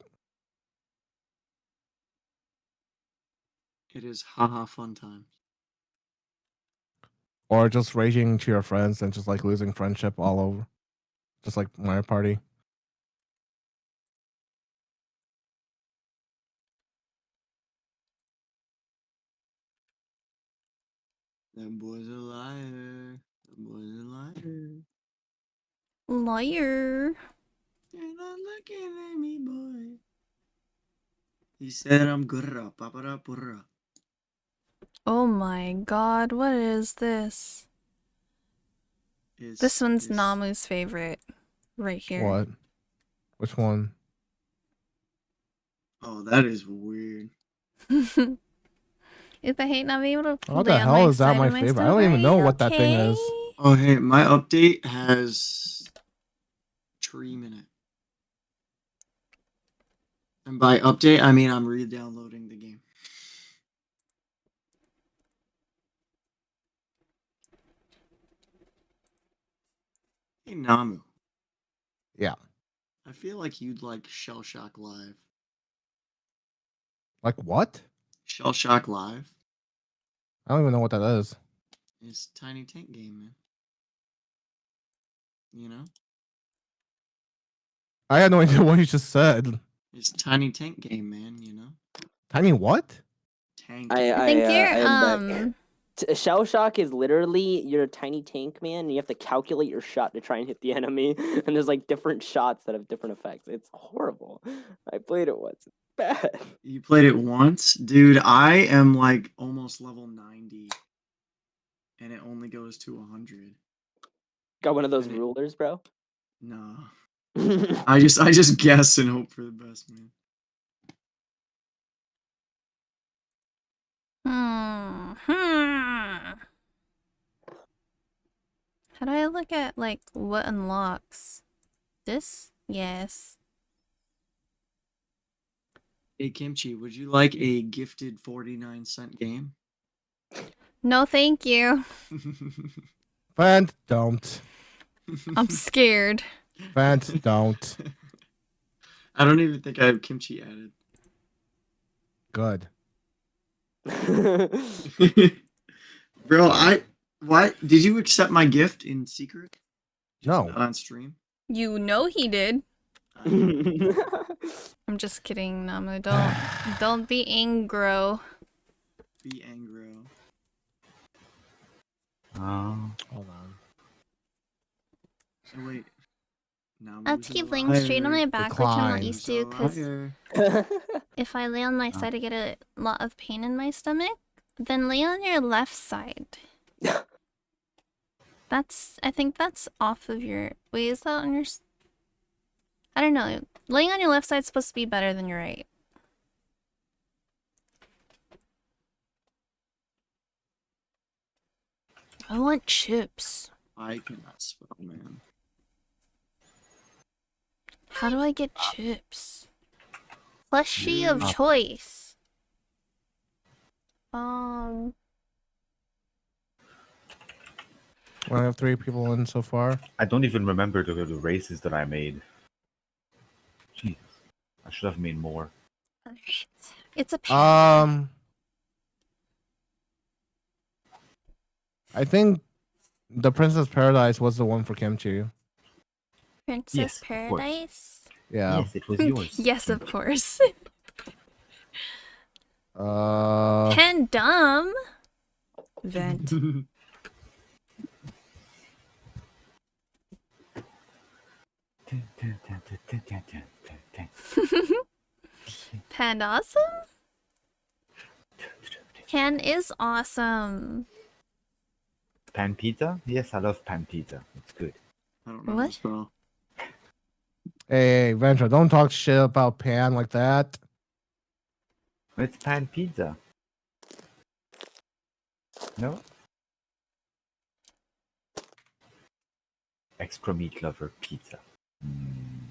It is haha fun time. Or just raging to your friends and just like losing friendship all over. Just like Mario Party. That boy's a liar. That boy's a liar. Liar. You're not looking at me, boy. He said I'm gurra, papara purra. Oh my god, what is this? This one's Namu's favorite. Right here. What? Which one? Oh, that is weird. If I hate not being able to What play the on hell my is that side my of my favorite? I don't even know story, what that thing is. okay? Oh, hey, my update has Treem in it. And by update, I mean I'm re-downloading the game. Hey, Namu. Yeah. I feel like you'd like Shell Shock Live. Like what? Shell Shock Live I don't even know what that is. is Tiny Tank game, man. You know? I had no idea what you just said. It's Tiny Tank game, man, you know? Tiny what? Tank. I think you're am back. Shell Shock is literally you're a tiny tank man, and you have to calculate your shot to try and hit the enemy. And there's like different shots that have different effects. It's horrible. I played it once. It's bad. You played it once? Dude, I am like almost level 90. And it only goes to 100. Got one of those rulers, bro. No. I just guess and hope for the best, man. How do I look at like what unlocks? This? Yes. Hey Kimchi, would you like a gifted 49-cent game? No, thank you. Vent, don't. I'm scared. Vent, don't. I don't even think I have Kimchi added. Good. Bro, what? Did you accept my gift in secret? No. Not on stream? You know he did. I'm just kidding, Namu. Don't be angro. be Angro. Hold on. Oh, wait. Now I'll keep laying straight on my back, which I'm not Decline. used to, because if I lay on my side, I get a lot of pain in my stomach. Then lay on your left side. I think that's off of your... Wait, is that on your... I don't know. Laying on your left side is supposed to be better than your right. I want chips. I cannot spell, man. How do I get chips? Plushie of choice. Well, I have 3 people in so far. I don't even remember the races that I made. Jesus, I should have made more. It's a pain. I think the Princess Paradise was the one for Kimchi. Princess Yes, of course. Paradise? Yeah. Yes, it was yours. Yes, of course. Dumb. Vent. Pan awesome? Pan is awesome. Pan pizza? Yes, I love pan pizza. It's good. I don't know What? how to spell. Hey, Venture, don't talk shit about Pan like that. It's pan pizza. No? Extra meat lover pizza.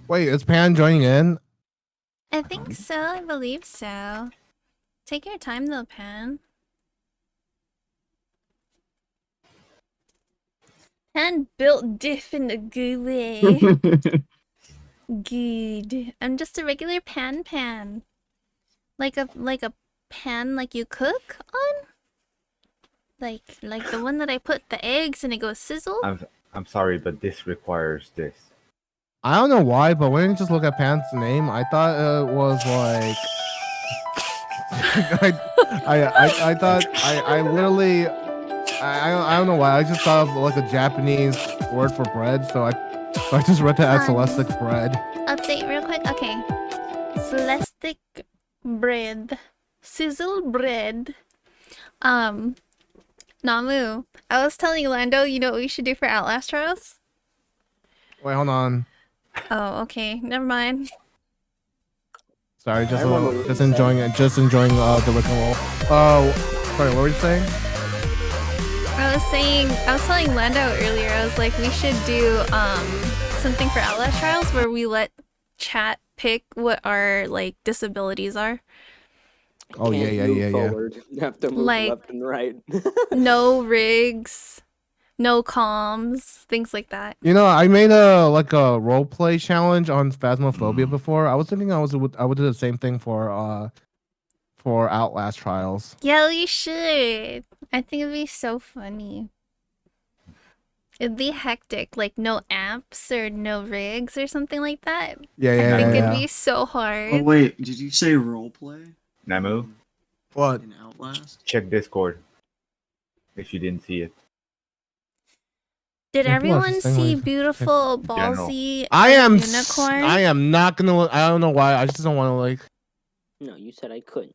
Wait, is Pan joining in? I think so. I believe so. Take your time though, Pan. Pan built diff in a good way. Good. I'm just a regular pan. Like a pan like you cook on? Like the one that I put the eggs and it goes sizzle? I'm sorry, but this requires this. I don't know why, but when you just look at Pan's name, I thought it was like... I thought... I literally... I don't know why, I just thought of like a Japanese word for bread, so I just read that as Celestic bread. Update real quick. Okay. Celestic bread. Sizzle bread. Namu. I was telling Lando, you know what we should do for Outlast Trials? Wait, hold on. Oh, okay. Never mind. Sorry, just enjoying it. Just enjoying the Rick and roll. Sorry, what were you saying? I was telling Lando earlier, I was like, we should do something for Outlast Trials where we let chat pick what our like disabilities are. Oh yeah. You have to move Like- left and right. No rigs, no comms, things like that. You know, I made a role play challenge on Phasmophobia before. I was thinking I would do the same thing for Outlast Trials. Yeah, we should. I think it'd be so funny. It'd be hectic, like no amps or no rigs or something like that. Yeah. I think it'd be so hard. Oh wait, did you say roleplay Namu, What? in Outlast? check Discord if you didn't see it. Did Yeah, people are everyone just saying, see like, beautiful general. ballsy I am. unicorn? I am not gonna. I don't know why. I just don't want to like. No, you said I couldn't.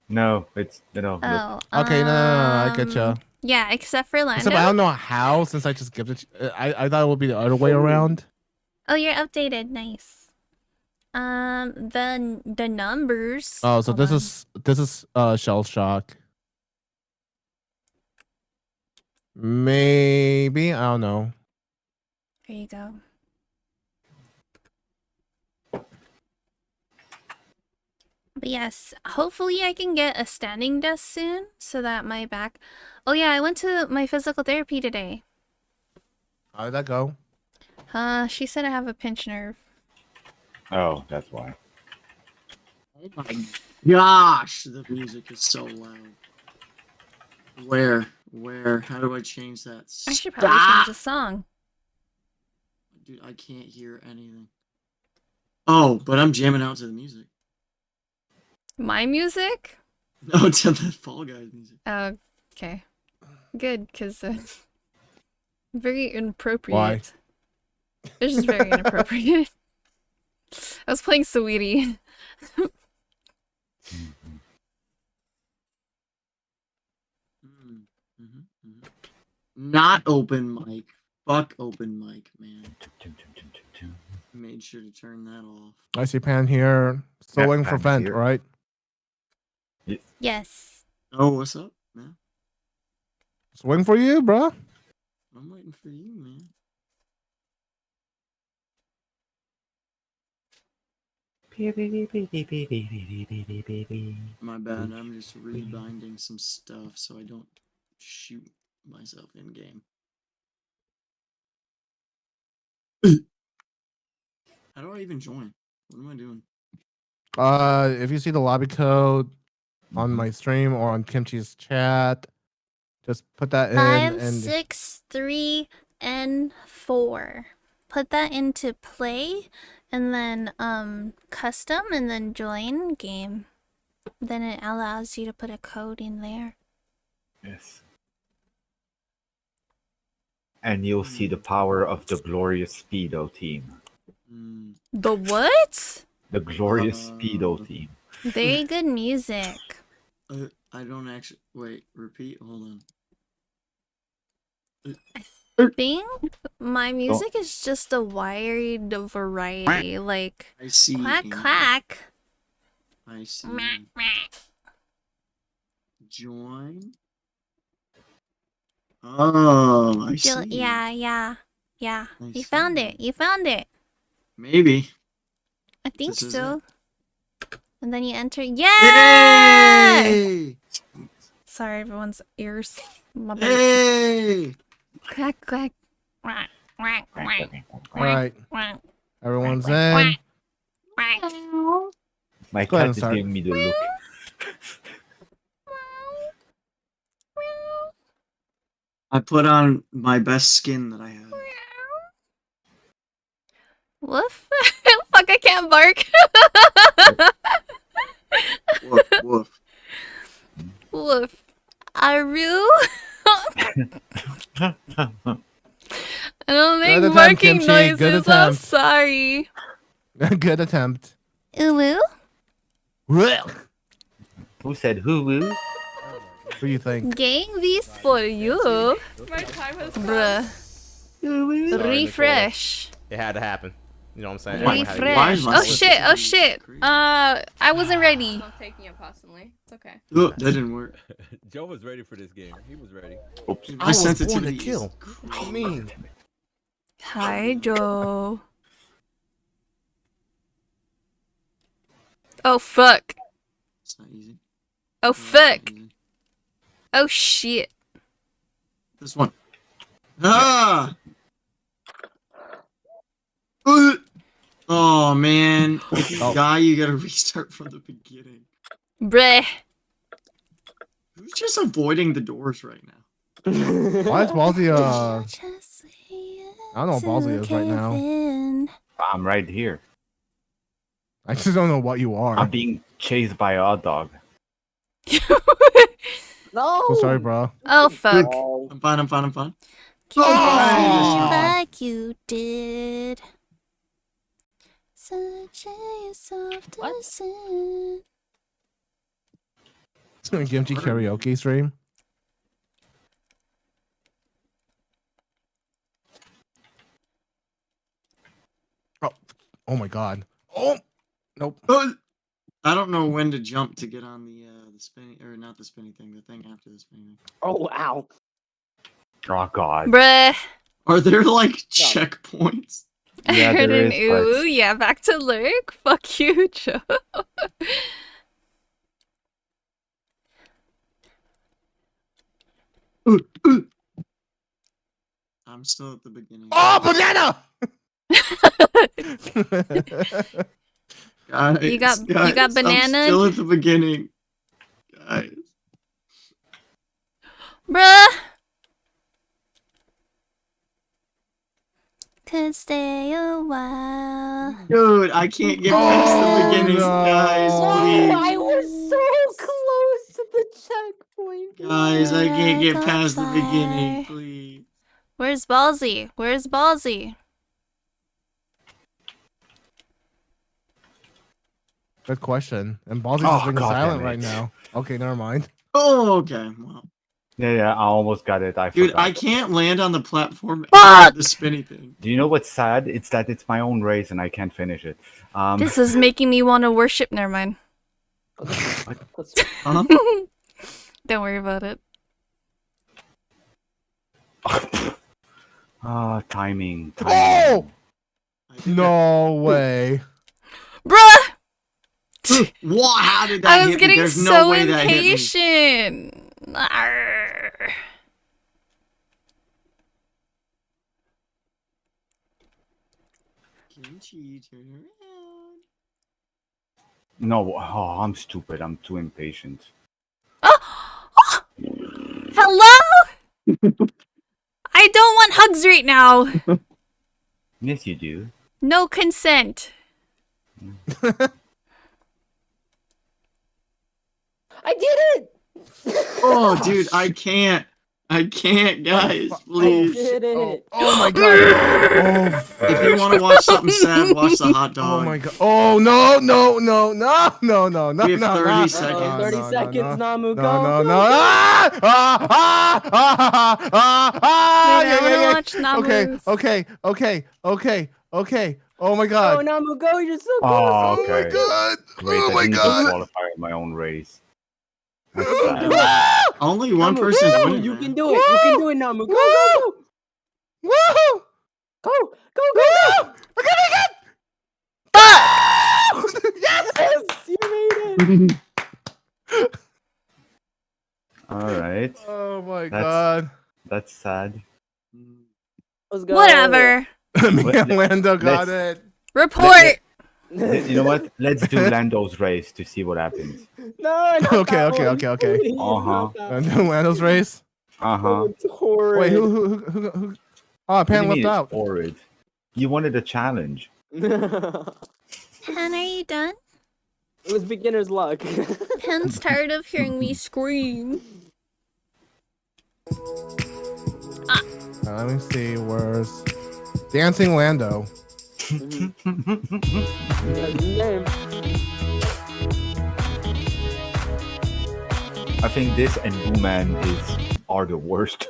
No, it's no. Oh, Okay, no, I get ya. Yeah, except for Lando. Except I don't know how, since I just gifted. I thought it would be the other way around. Oh, you're updated. Nice. The numbers. Oh, so Hold this is Shell Shock. Maybe I don't know. There you go. But yes, hopefully I can get a standing desk soon so that my back... Oh yeah, I went to my physical therapy today. How did that go? She said I have a pinched nerve. Oh, that's why. Oh my gosh, the music is so loud. Where? How do I change that? I should probably change the song. Dude, I can't hear anything. Oh, but I'm jamming out to the music. My music? No, to the Fall Guys music. Oh, okay. Good, because very inappropriate. It's just very inappropriate. I was playing Sweetie. Not open mic. Fuck open mic, man. Made sure to turn that off. I see Pan here. Still Yeah, waiting for Pan's Vent, here. right? Yes. Oh, what's up, man? Just waiting for you, bro. I'm waiting for you, man. My bad. I'm just rebinding some stuff so I don't shoot myself in game. How do I even join? What am I doing? If you see the lobby code on my stream or on Kimchi's chat, just put that in 5, and 6, 3, and 4. Put that into play, and then custom, and then join game. Then it allows you to put a code in there. Yes. And you'll see the power of the glorious Speedo team. The what? The glorious Speedo team. Very good music. I don't actually. Wait, repeat. Hold on. I think my music is just a wide variety. Like, I see. quack, quack. I see. Meh, meh. Join. Oh, I see. Yeah. I You found it. You found it. Maybe. I think This is so. And then you enter. Yeah! Hey! Sorry, everyone's ears. My bad. Hey! Quack, quack. Quack, quack, quack. all right. Quack, Everyone's quack, in. quack. My Go ahead cat and is start. giving me the look. I put on my best skin that I have. Woof. Fuck, I can't bark. Woof, woof. Woof. Aru? I don't make Good attempt, barking Kimchi. noises. Good I'm attempt. sorry. Good attempt. Uwu? Who said who? What do you think? Getting these for you. My time has Bruh. Refresh. It had to happen. You know what I'm saying? Why- Everyone had to why Refresh. is my Oh system shit, oh being shit. crazy? I wasn't ready. I'm taking it personally. It's okay. Oh, that didn't work. Joe was ready for this game. He was ready. Oops. My sensitivity kill. is What do you mean? Hi, Joe. Oh fuck. It's not easy. Oh It's not fuck. easy. Oh shit. This one. Ah! Oh man, if you die, you gotta restart from the beginning. Bruh. Who's just avoiding the doors right now? Why is Ballsy I don't know what Ballsy is right now. I'm right here. I just don't know what you are. I'm being chased by a hot dog. No. I'm sorry, bro. Oh fuck. Oh, I'm fine, I'm fine, I'm fine. Kiss Oh! me like you did. Such a soft sin. It's gonna Kimchi karaoke stream. Oh my god. Oh nope. I don't know when to jump to get on the spinny, or not the spinny thing, the thing after the spinny thing. oh, ow. Oh god. Bruh. Are there like checkpoints? Yeah, I heard there an is, but- ooh. Yeah, back to lurk. Fuck you, Joe. I'm still at the beginning. Oh banana! Guys, You got guys, I'm banana? still at the beginning. Guys. Bruh. Could stay a while. Dude, I can't get past the beginnings, guys. no. Please. I was so close checkpoint. Guys, I can't get Let's past the fly. beginning, please. Where's Ballsy? Where's Ballsy? Good question. And Ballsy's Oh, just being God silent damn right it. now. Okay, never mind. Oh, okay. Well, Yeah, I almost got it. I dude, forgot. I can't land on the platform. Fuck! The spinny thing. Do you know what's sad? It's that it's my own race and I can't finish it. This is making me want to worship. Never mind. Huh? Don't worry about it. Timing. Oh! No way. Bruh! What? How did that I was hit me? getting There's no so way that hit me. impatient. Arrgh. Kimchi, turn around. No, I'm stupid. I'm too impatient. Hello? I don't want hugs right now. Yes, you do. No consent. I did it! Oh, dude, I can't. I can't, guys. Please. Did it! Oh my god. If you want to watch something sad, watch the hot Oh dog. my god. Oh no, no, no, no, no, no, no. We have 30 no, seconds. no, 30 no, seconds, no, Namu. No, Go, no, go, no. go. Wait, I wanna watch Namu's. Okay. Oh my Go, god. Namu, go. You're so Oh, close. okay. God. Great, Oh I my didn't god. even qualify in my own race. That's sad. Only one Namu, person's go. winning. You man. can do it. You can do it, Namu. Go, go, Woo! go. Go, go, go. Okay, make it. Yes! Yes, you made it. All right. Oh my That's- god. That's sad. Let's go. Whatever. Me and Lando got it. Report. You know what? Let's do Lando's race to see what happens. No, not Okay, that okay, one. okay, okay. Please, Uh-huh. not that one. And Lando's race. Uh-huh. It's horrid. Wait, who? Oh, What do you Pan mean left it's out. horrid? You wanted a challenge. Pen, are you done? It was beginner's luck. Pen's tired of hearing me scream. Let me see. Where's Dancing Lando? That's his name. I think this and Booman are the worst.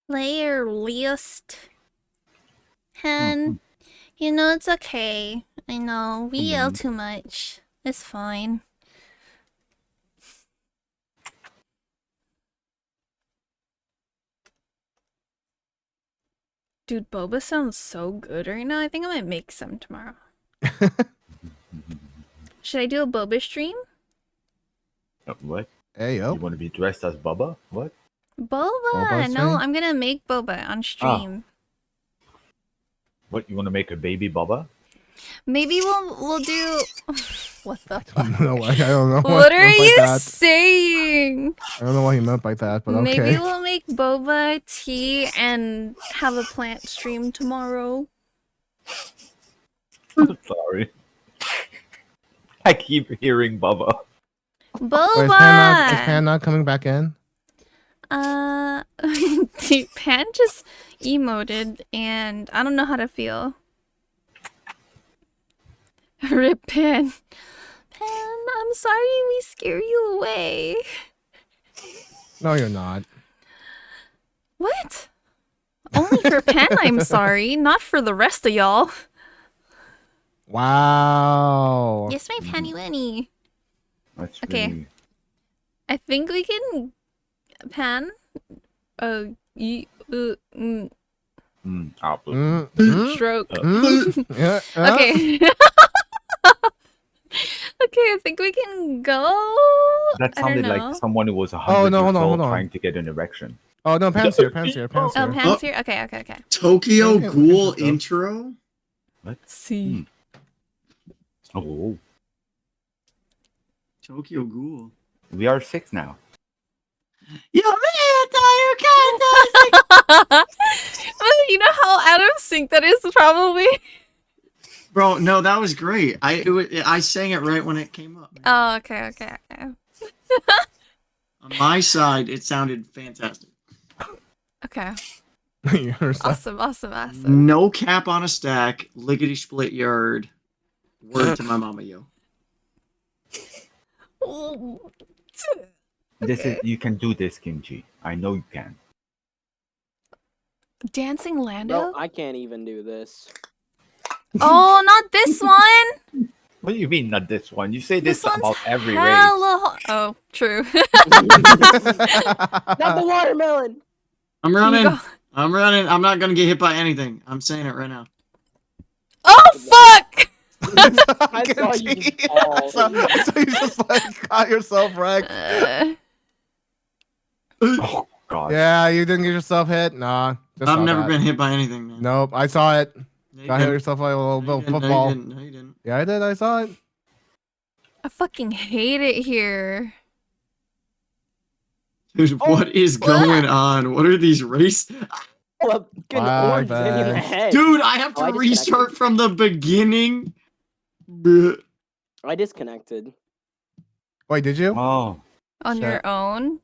Player list. Pen, you know it's okay. I know we yell too much. It's fine. Dude, boba sounds so good right now. I think I might make some tomorrow. Should I do a boba stream? What? Hey You yo. want to be dressed as Bubba? What? Boba! Boba No, stream? I'm gonna make boba on stream. What? You want to make a baby Bubba? Maybe we'll do. What the fuck? No, I don't know. What he are meant by you that. saying? I don't know what he meant by that, but okay. Maybe we'll make boba tea and have a plant stream tomorrow. I'm sorry. I keep hearing Bubba. Wait, is Boba! Pan not coming back in? Dude, Pan just emoted and I don't know how to feel. Rip Pan. Pan, I'm sorry we scare you away. No, you're not. What? Only for Pan I'm sorry, not for the rest of y'all. Wow. Yes, my Panny Winnie. That's Okay. really... I think we can Pan. Stroke. Yeah, Okay. Okay, I think we can go. That I don't sounded know. like someone who was 100 Oh, no, years hold on, old hold on. trying to get an erection. Oh no, Pan's here. Pan's here. Pan's Oh, here. Pan's here. Okay. Tokyo Okay, Ghoul okay, so- intro? See. Oh, Tokyo Ghoul. we are 6 now. You You know how out of sync that is, probably. Bro, no, that was great. I sang it right when it came up. Man. Oh, okay, okay, okay. On my side, it sounded fantastic. Okay. You're so- Awesome, awesome, awesome. No cap on a stack, lickety split yard. Word to my mama, yo. You can do this, Kimchi. I know you can. Dancing Lando? No, I can't even do this. Oh, not this one! What do you mean, not this one? You say this, one's about every race. hella Oh, true. Not the watermelon. I'm running. Go. I'm running. I'm not gonna get hit by anything. I'm saying it right now. Oh, fuck! I saw you just fall. so you just like got yourself wrecked. Oh God. Yeah, you didn't get yourself hit. Nah. just I've saw never that. been hit by anything, man. Nope, I saw it. No, you Got hit didn't. yourself like a little No, you bit of didn't. football. No, you didn't. No, you didn't. Yeah, I did. I saw it. I fucking hate it here. Dude, what is going on? What are these race? Well, good orange hit me in the head. Dude, I have Oh, to I restart disconnected. from the beginning. Bruh. I disconnected. Wait, did you? Oh. On Shit. your own?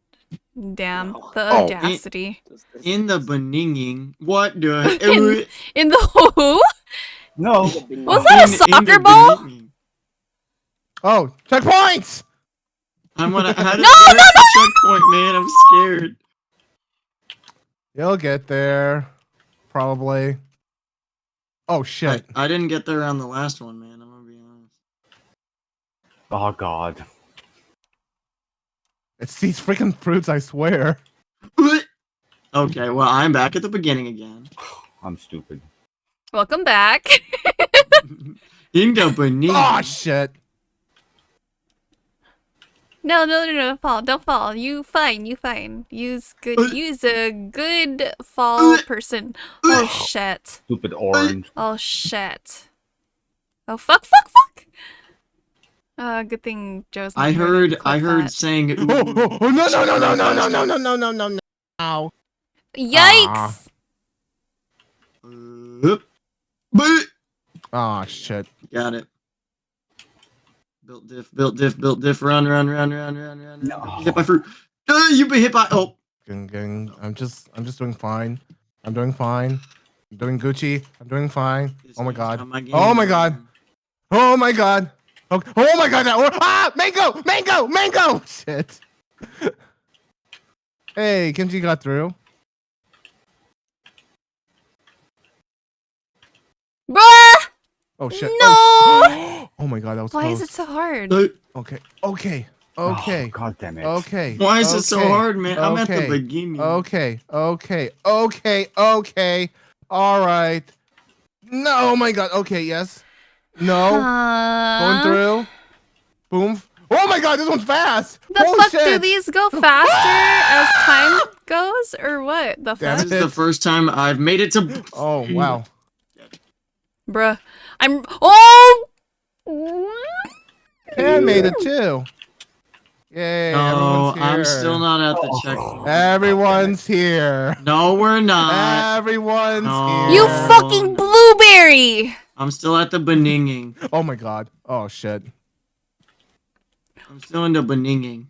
Damn, No. the Oh, audacity. In the beninging. What the? In the who? No. Was that a soccer ball? beninging. Oh, checkpoints! I'm gonna. How No, where's no, the checkpoint, man? I'm scared. You'll get there. Probably. Oh, shit. I didn't get there on the last one, man. I'm gonna be honest. Oh God. It's these freaking fruits, I swear. Okay, well, I'm back at the beginning again. I'm stupid. Welcome back. In the beginning. Oh, shit. No, don't fall, don't fall. You fine, you fine. Use a good fall person. Oh shit. Stupid orange. Oh shit. Oh fuck. Good thing Joe's not I here to heard clip that. saying. Oh, no, no. Yikes! Oh, shit. Got it. Built diff, run. No. Hit by fruit. You've been hit by. Oh. I'm just doing fine. I'm doing fine. I'm doing Gucci. I'm doing fine. Oh my god. Oh my god. Oh my god. Okay. Oh my god. Mango. Shit. Hey, Kimchi got through. Bruh! Oh shit. No! Oh my god, that was Why close. is it so hard? Okay. Oh, God damn it. Okay. Why is it so okay, hard, man? I'm at the okay, beginning. Okay. All right. No, oh my god. Okay, yes. No. Going through. Boom. Oh my god, this one's fast. The Holy fuck shit. do these go faster as time goes, or what? The Damn fuck? This is the first time I've made it to. Oh wow. Bruh. Oh! Ken made it too. Yay, No, everyone's here. I'm still not at the checkpoint. Everyone's here. No, we're not. Everyone's No. here. You fucking blueberry! I'm still at the beninging. Oh my god. Oh shit. I'm still in the beninging.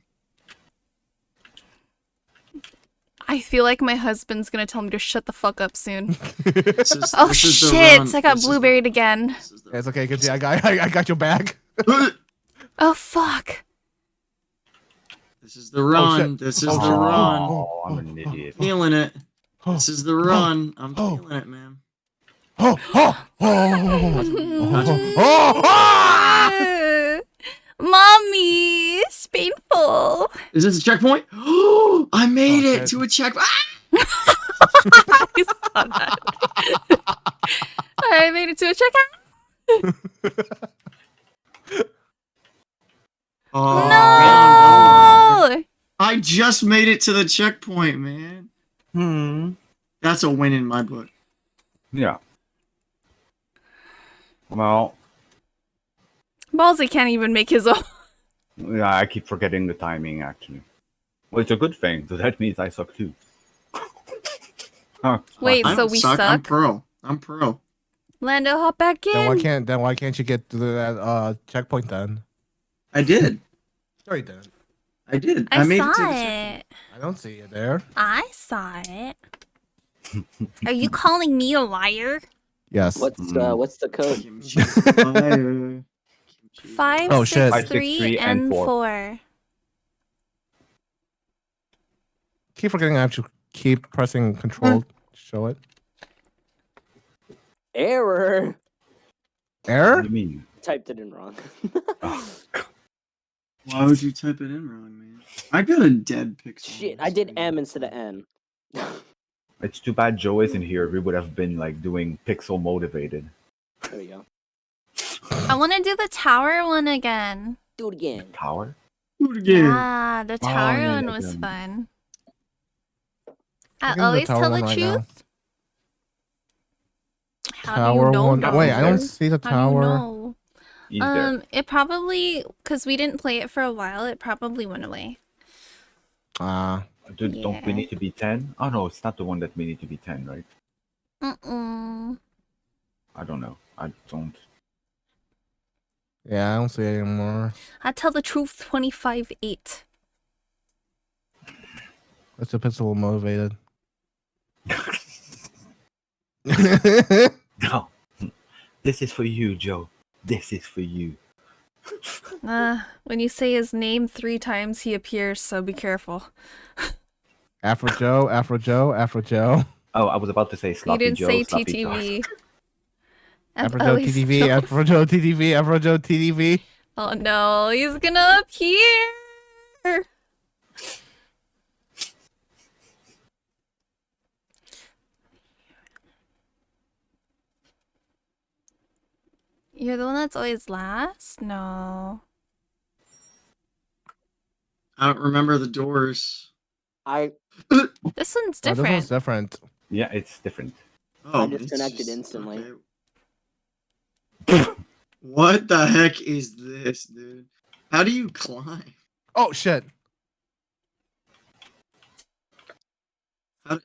I feel like my husband's gonna tell me to shut the fuck up soon. Oh Oh shit! I got blueberried again. It's okay, Kimchi. I got your back. Oh fuck! This is the run. shit. This is Oh, the shit. run. Oh, I'm an idiot. Feeling it. This is the run. I'm Oh. feeling it, man. Mommy, it's painful. Is this a checkpoint? Oh, I made Oh, it shit. to a checkpoint. I saw that. I made it to a checkout. Oh, No! I just made it to the checkpoint, man. That's a win in my book. Yeah. Well, Ballsy can't even make his own. yeah, I keep forgetting the timing, actually. Well, it's a good thing, so that means I suck too. Huh. Wait, I so don't we suck. I'm suck? pro. I'm pro. Lando, hop back in. Then why can't you get to that checkpoint then? I did. Sure you did. I did. I made saw it to the it. I don't see you there. I saw it. Are you calling me a liar? Yes. What's the code? Kimchi fire. 5, Oh, shit. 6, 3, and 4. Keep forgetting I have to keep pressing control to show it. Error. Error? What do you mean? Typed it in wrong. Why would you type it in wrong, man? I got a dead pixel. Shit, I did M instead of N. It's too bad Joe isn't here. We would have been like doing pixel motivated. There we go. I want to do the tower one again. Do it again. Tower? Do it again. Yeah, the tower yeah, one yeah, was yeah. fun. I I can do the always tower tell the one right truth. now. How Tower do you know? one. Wait, I don't Doctor? see the How do you tower. know? He's there. It probably, because we didn't play it for a while, it probably went away. Ah. Don't we yeah. need to be 10? Oh no, it's not the one that we need to be 10, right? Mm-mm. I don't know. I don't. Yeah, I don't see it anymore. I tell the truth 25-8. It's a pixel motivated. No. This is for you, Joe. This is for you. When you say his name 3 times, he appears, so be careful. Afro Joe, Afro Joe, Afro Joe. Oh, I was about to say You Sloppy didn't Joe. say Sloppy TTV. Afro Joe TTV, Afro Joe TTV, Afro Joe TTV. Oh no, he's gonna appear! You're the one that's always last? No. I don't remember the doors. I This one's Oh, this one's different. different. Yeah, it's different. Oh, I it's disconnected just- instantly. okay. What the heck is this, dude? How do you climb? Oh shit.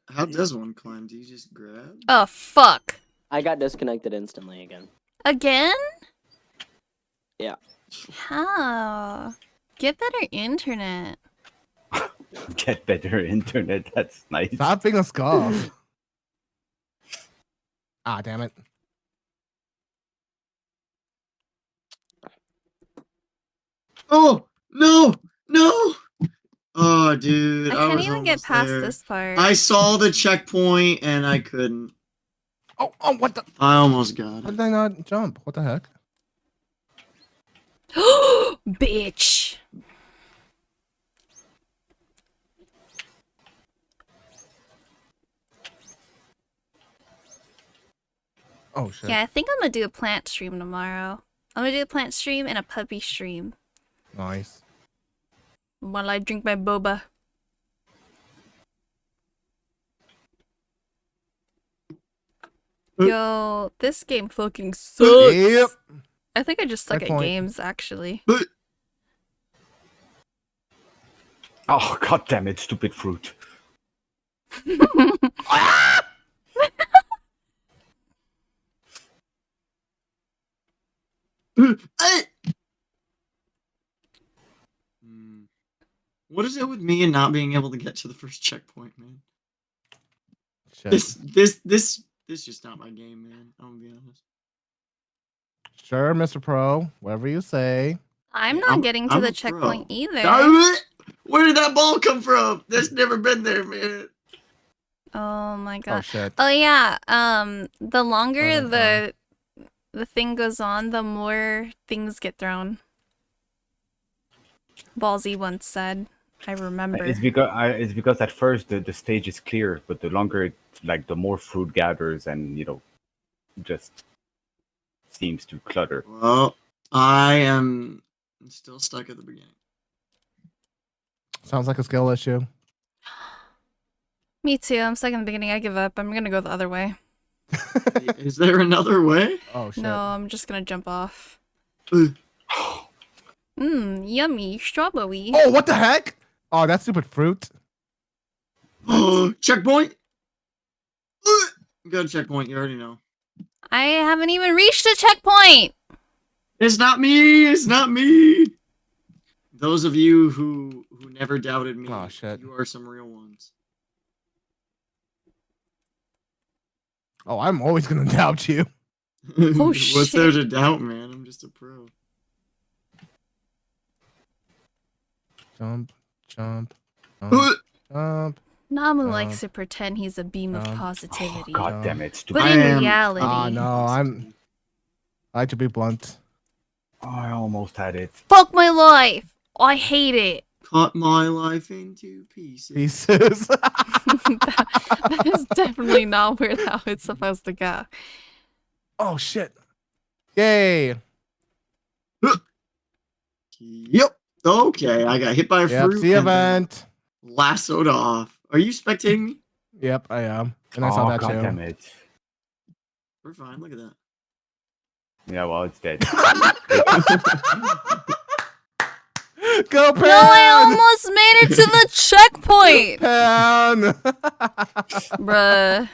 How does one climb? Do you just grab? Oh, fuck. I got disconnected instantly again. Again? Yeah. How? Get better internet. Get better internet. That's nice. Stop being a scoff. Ah, damn it. Oh no, no! Oh, dude, I can't was even get almost past there. this part. I saw the checkpoint and I couldn't. Oh, what the? I almost got How it. did I not jump? What the heck? Bitch. Oh shit. Yeah, I think I'm gonna do a plant stream tomorrow. I'm gonna do a plant stream and a puppy stream Nice. while I drink my boba. Yo, this game fucking sucks. Yep. I think I just suck Fair at point. games, actually. Oh, god damn it, stupid fruit. What is it with me and not being able to get to the first checkpoint, man? Shit. This just not my game, man. I'm gonna be honest. Sure, Mr. Pro. Whatever you say. I'm not getting to I'm the a checkpoint pro. either. Where did that ball come from? That's never been there, man. Oh my Oh god. shit. Oh yeah. The longer Oh, no. the thing goes on, the more things get thrown. Ballsy once said. I remember. It's because at first the stage is clear, but the longer like the more fruit gathers and just seems to clutter. Well, I am still stuck at the beginning. Sounds like a skill issue. Me too. I'm stuck in the beginning. I give up. I'm gonna go the other way. Is there another way? Oh shit. No, I'm just gonna jump off. Ugh. Yummy strawberry. Oh, what the heck? Oh, that stupid fruit. Oh, checkpoint. Got a checkpoint. You already know. I haven't even reached the checkpoint. It's not me. It's not me. Those of you who never doubted me, Oh, shit. you are some real ones. Oh, I'm always gonna doubt you. Oh, What's there to doubt, man? I'm just a pro. Jump, jump, Uh, jump, jump. Namu likes to pretend he's a beam of Oh, positivity. God damn it. But I in am- reality, Ah, no, I like to be blunt. Oh, I almost had it. fuck my life. I hate it. Cut my life into pieces. Pieces. that is definitely not where that was supposed to go. Oh shit! Yay! Yep. Okay, I got hit by a Yep, fruit. the and then event. lassoed off. Are you spectating me? Yep, I am, and I saw Oh, that God too. damn it. We're fine. Look at that. Yeah, well, it's dead. Go Pan! No, I almost made it to the checkpoint. Pan! Bruh.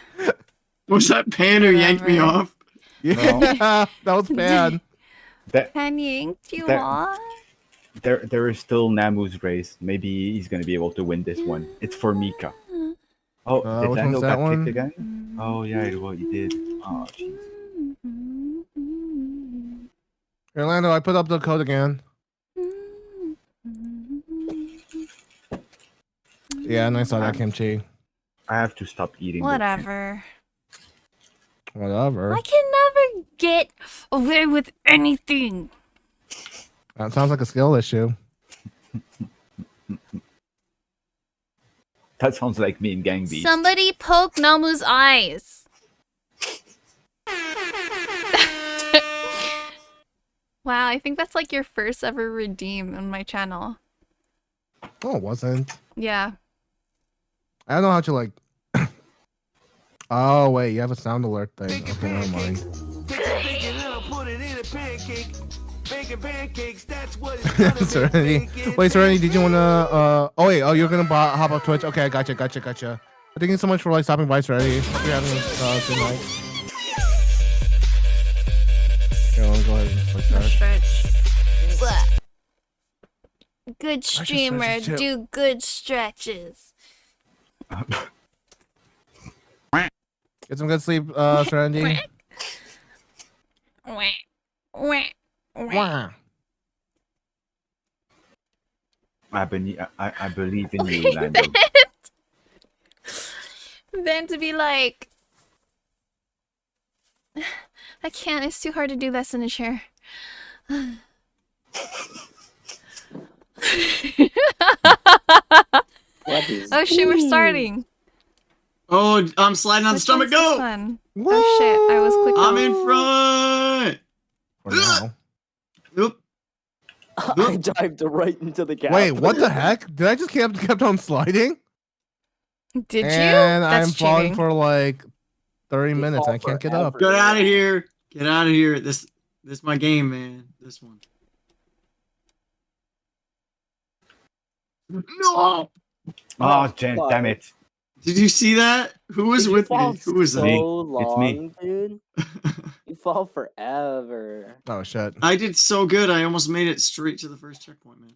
Was that Pan who yanked me Whatever. off? Yeah, that was Pan. Can yanked you That- off? There is still Namu's race. Maybe he's gonna be able to win this one. It's for Mika. Oh, did which Lando one's that got one? kicked again? Oh yeah, well he did. Oh jeez. Orlando, I put up the code again. Yeah, and I saw that kimchi. I have to stop eating. those Whatever. Whatever. I can never get away with anything. That sounds like a skill issue. That sounds like me in Gang Beasts. Somebody poke Namu's eyes. Wow, I think that's like your first ever redeem on my channel. Oh, it wasn't. Yeah. I don't know how to like. Oh wait, you have a sound alert thing. Okay, never mind. Serenity. Wait, Serenity, did you wanna? Oh wait, oh you're gonna hop up Twitch? Okay, gotcha. Thank you so much for like stopping by, Serenity. Hope you're having a good night. Okay, let me go ahead and start. Stretch. Good should streamer, stretch it too. do good stretches. Get some good sleep, Serenity. Wah, wah, wah. Wah. I believe in you, Lando. Then to be like, I can't. It's too hard to do this in a chair. Oh shit, we're starting. Oh, I'm sliding on the Which stomach. one's this Go! one? Oh shit, I was clicking. I'm in front. For now. Oop. I dived right into the gap. Wait, what the heck? Did I just kept on sliding? Did you? And That's I'm falling cheating. for like 30 minutes. I can't get up. Get out of here. Get out of here. This is my game, man. This one. No. Oh, damn it. Did you see that? Who was You with fall me? Who was so that? It's me. long, dude. You fall forever. Oh shit. I did so good. I almost made it straight to the first checkpoint, man.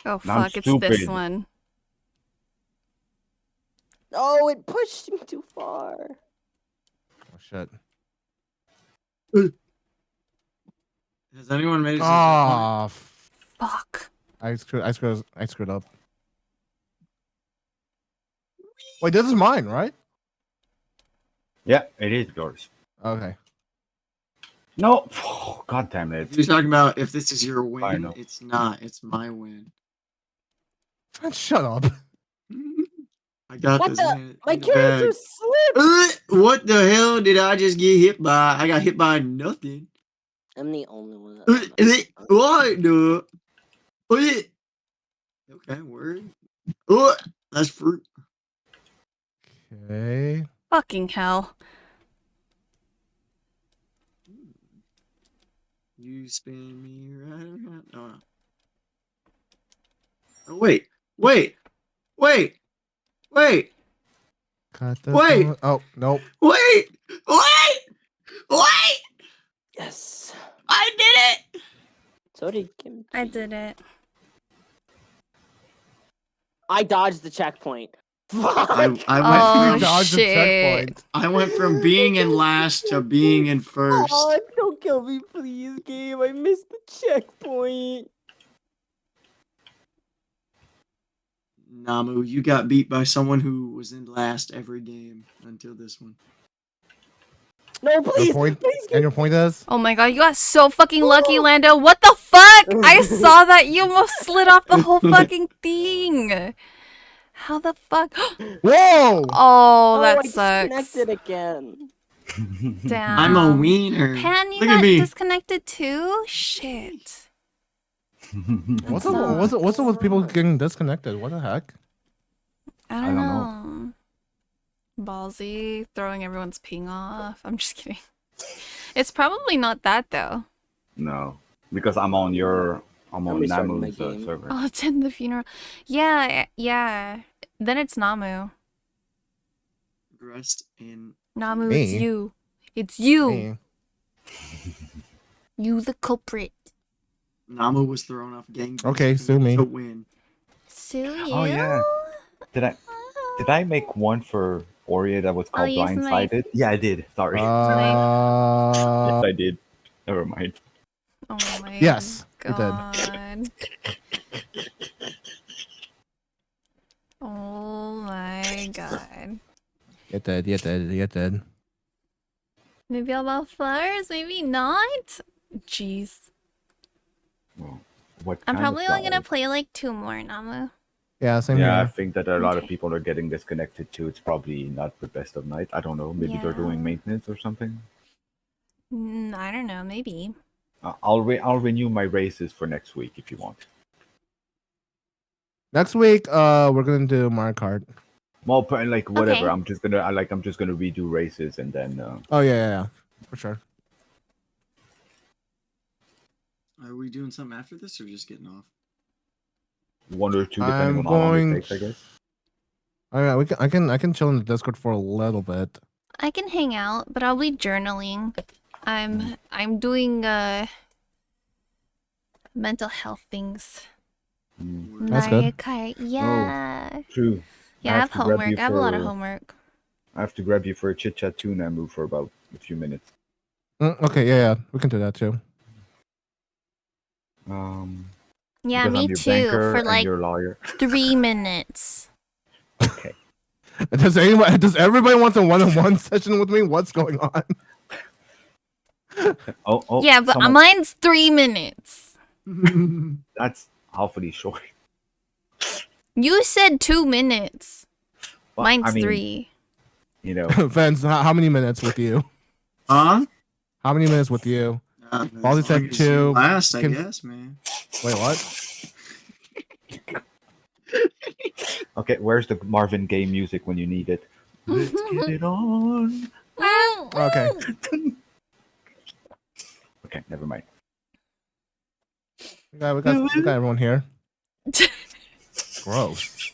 Oh I'm fuck, it's this stupid. one. Oh, it pushed me too far. Oh shit. Has anyone made it? To Oh, Fuck. I screwed up. Wait, this is mine, right? Yeah, it is yours. Okay. No. Oh, God damn it. You're talking about if this is your I win. know. It's not. It's my win. Shut up. I got What this, the? man. My In the bag. character slipped. What the hell did I just get hit by? I got hit by nothing. I'm the only one. What the? What? Okay, word. Oh, that's fruit. Okay. Fucking hell. You spin me right around. Oh, no. Oh, wait. Wait. Wait. Wait. Cut this Wait. one. Oh, nope. Wait. Wait. Wait. Yes. I did it. So did Kim. I did it. I dodged the checkpoint. Fuck. I went Oh, from Dodge the shit. checkpoint. I went from being in last to being in first. Oh, don't kill me, please, game. I missed the checkpoint. Namu, you got beat by someone who was in last every game until this one. No, please, Your point, please, and your point is? Oh my god, you got so fucking lucky, Lando. What the fuck? I saw that. You almost slid off the whole fucking thing. How the fuck? Whoa! Oh, that I sucks. disconnected again. Damn. I'm a wiener. Pan, you Look at got me. disconnected too? Shit. What's up with people getting disconnected? What the heck? I don't know. Ballsy, throwing everyone's ping off. I'm just kidding. It's probably not that though. No, because I'm on restarting my Namu's game. server. Oh, attend the funeral. Yeah, yeah. Then it's Namu. Dressed in. Namu, Me? it's you. It's you. Me. You the culprit. Namu was thrown off gang. Okay, sue me. To win. Sue you? Oh yeah. Did I make one for Oria that was called use my- Blindsided? Yeah, I did. Sorry. Uh, yes, I did. Never mind. Oh my Yes, you did. god. Oh my god. you did. Maybe I'll buy flowers, maybe not? Jeez. Well, what I'm kind probably of only gonna flowers? play like 2 more, Namu. Yeah, same Yeah, I here. think that a lot of Okay. people are getting disconnected too. It's probably not the best of night. I don't know. Maybe they're Yeah. doing maintenance or something. I don't know, maybe. I'll renew my races for next week if you want. Next week, we're gonna do Mario Kart. Well, like whatever. Okay. I'm just gonna redo races and then. Oh yeah, for sure. Are we doing something after this or just getting off? One or two, I'm depending on how long going- it takes, I guess. All right, I can chill in the Discord for a little bit. I can hang out, but I'll be journaling. I'm doing mental health things. That's good. Mario Kart, yeah. True. Yeah, I have to grab homework. you I have a lot of for- homework. I have to grab you for a chit chat too, Namu, for about a few minutes. Okay, yeah, we can do that too. Yeah, because me I'm your too. banker For and like your lawyer. 3 minutes. Okay. Does everybody want a one-on-one session with me? What's going on? Oh. Yeah, but someone- mine's 3 minutes. That's awfully short. You said 2 minutes. Well, Mine's I mean, 3. You know, Vince, how many minutes with you? Huh? How many minutes with you? Baldy As said long as you 2. Last, I Can- guess, man. Wait, what? okay. Where's the Marvin Gaye music when you need it? Let's get it on. Okay. Okay, never mind. We got everyone here. Gross.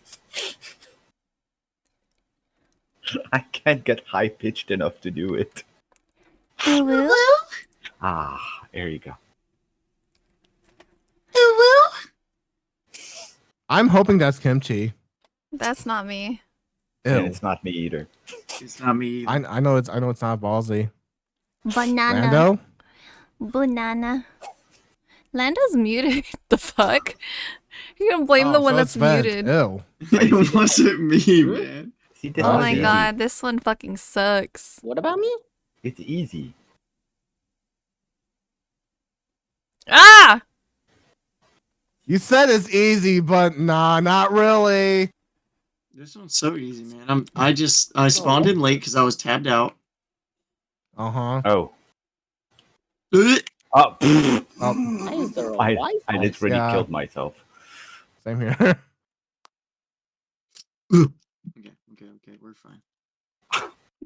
I can't get high pitched enough to do it. Ah, there you go. I'm hoping that's kimchi. That's not me. Ew. And it's not me either. It's not me. I know it's not ballsy. Banana. Lando? Banana. Lando's muted. The fuck? You're gonna blame the Oh, one so that's it's Vent. muted. Ew. It wasn't me, man. See, this Oh is my easy. god, this one fucking sucks. What about me? It's easy. Ah! You said it's easy, but nah, not really. This one's so easy, man. I spawned in late because I was tabbed out. Uh-huh. Oh. Ugh. Oh. Why is there a I Wi-Fi? literally Yeah. killed myself. Same here. Okay, we're fine.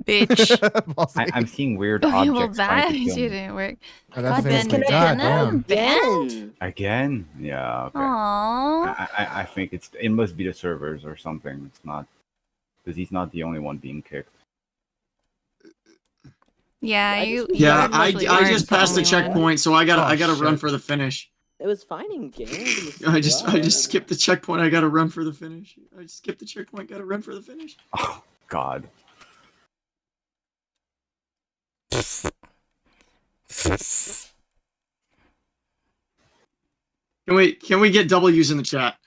Bitch. Ballsy. I'm seeing weird Okay, well objects trying that to kill me. didn't work. Oh, that's God, the Ben, same thing. Ben, God damn. Again. Again? Yeah. Okay. Aww. I think it must be the servers or something. It's not because he's not the only one being kicked. Yeah, you. Yeah, you I actually I aren't just passed the only one. checkpoint, so I gotta Oh, run shit. for the finish. It was fine in game. I just skipped the checkpoint. I gotta run for the finish. I just skipped the checkpoint. Gotta run for the finish. Oh God. Can we get W's in the chat?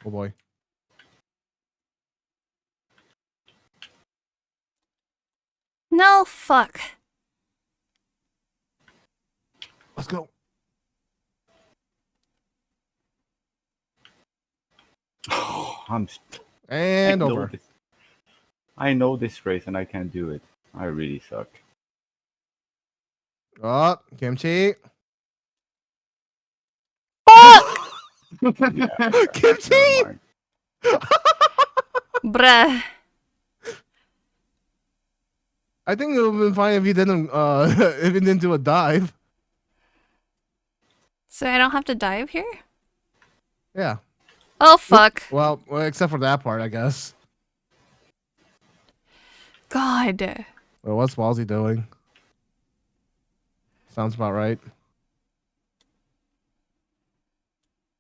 Oh boy. No, fuck. Let's go. I'm. And I know over. this. I know this race and I can't do it. I really suck. Oh, Kimchi. Yeah, Kimchi! never mind. Bruh. I think it would have been fine if you didn't if you didn't do a dive. So I don't have to dive here? Yeah. Oh, fuck. Well, except for that part, I guess. God. Well, what's Ballsy doing? Sounds about right.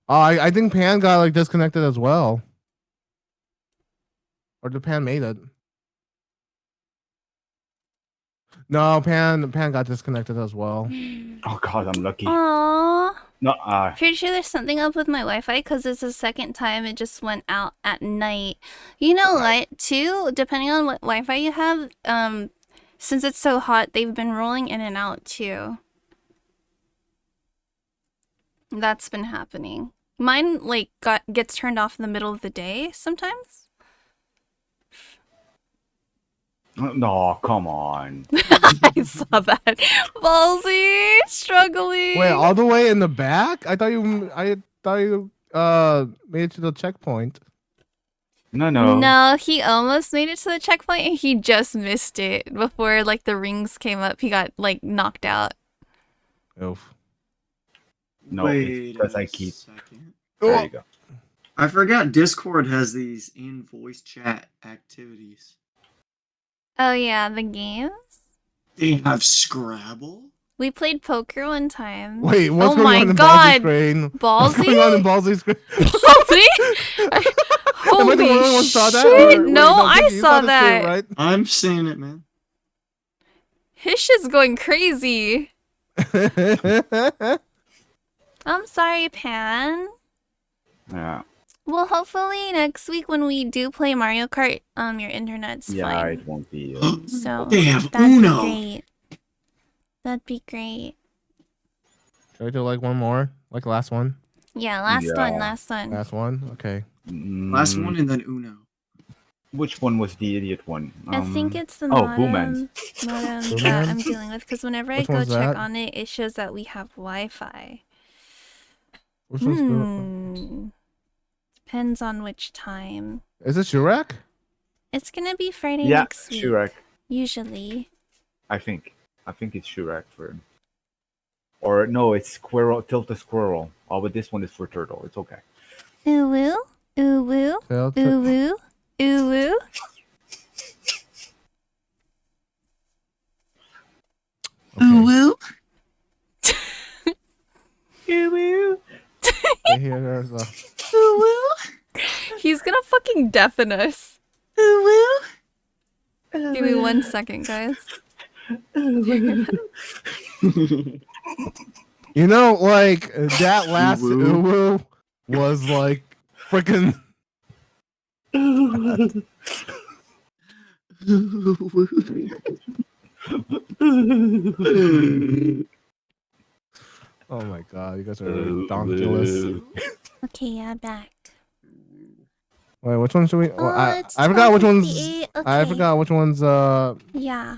Oh, I think Pan got like disconnected as well. Or did Pan made it? No, Pan got disconnected as well. Oh God, I'm lucky. Aww. No, Pretty sure there's something up with my Wi-Fi because it's the second time it just went out at night. You know what? Too, depending on what Wi-Fi you have, since it's so hot, they've been rolling in and out too. That's been happening. Mine like gets turned off in the middle of the day sometimes. no, come on. I saw that. Ballsy struggling. Wait, all the way in the back? I thought you made it to the checkpoint. No, no. No, he almost made it to the checkpoint and he just missed it before like the rings came up. He got like knocked out. Oof. No, it's because I keep. Second. There you go. I forgot Discord has these in voice chat activities. Oh yeah, the games? They have Scrabble? We played poker one time. Wait, what's oh going my on in god. Ballsy's screen? Ballsy? What's going on in Ballsy's screen? Ballsy? Am I the Holy only one saw that? shit, Or- wait, no, I Vicky, you saw this too, that. right? I'm seeing it, man. His shit's going crazy. I'm sorry, Pan. Yeah. Well, hopefully next week when we do play Mario Kart, your internet's Yeah, fine. it won't be. So They have that'd Uno. be great. That'd be great. Should I do like one more? Like last one? Yeah, last one, Yeah. last one. Last one? Okay. Last one and then Uno. Which one was the idiot one? I think it's the oh, modem Boomans. that I'm dealing with because whenever I Which go one's check that? on it, it shows that we have Wi-Fi. Which one's good? Depends on which time. Is it Shurak? It's gonna be Friday Yeah, next week. Shurak. Usually. I think it's Shurak for. Or no, it's Squirrel. Tilt the Squirrel. Oh, but this one is for Turtle. It's okay. Ooh woo, ooh woo, Tilt- ooh woo, ooh woo. Woo. Okay, here, there's a... He's gonna fucking deafen us. Give me 1 second, guys. You know, like that last Woo. uwu was like freaking. Oh my god, you guys are ridiculous. Okay, yeah, back. Wait, which one should we? Well, I it's forgot which ones. 12:58, I okay. forgot which ones. Yeah.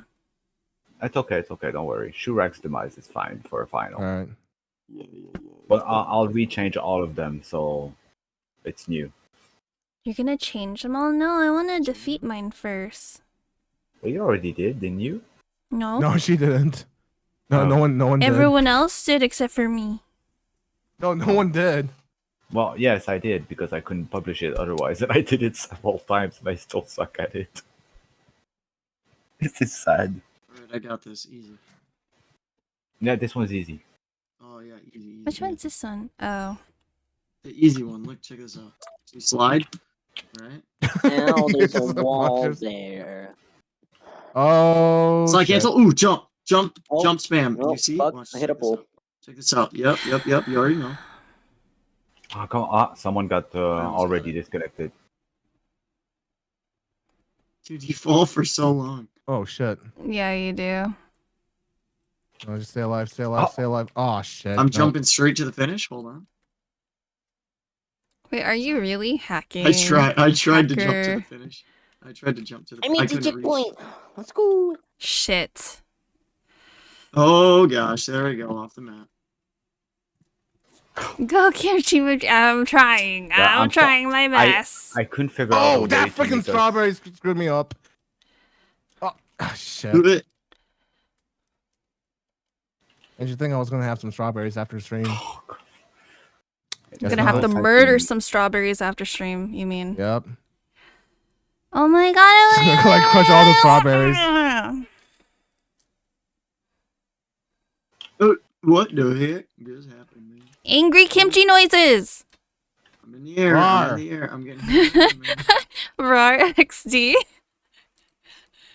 It's okay. It's okay. Don't worry. Shurak's demise is fine for a final. All right. But I'll rechange all of them. So It's new. You're gonna change them all? No, I want to defeat mine first. Well, you already did, didn't you? No. No, she didn't. No, Oh. no one did. Everyone else did except for me. No, no one did. Well, yes, I did because I couldn't publish it otherwise, and I did it several times, and I still suck at it. This is sad. Alright, I got this. Easy. Yeah, this one's easy. Oh yeah, easy. Which one's this one? Oh. The easy one. Look, check this out. So you slide. Right. Now there's a This is the wall punches. there. Oh. Slide shit. cancel. Ooh, jump. Jump. Oh, Jump spam. oh, You see? fuck, Watch, I hit a check this pole. out. Check this out. Yep. You already know. Oh, come on. Someone got already disconnected. Dude, you fall for so long. Oh shit. Yeah, you do. Oh, just stay alive, stay alive, Oh. stay alive. Oh shit. I'm no. jumping straight to the finish. Hold on. Wait, are you really hacking? I tried to jump to Hacker. the finish. I tried to jump to the I made the couldn't reach. checkpoint. Let's go. Shit. Oh gosh, there we go, off the map. Go, Kimchi. I'm trying. Yeah, I'm trying my best. I couldn't figure out. a Oh, way that to freaking make us- strawberry screwed me up. Oh, shit. Do it. Did you think I was gonna have some strawberries after stream? I'm Guess gonna have to not. murder some strawberries after stream, you mean? Yep. Oh my god. Just gonna like crush all the strawberries. What the heck just happened, man? Angry kimchi noises. I'm in the air. I'm in the air. I'm getting hit around, man. Rar XD.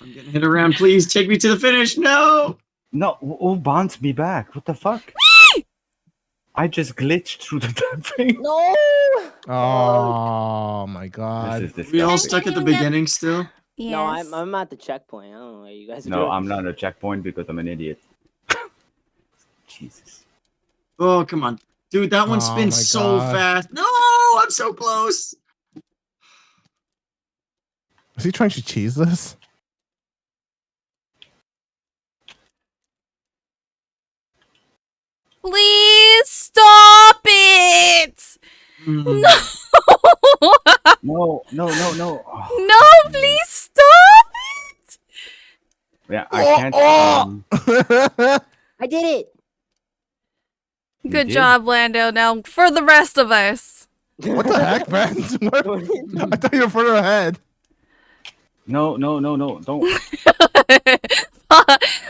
I'm getting hit around. Please take me to the finish. No. No, who bounce me back? What the fuck? I just glitched through the damn thing. No. Oh my god. This is We all disgusting. stuck at the beginning still. Yes. No, I'm at the checkpoint. I don't know what you guys are No, doing. I'm not at a checkpoint because I'm an idiot. Jesus. Oh come on, dude. That one Oh, spins my so God. fast. No, I'm so close. Is he trying to cheese this? Please stop it. Mm. No. Oh, No, please stop it. yeah, I Oh, can't. oh! I did it. You Good did? job, Lando. Now for the rest of us. What the heck, man? I thought you were further ahead. No, don't.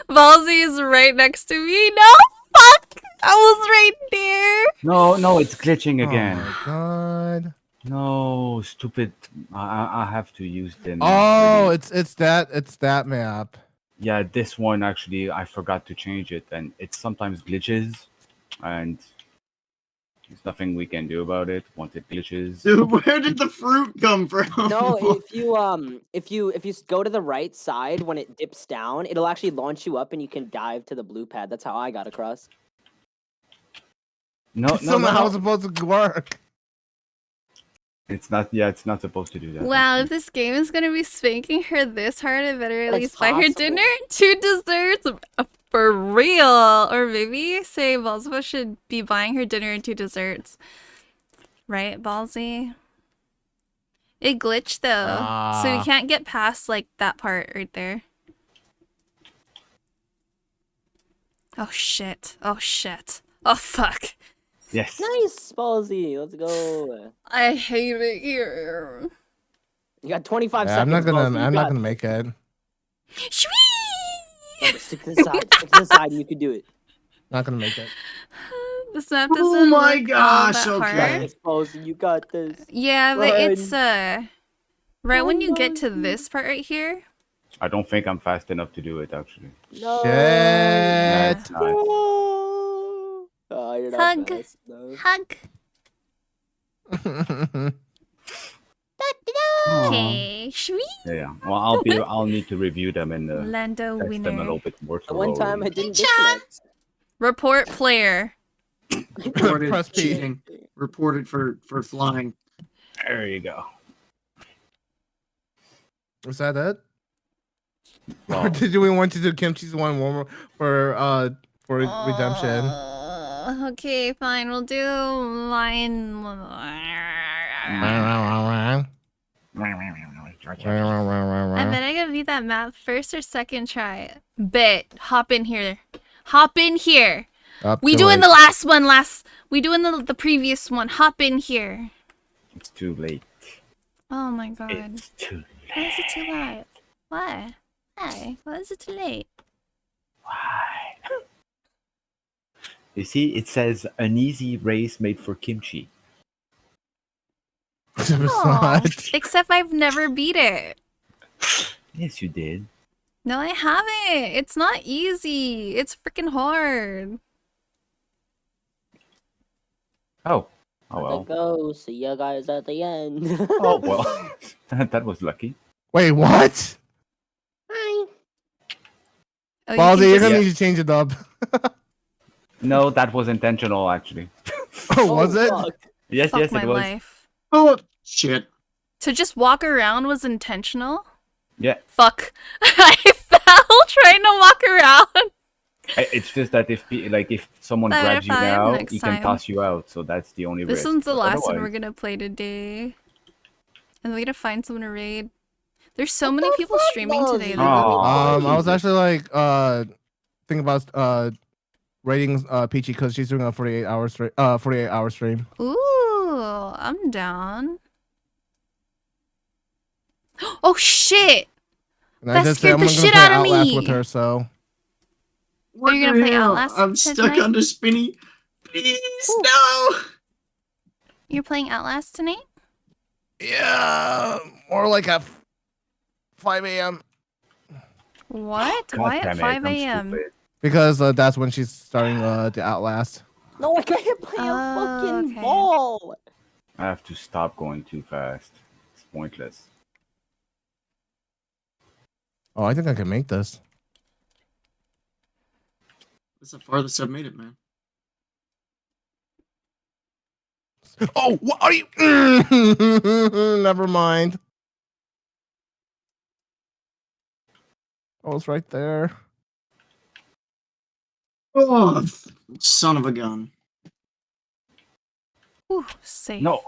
Ballsy is right next to me. No, fuck. I was right there. No, it's glitching again. Oh my god. No, stupid. I have to use the. Oh, it's that map. Yeah, this one actually, I forgot to change it, and it sometimes glitches, and there's nothing we can do about it once it glitches. Dude, where did the fruit come from? No, if you go to the right side when it dips down, it'll actually launch you up and you can dive to the blue pad. That's how I got across. No, That's not how it's supposed to work. It's not. Yeah, it's not supposed to do that. Wow, if this game is gonna be spanking her this hard, I better at But least it's buy her possible. dinner, 2 desserts, for real. Or maybe say Balsamo should be buying her dinner and 2 desserts. Right, Ballsy? It glitched though, so you can't get past like that part right there. Oh shit! Oh shit! Oh fuck! Yes. Nice, Ballsy. Let's go. I hate it here. You got 25 Yeah, I'm seconds. not gonna. Ballsy. You I'm not got gonna make it. Shwee! it. Stick to the side. Stick to the side, and you can do it. Not gonna make it. This map Oh doesn't my look gosh, all that okay. hard. Nice, Ballsy. You got this. Yeah, but it's Run. right when you get to this part right here. I don't think I'm fast enough to do it actually. No. Shit. Nice. Oh, you're not Hug. fast enough. Hug. Aw. Okay, sweet. Yeah. Well, I'll need to review them and Lando test them a winner. little bit more. The one time I thoroughly. didn't disconnect. Report player. Reported Press P. cheating. Reported for flying. There you go. Was that it? Well, Or did we want to do Kimchi's one more for redemption? Okay, fine. We'll do mine. I bet I can beat that map first or second try. Bet. Hop in here. Hop in here. We doing the last one. We doing the previous one. Hop in here. It's too late. Oh my god. It's too late. Why is it too late? Why? Why? Why is it too late? Why? You see, it says an easy race made for kimchi. Aw, except I've never beat it. Yes, you did. No, I haven't. It's not easy. It's freaking hard. Oh. Oh Gotta well. go. See you guys at the end. Oh well. That was lucky. Wait, what? Hi. Oh, Baldy, you're can gonna just- need to change it up. No, that was intentional actually. Oh, was it? fuck. Yes, Fuck yes, my it was. life. Oh shit. To just walk around was intentional? Yeah. Fuck. I fell trying to walk around. It's just that if someone Better grabs you find now, next he can time. toss you out. So that's the only This risk. one's the But last one we're otherwise- gonna play today. And we gotta find someone to raid. There's so many people streaming today. though. Aw, I was Jesus. actually like thinking about rating Peachy because she's doing a 48-hour stream. Ooh, I'm down. Oh shit! And That I just said scared I'm the gonna shit play out of Outlast me. with her, so What you're gonna the play hell? Outlast I'm stuck tonight? under Spinny. Please, no. You're playing Outlast tonight? yeah, more like at 5 a.m. What? God Why damn at it, 5 I'm a.m.? stupid. because that's when she's starting the Outlast. No, I can't play a Oh, fucking okay. ball. I have to stop going too fast. It's pointless. Oh, I think I can make this. That's the farthest I've made it, man. Oh, what are you? Never mind. Oh, it's right there. Oh, son of a gun. Ooh, safe. No,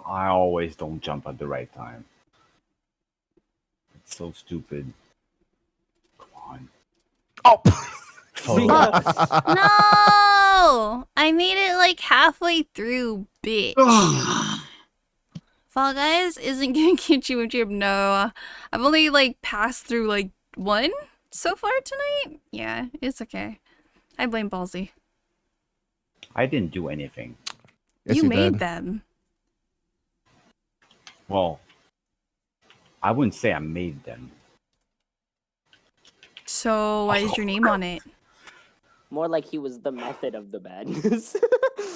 I always don't jump at the right time. It's so stupid. Come on. Oh. Follow Fuck. up. No! I made it like halfway through, bitch. Fall Guys isn't gonna get you a trip. No, I've only like passed through like one so far tonight. Yeah, it's okay. I blame Ballsy. I didn't do anything. Yes, you made did. them. Well, I wouldn't say I made them. So why is your name on it? More like he was the method of the badness.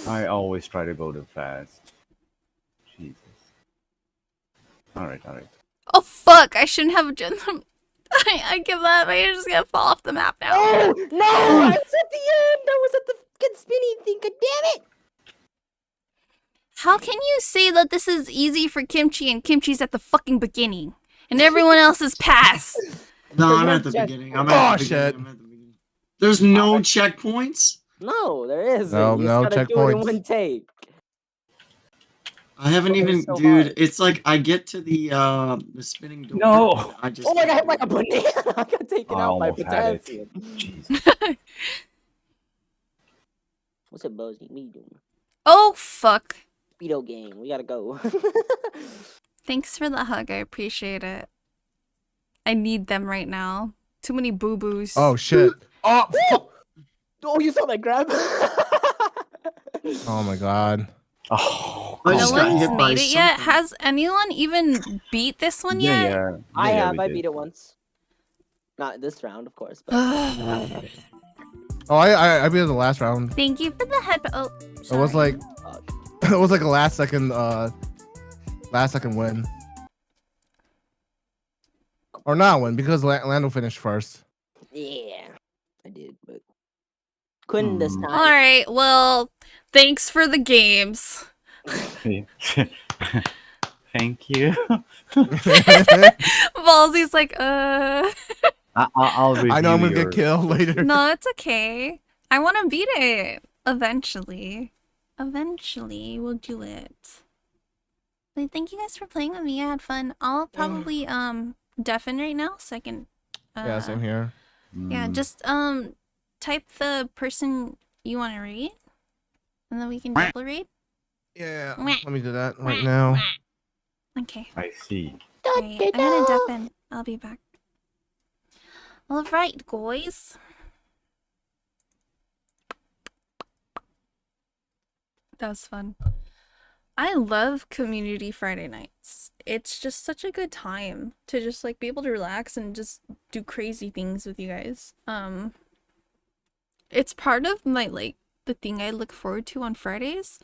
I always try to go too fast. Jesus. Alright. Oh fuck! I shouldn't have done them. I give up. I'm just gonna fall off the map now. Oh no! I was at the end. I was at the fucking spinny thing. God damn it! How can you say that this is easy for Kimchi and Kimchi's at the fucking beginning and everyone else is past? No, I'm no at the check- beginning. I'm Oh, at the shit. beginning. I'm at the beginning. There's no checkpoints? No, there isn't. No, You no just gotta do it in checkpoints. one take. I haven't Oh, even, it's so dude. hard. It's like I get to the spinning door. No. and I just. Oh, I got hit like a banana. I got taken I out by almost had it. potassium. Jesus. What's up, Bozy? What you doing? Oh fuck. Speedo gang. We gotta go. Thanks for the hug. I appreciate it. I need them right now. Too many boo-boos. Oh shit. Oh. Oh, you saw that grab? Oh my god. Oh, I No just got one's hit by made it yet. something. Has anyone even beat this one yet? yeah. I Yeah, have. we I did. beat it once. Not this round, of course. But Oh, I beat it the last round. Thank you for the head. Oh, It was sorry. like it was like a last second win. Or not win because Lando finished first. yeah, I did, but couldn't this time. All right. Well, thanks for the games. Thank you. Ballsy's like, I'll review I know I'm gonna your- get killed later. No, it's okay. I want to beat it eventually. Eventually, we'll do it. But thank you guys for playing with me. I had fun. I'll probably deafen right now so I can Yeah, same here. Yeah, just type the person you want to read and then we can double read. Yeah, let me do that right now. Okay. I see. Right, I'm gonna deafen. I'll be back. Alright, guys. That was fun. I love community Friday nights. It's just such a good time to just like be able to relax and just do crazy things with you guys. It's part of my like the thing I look forward to on Fridays.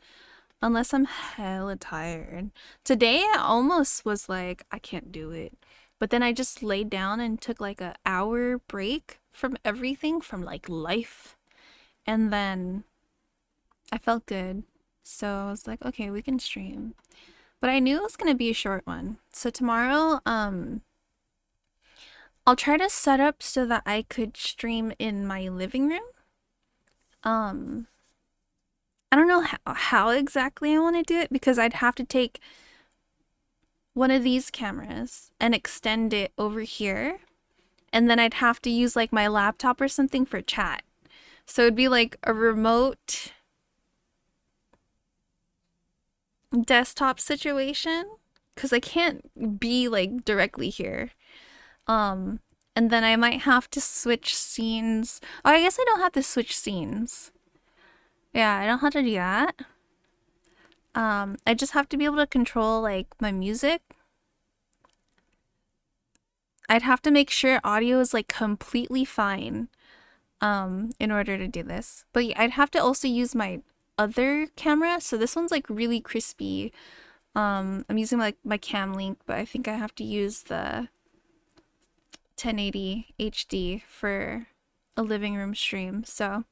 Unless I'm hella tired. Today I almost was like, I can't do it. But then I just laid down and took like an hour break from everything, from like life. And then I felt good. So I was like, okay, we can stream. But I knew it was gonna be a short one. So tomorrow, I'll try to set up so that I could stream in my living room. I don't know how exactly I want to do it because I'd have to take one of these cameras and extend it over here. And then I'd have to use like my laptop or something for chat. So it'd be like a remote desktop situation because I can't be like directly here. And then I might have to switch scenes. Oh, I guess I don't have to switch scenes. Yeah, I don't have to do that. I just have to be able to control like my music. I'd have to make sure audio is like completely fine in order to do this. But yeah, I'd have to also use my other camera. So this one's like really crispy. I'm using like my Cam Link, but I think I have to use the 1080 HD for a living room stream. So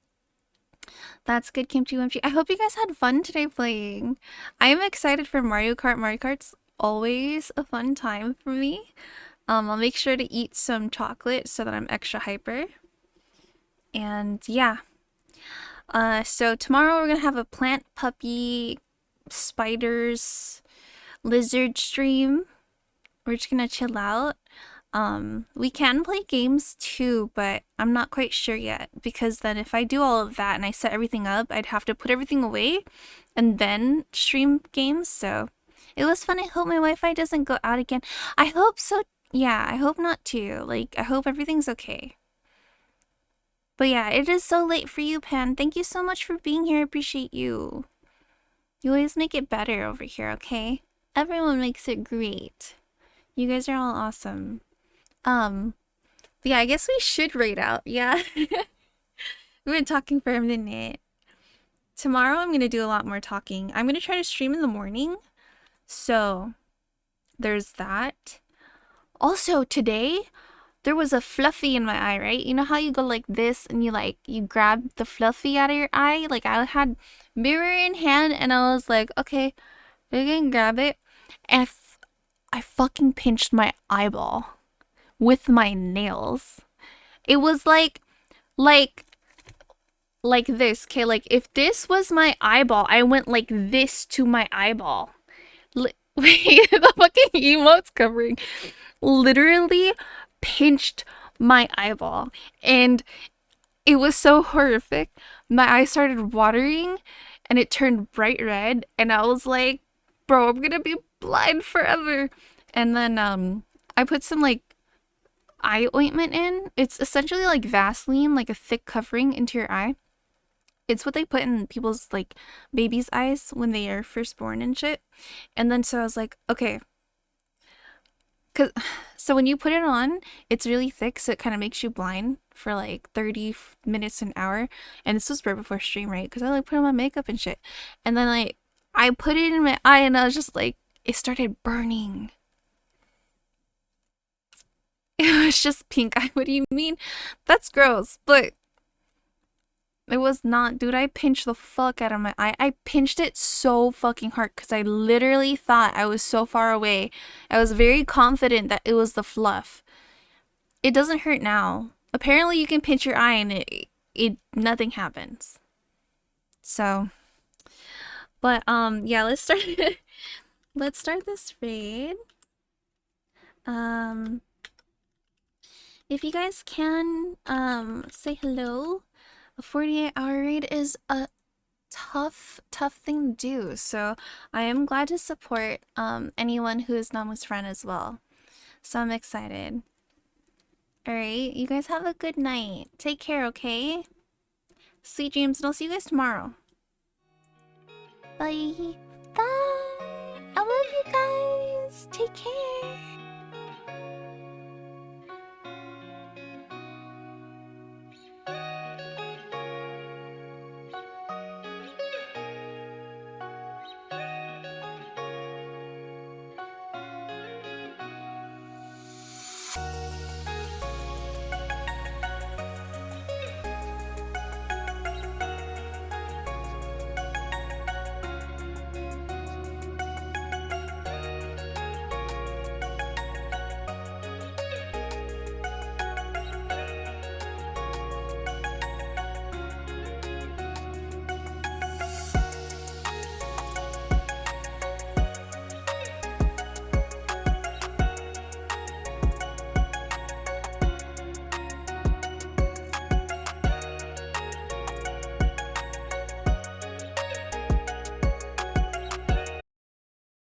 that's good, Kimchi Wimchi. I hope you guys had fun today playing. I am excited for Mario Kart. Mario Kart's always a fun time for me. I'll make sure to eat some chocolate so that I'm extra hyper. And yeah. So tomorrow we're gonna have a plant, puppy, spiders, lizard stream. We're just gonna chill out. We can play games too, but I'm not quite sure yet because then if I do all of that and I set everything up, I'd have to put everything away and then stream games. So it was fun. I hope my Wi-Fi doesn't go out again. I hope so. Yeah, I hope not too. Like, I hope everything's okay. But yeah, it is so late for you, Pan. Thank you so much for being here. I appreciate you. You always make it better over here, okay? Everyone makes it great. You guys are all awesome. But yeah, I guess we should raid out. Yeah. We've been talking for a minute. Tomorrow I'm gonna do a lot more talking. I'm gonna try to stream in the morning. So there's that. Also today there was a fluffy in my eye, right? You know how you go like this and you grab the fluffy out of your eye? Like I had mirror in hand and I was like, okay, I can grab it. And I fucking pinched my eyeball with my nails. It was like this, okay? Like if this was my eyeball, I went like this to my eyeball. Wait, the fucking emote's covering. Literally pinched my eyeball and it was so horrific. My eye started watering and it turned bright red and I was like, bro, I'm gonna be blind forever. And then I put some like eye ointment in. It's essentially like Vaseline, like a thick covering into your eye. It's what they put in people's like babies' eyes when they are first born and shit. And then so I was like, okay. So when you put it on, it's really thick, so it kind of makes you blind for like 30 minutes, an hour. And this was right before stream, right? Because I like put on my makeup and shit. And then like I put it in my eye and I was just like, it started burning. It was just pink eye. What do you mean? That's gross. But it was not, dude. I pinched the fuck out of my eye. I pinched it so fucking hard because I literally thought I was so far away. I was very confident that it was the fluff. It doesn't hurt now. Apparently you can pinch your eye and it nothing happens. So, but yeah, let's start. let's start this raid. If you guys can, say hello. A 48-hour raid is a tough thing to do, so I am glad to support anyone who is Namu's friend as well. So I'm excited. Alright, you guys have a good night. Take care, okay? Sweet dreams, and I'll see you guys tomorrow. Bye. Bye. I love you guys. Take care.